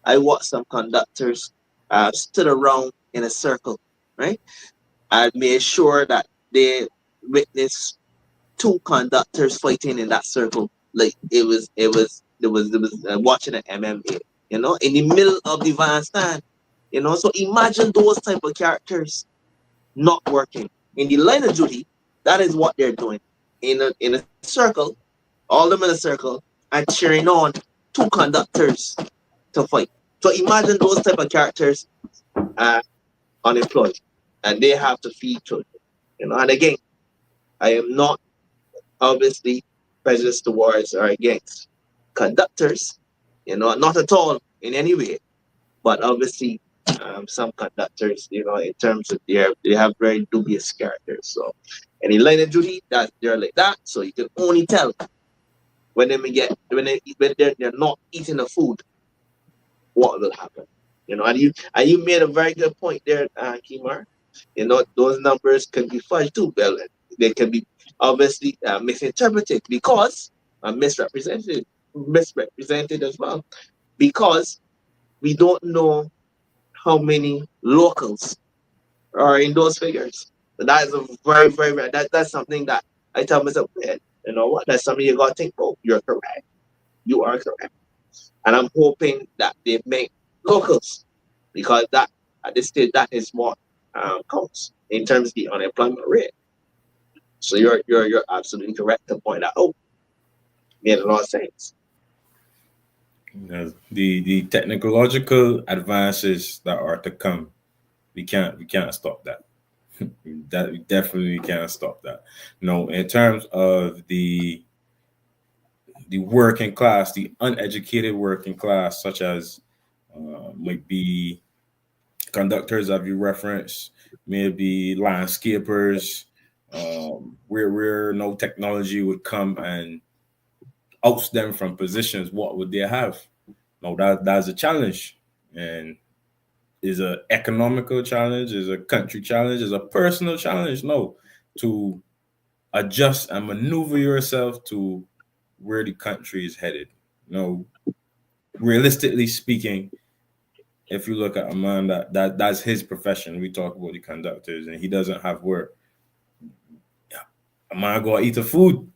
I watched some conductors stood around in a circle, right? I made sure that they witnessed two conductors fighting in that circle. Like it was watching an MMA, in the middle of the van stand. So imagine those type of characters not working. In the line of duty, that is what they're doing. In a circle, all them in a circle, and cheering on two conductors to fight. So imagine those type of characters unemployed, and they have to feed children. And again, I am not obviously prejudiced towards or against conductors, not at all in any way. But obviously, some conductors, in terms of they have very dubious characters. So, and in line of duty, that they're like that. So you can only tell when they're not eating the food, what will happen. And you made a very good point there, Kimar. Those numbers can be fudged too. Well, they can be obviously misinterpreted because misrepresented as well, because we don't know how many locals are in those figures. So that is a very, very rare. That's something that I tell myself, man, you know what? That's something you got to think, oh, you're correct. You are correct. And I'm hoping that they make locals, because that at this stage, that is what counts in terms of the unemployment rate. So you're absolutely correct to point that out. Made a lot of sense. The technological advances that are to come, we can't stop that. That we definitely can't stop that. No, in terms of the working class, the uneducated working class, such as might be conductors, have you referenced, maybe landscapers, where no technology would come and oust them from positions, what would they have? No, that's a challenge, and is a economical challenge, is a country challenge, is a personal challenge. No, to adjust and maneuver yourself to where the country is headed. No, realistically speaking, if you look at a man that's his profession, we talk about the conductors, and he doesn't have work. A man go eat the food.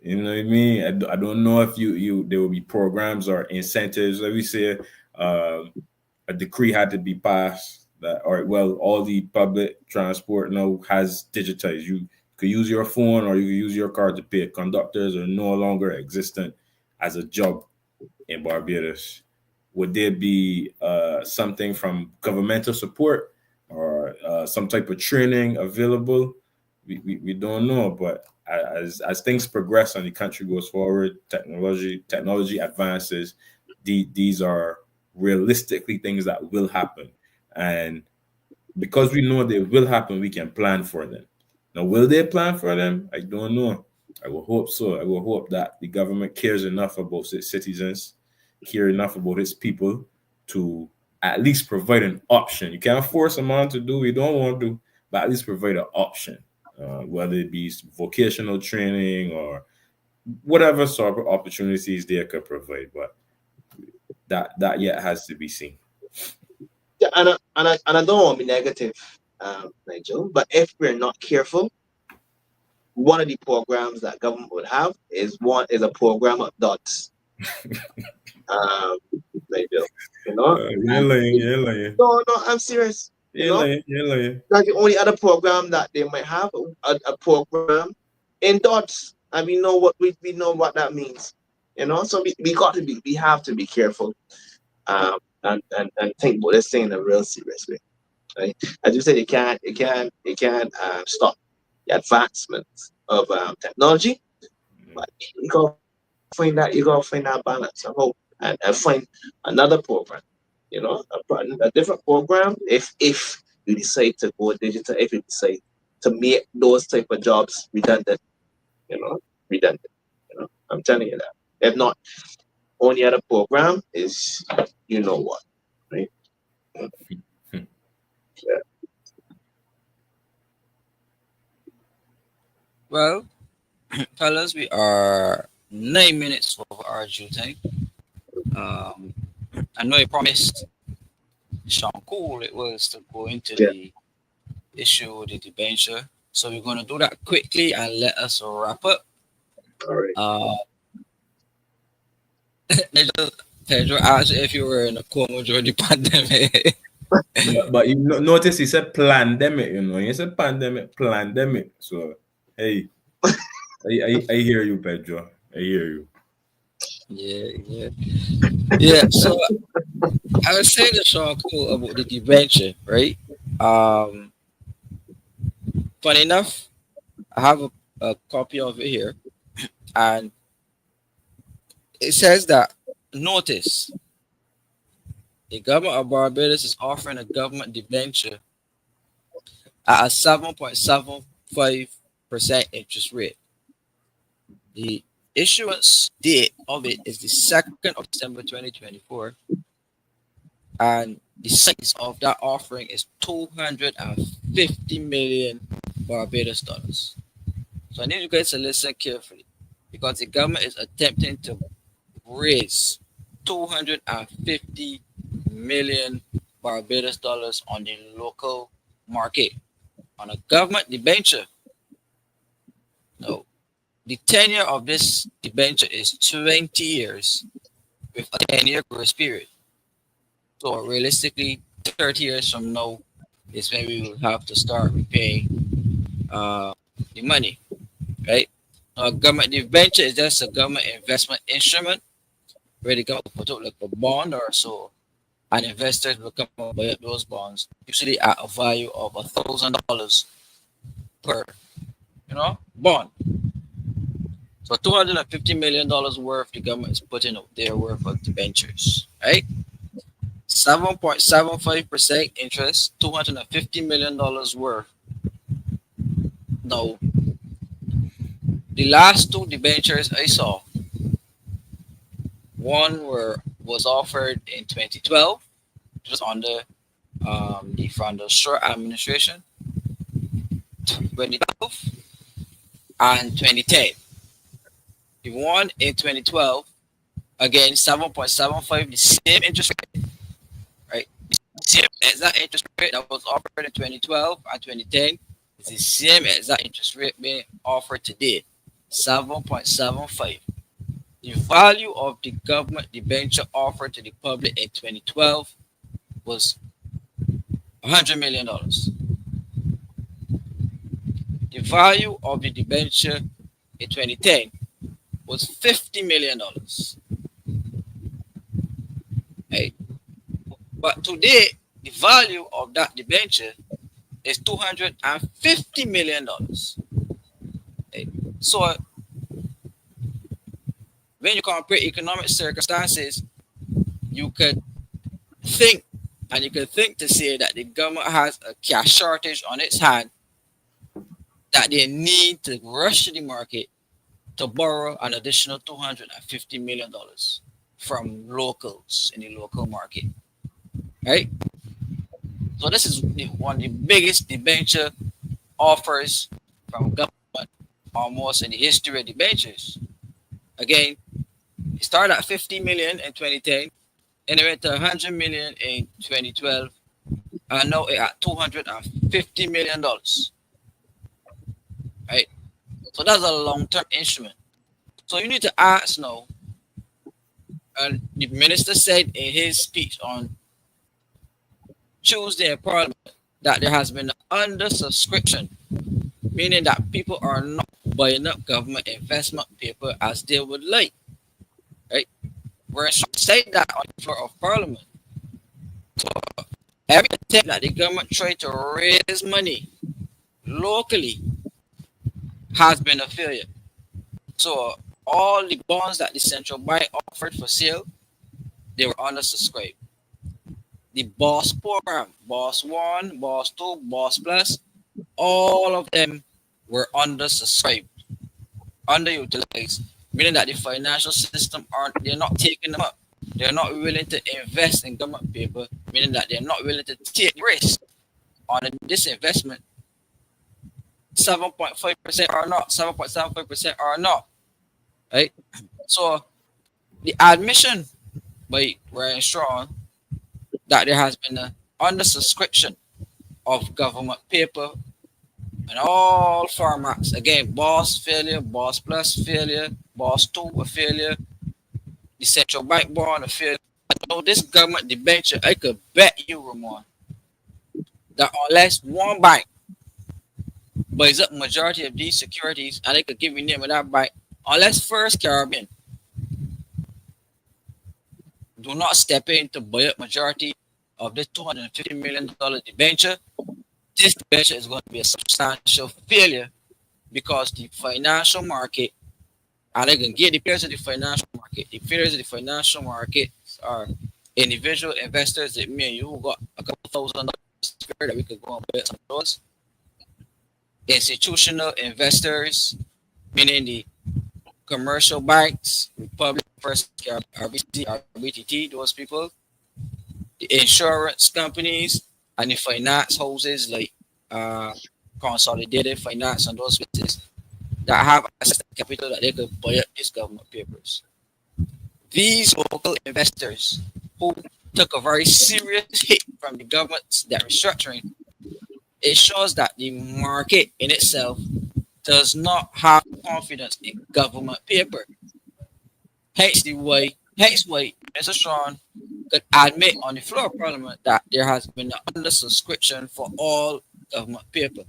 You know what I mean? I don't know if you there will be programs or incentives. Let me say, a decree had to be passed that, all right, well, all the public transport now has digitized. You could use your phone or you could use your card to pay. Conductors are no longer existent as a job in Barbados. Would there be something from governmental support or some type of training available? We don't know, but as things progress and the country goes forward, technology advances. These are realistically things that will happen, and because we know they will happen, we can plan for them. Now, will they plan for them? I don't know. I will hope so. I will hope that the government cares enough about its citizens, care enough about its people to at least provide an option. You can't force a man to do what you don't want to, but at least provide an option, whether it be vocational training or whatever sort of opportunities they could provide. But that yet has to be seen. Yeah, and I don't want to be negative, Nigel, but if we're not careful, one of the programs that government would have is a program of dots. Um, Nigel, you know, You're and lying, you're lying, no, I'm serious. you're lying, you're lying. That's the only other program that they might have, a program in dots, and we know what that means. So we have to be careful, and think about this thing in a real serious way. Right? As you said, it can't stop the advancement of technology, but you gotta find that balance. I hope, and find another program. A different program. If you decide to go digital, if you decide to make those type of jobs redundant, you know, redundant. I'm telling you that. If not, only other program is, what, right? Hmm. Yeah. Well, fellas, we are 9 minutes over our due time. Um, I know I promised Sean Cool it was to go into Yeah. the issue, the debenture. So we're going to do that quickly and let us wrap up. All right. Uh, Pedro asked if you were in a coma during the pandemic. But you notice he said pandemic, you know. He said pandemic. So hey, I hear you, Pedro. I hear you. Yeah. So I was saying to Sean Cool about the debenture, right? Um, Funny enough, I have a copy of it here, and it says that notice the government of Barbados is offering a government debenture at a 7.75% interest rate. The issuance date of it is the 2nd of December 2024, and the size of that offering is 250 million Barbados dollars. So I need you guys to listen carefully because the government is attempting to raise 250 million Barbados dollars on the local market on a government debenture. No, the tenure of this debenture is 20 years with a 10-year grace period. So realistically, 30 years from now is when we will have to start repaying the money, right? Now, a government debenture is just a government investment instrument where the government put out like a bond or so, and investors will come and buy up those bonds, usually at a value of $1,000 per, bond. So $250 million worth the government is putting out there worth of debentures, right? 7.75% interest, $250 million worth. Now, the last two debentures I saw, one was offered in 2012, just under the from the short administration, 2012 and 2010. The one in 2012, again 7.75, the same interest rate, right? The same exact interest rate that was offered in 2012 and 2010 is the same exact interest rate being offered today, 7.75. The value of the government debenture offered to the public in 2012 was $100 million. The value of the debenture in 2010 was $50 million. Right? But today, the value of that debenture is $250 million. Right? So when you compare economic circumstances, you could think to say that the government has a cash shortage on its hand that they need to rush to the market to borrow an additional $250 million from locals in the local market, right? So this is one of the biggest debenture offers from government almost in the history of debentures. Again, it started at 50 million in 2010, and it went to 100 million in 2012, and now it at $250 million, right? So that's a long-term instrument. So you need to ask now, and the minister said in his speech on Tuesday in Parliament that there has been an undersubscription, meaning that people are not buying up government investment paper as they would like, right? We're saying that on the floor of Parliament. So every attempt that the government tried to raise money locally has been a failure. So all the bonds that the central bank offered for sale, they were undersubscribed. The Boss program, Boss 1, Boss 2, Boss Plus, all of them were undersubscribed, underutilized, meaning that the financial system they're not taking them up. They're not willing to invest in government paper, meaning that they're not willing to take risk on this investment 7.5% or not, 7.75% or not, right? So the admission by Ryan Strong that there has been an undersubscription of government paper in all formats. Again, Boss failure, Boss Plus failure, Boss 2 a failure, the central bank bond a failure. So this government debenture, I could bet you, Ramon, that unless one bank buys up majority of these securities, and I could give you the name of that bank, unless First Caribbean do not step in to buy up majority of this $250 million debenture, this debenture is going to be a substantial failure because the financial market, and I can get the players of the financial market. The players of the financial market are individual investors that me and you who got a couple $1,000 spare that we could go and buy some of those. Institutional investors, meaning the commercial banks, Republic, First, RBC, RBTT, those people, the insurance companies, and the finance houses like uh, Consolidated Finance and those businesses that have access to capital that they could buy up these government papers. These local investors who took a very serious hit from the government's debt restructuring, it shows that the market in itself does not have confidence in government paper. Hence why Mr. Strong could admit on the floor of Parliament that there has been an undersubscription for all government paper.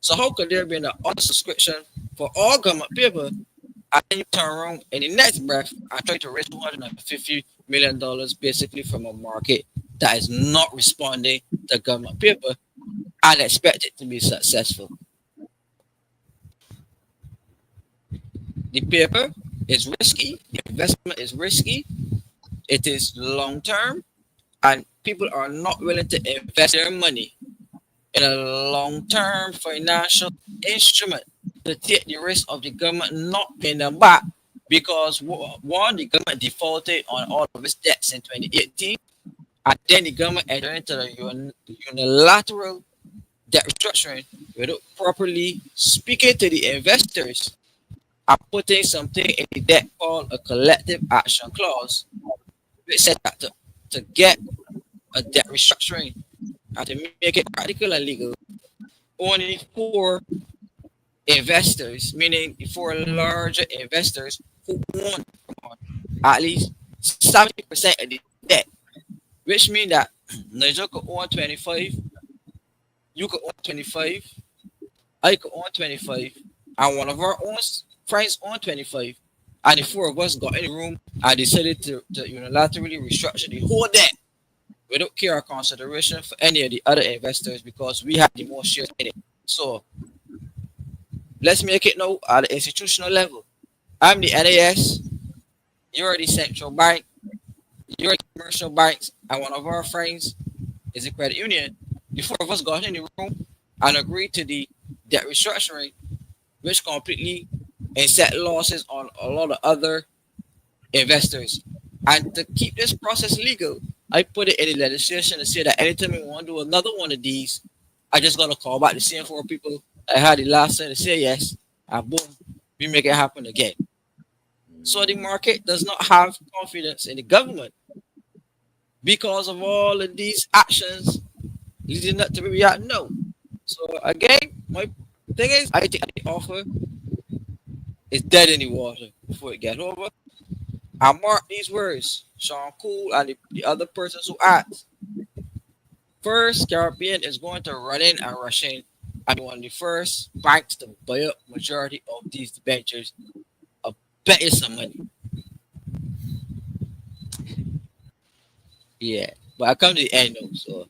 So how could there be an undersubscription for all government paper and then you turn around in the next breath and try to raise $250 million basically from a market that is not responding to government paper and expect it to be successful? The paper is risky, the investment is risky, it is long term, and people are not willing to invest their money in a long term financial instrument to take the risk of the government not paying them back because one, the government defaulted on all of its debts in 2018, and then the government entered into the unilateral debt restructuring without properly speaking to the investors and putting something in the debt called a collective action clause, which said that to get a debt restructuring and to make it practical and legal, only four investors, meaning the four larger investors who own at least 70% of the debt, which means that Nigel could own 25, you could own 25, I could own 25, and one of our own friends own 25, and the four of us got in the room and decided to unilaterally restructure the whole debt without care or consideration for any of the other investors because we had the most shares in it. So let's make it now at the institutional level. I'm the NAS, you're the central bank, you're the commercial banks, and one of our friends is the credit union. The four of us got in the room and agreed to the debt restructuring, which completely set losses on a lot of other investors. And to keep this process legal, I put it in the legislation to say that anytime we want to do another one of these, I just gotta call back the same four people I had the last time to say yes, and boom, we make it happen again. So the market does not have confidence in the government because of all of these actions leading up to where we are now. So again, my thing is, I think the offer is dead in the water before it gets over. I mark these words, Sean Cool and the other persons who asked. First Caribbean is going to run in and rush in and be one of the first banks to buy up majority of these debentures. I bet you some money. Yeah. But I come to the end now, so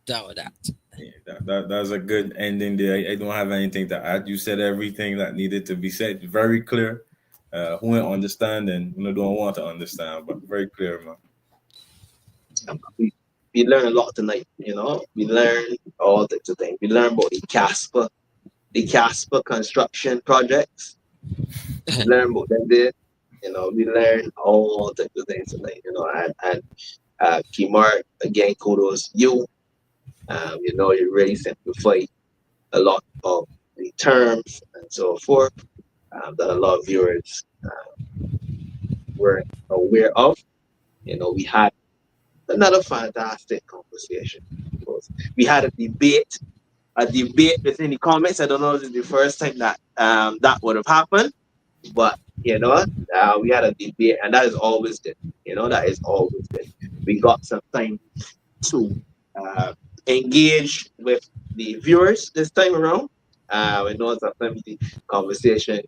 done with that. Yeah, that's a good ending there. I don't have anything to add. You said everything that needed to be said. Very clear. Who ain't understand and who don't want to understand, but very clear, man. We, we learned a lot tonight, you know. We learned all types of things. We learned about the Casper construction projects. We learned about them there. You know, we learned all types of things tonight, you know, and Kemar, again, kudos you. You know, you're really simplified. a lot of the terms and so forth that a lot of viewers were aware of. We had another fantastic conversation. We had a debate within the comments. I don't know if it's the first time that that would have happened, but we had a debate, and that is always good. That is always good. We got some time to uh, engage with the viewers this time around. We know sometimes the conversation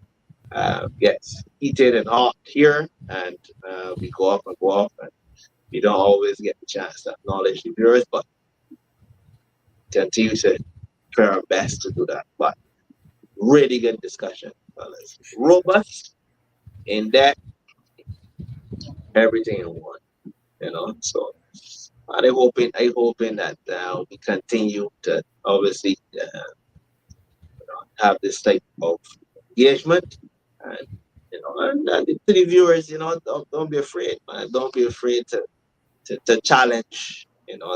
gets heated and hot here, and we go off and go off, and we don't always get the chance to acknowledge the viewers, but continue to try our best to do that. But really good discussion, fellas. Robust, in depth, everything in one. So I hoping that we continue to obviously have this type of engagement, and and to the viewers, don't be afraid, man. Don't be afraid to challenge.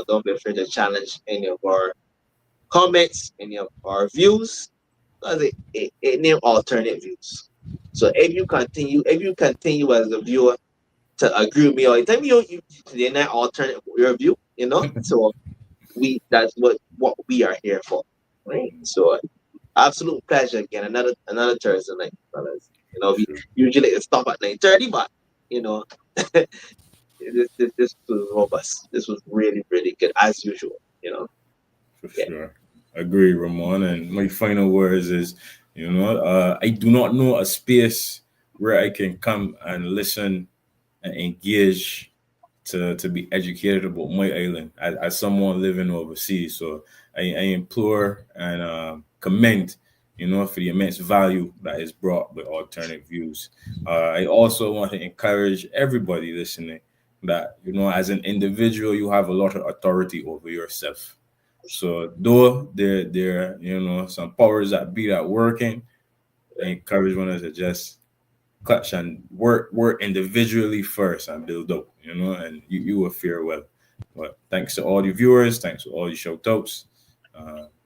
Don't be afraid to challenge any of our comments, any of our views, because it name alternate views. So if you continue as a viewer to agree with me all the time, they're not alternate your view, So that's what we are here for, right? So absolute pleasure again. Another Thursday night, fellas. We Sure. usually stop at 9:30, but this was robust. This was really really good as usual. For Yeah. sure. Agree, Ramon. And my final words is, I do not know a space where I can come and listen and engage to be educated about my island as someone living overseas. So I implore and commend, for the immense value that is brought by alternate views. I also want to encourage everybody listening that, as an individual, you have a lot of authority over yourself. So though there some powers that be that working, I encourage one to just clutch and work individually first and build up, and you will fare well. But thanks to all the viewers, thanks to all the shout outs.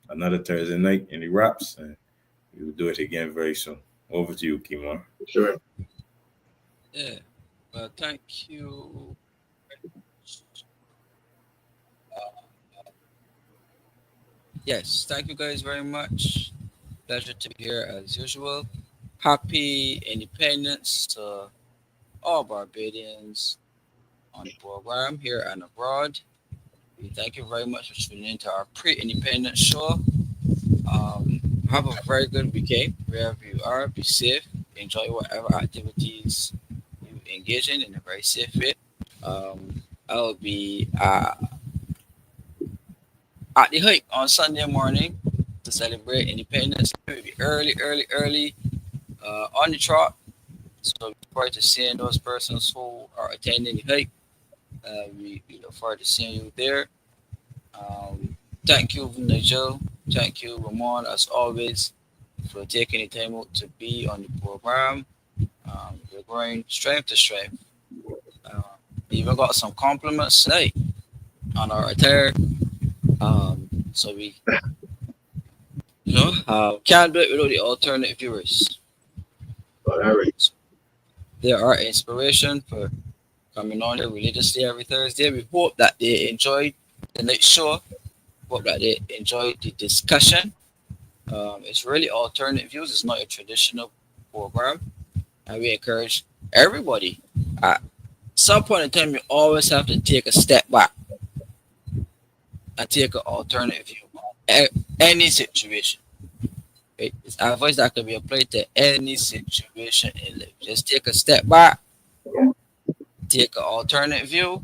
Another Thursday night in the wraps, and we will do it again very soon. Over to you, Kimar. Sure. Yeah. Well, thank you. Yes, thank you guys very much. Pleasure to be here as usual. Happy Independence to all Barbadians on the program here and abroad. We thank you very much for tuning in to our pre-independence show. Have a very good weekend wherever you are. Be safe. Enjoy whatever activities you engage in a very safe way. I'll be at the hike on Sunday morning to celebrate independence. We'll be early on the trot. So we look forward to seeing those persons who are attending the hike. We look forward to seeing you there. Thank you, Nigel. Thank you, Ramon, as always, for taking the time out to be on the program. We're growing strength to strength. Uh, we even got some compliments tonight on our attire. So we, can't do it without the alternate viewers. All right. So they are inspiration for coming on here religiously every Thursday. We hope that they enjoyed the next show. Hope that they enjoyed the discussion. It's really alternate views. It's not a traditional program, and we encourage everybody. At some point in time, you always have to take a step back and take an alternate view on any situation. Right? It's advice that can be applied to any situation in life. Just take a step back, take an alternate view,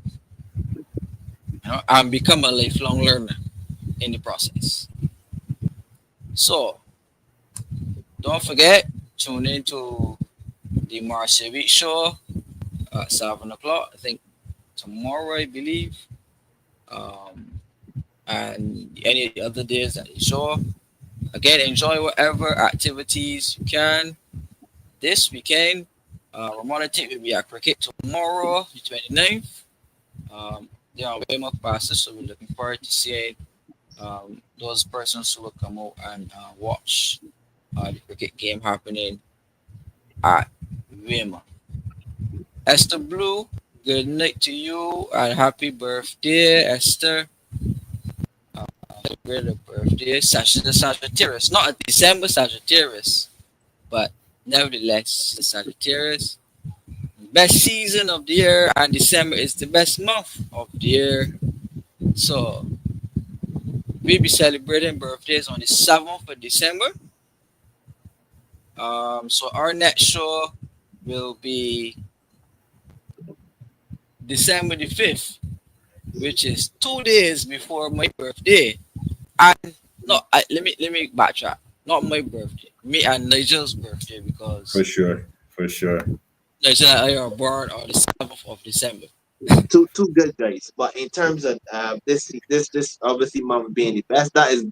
and become a lifelong learner in the process. So don't forget, tune into the Marcia Week show at 7 o'clock. I think tomorrow, I believe. Um, and any other days that you show. Again, enjoy whatever activities you can this weekend. Ramon and Tink will be at cricket tomorrow, the 29th. They're on way up passes, so we're looking forward to seeing those persons who will come out and watch the cricket game happening at Wim. Esther Blue, good night to you and happy birthday, Esther. Celebrate her birthday. The Sagittarius, not a December Sagittarius, but nevertheless, the Sagittarius. Best season of the year, and December is the best month of the year. So we'll be celebrating birthdays on the 7th of December. So our next show will be December the 5th, which is 2 days before my birthday. And no, let me backtrack. Not my birthday. Me and Nigel's birthday For because sure. For sure. Nigel and I are born on the 7th of December. Two good guys. But in terms of this obviously Marvel being the best, that is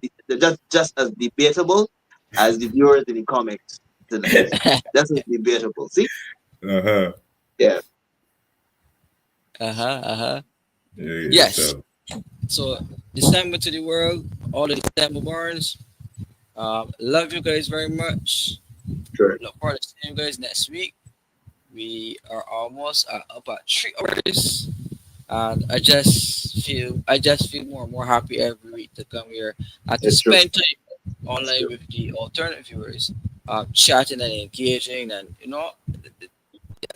just as debatable as the viewers in the comics tonight. That's debatable. See? Uh-huh. Yeah. Uh-huh. Yeah, Yes. so So December to the world, all the December borns. Love you guys very much. Sure. Look forward to seeing you guys next week. We are almost up at 3 hours, and I just feel more and more happy every week to come here and to It's true. spend time It's online true. with the alternative viewers, chatting and engaging, and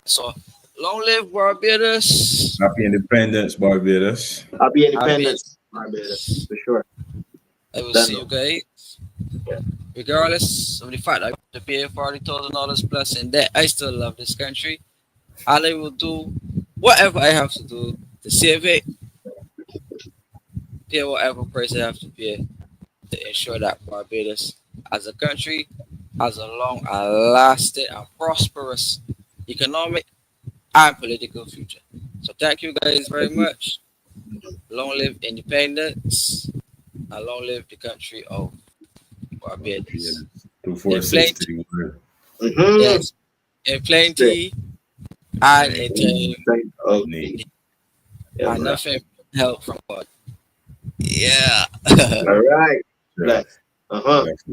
So long live Barbados. happy Independence, Barbados. Happy Happy. Independence, Barbados, for sure. I will Done see no. you guys. Regardless of the fact I have to pay $40,000 plus in debt, I still love this country. And I will do whatever I have to do to save it, pay whatever price I have to pay to ensure that Barbados as a country has a long and lasting and prosperous economic and political future. So thank you guys very much. Long live independence and long live the country of Barbados. In 246 to plenty, the word. Mm-hmm. yes, in Straight. plenty and Thank in you. time Straight. Oh, Need. yeah, and man. nothing but help from God. Yeah. All right. Sure. Bless. Uh-huh. Bless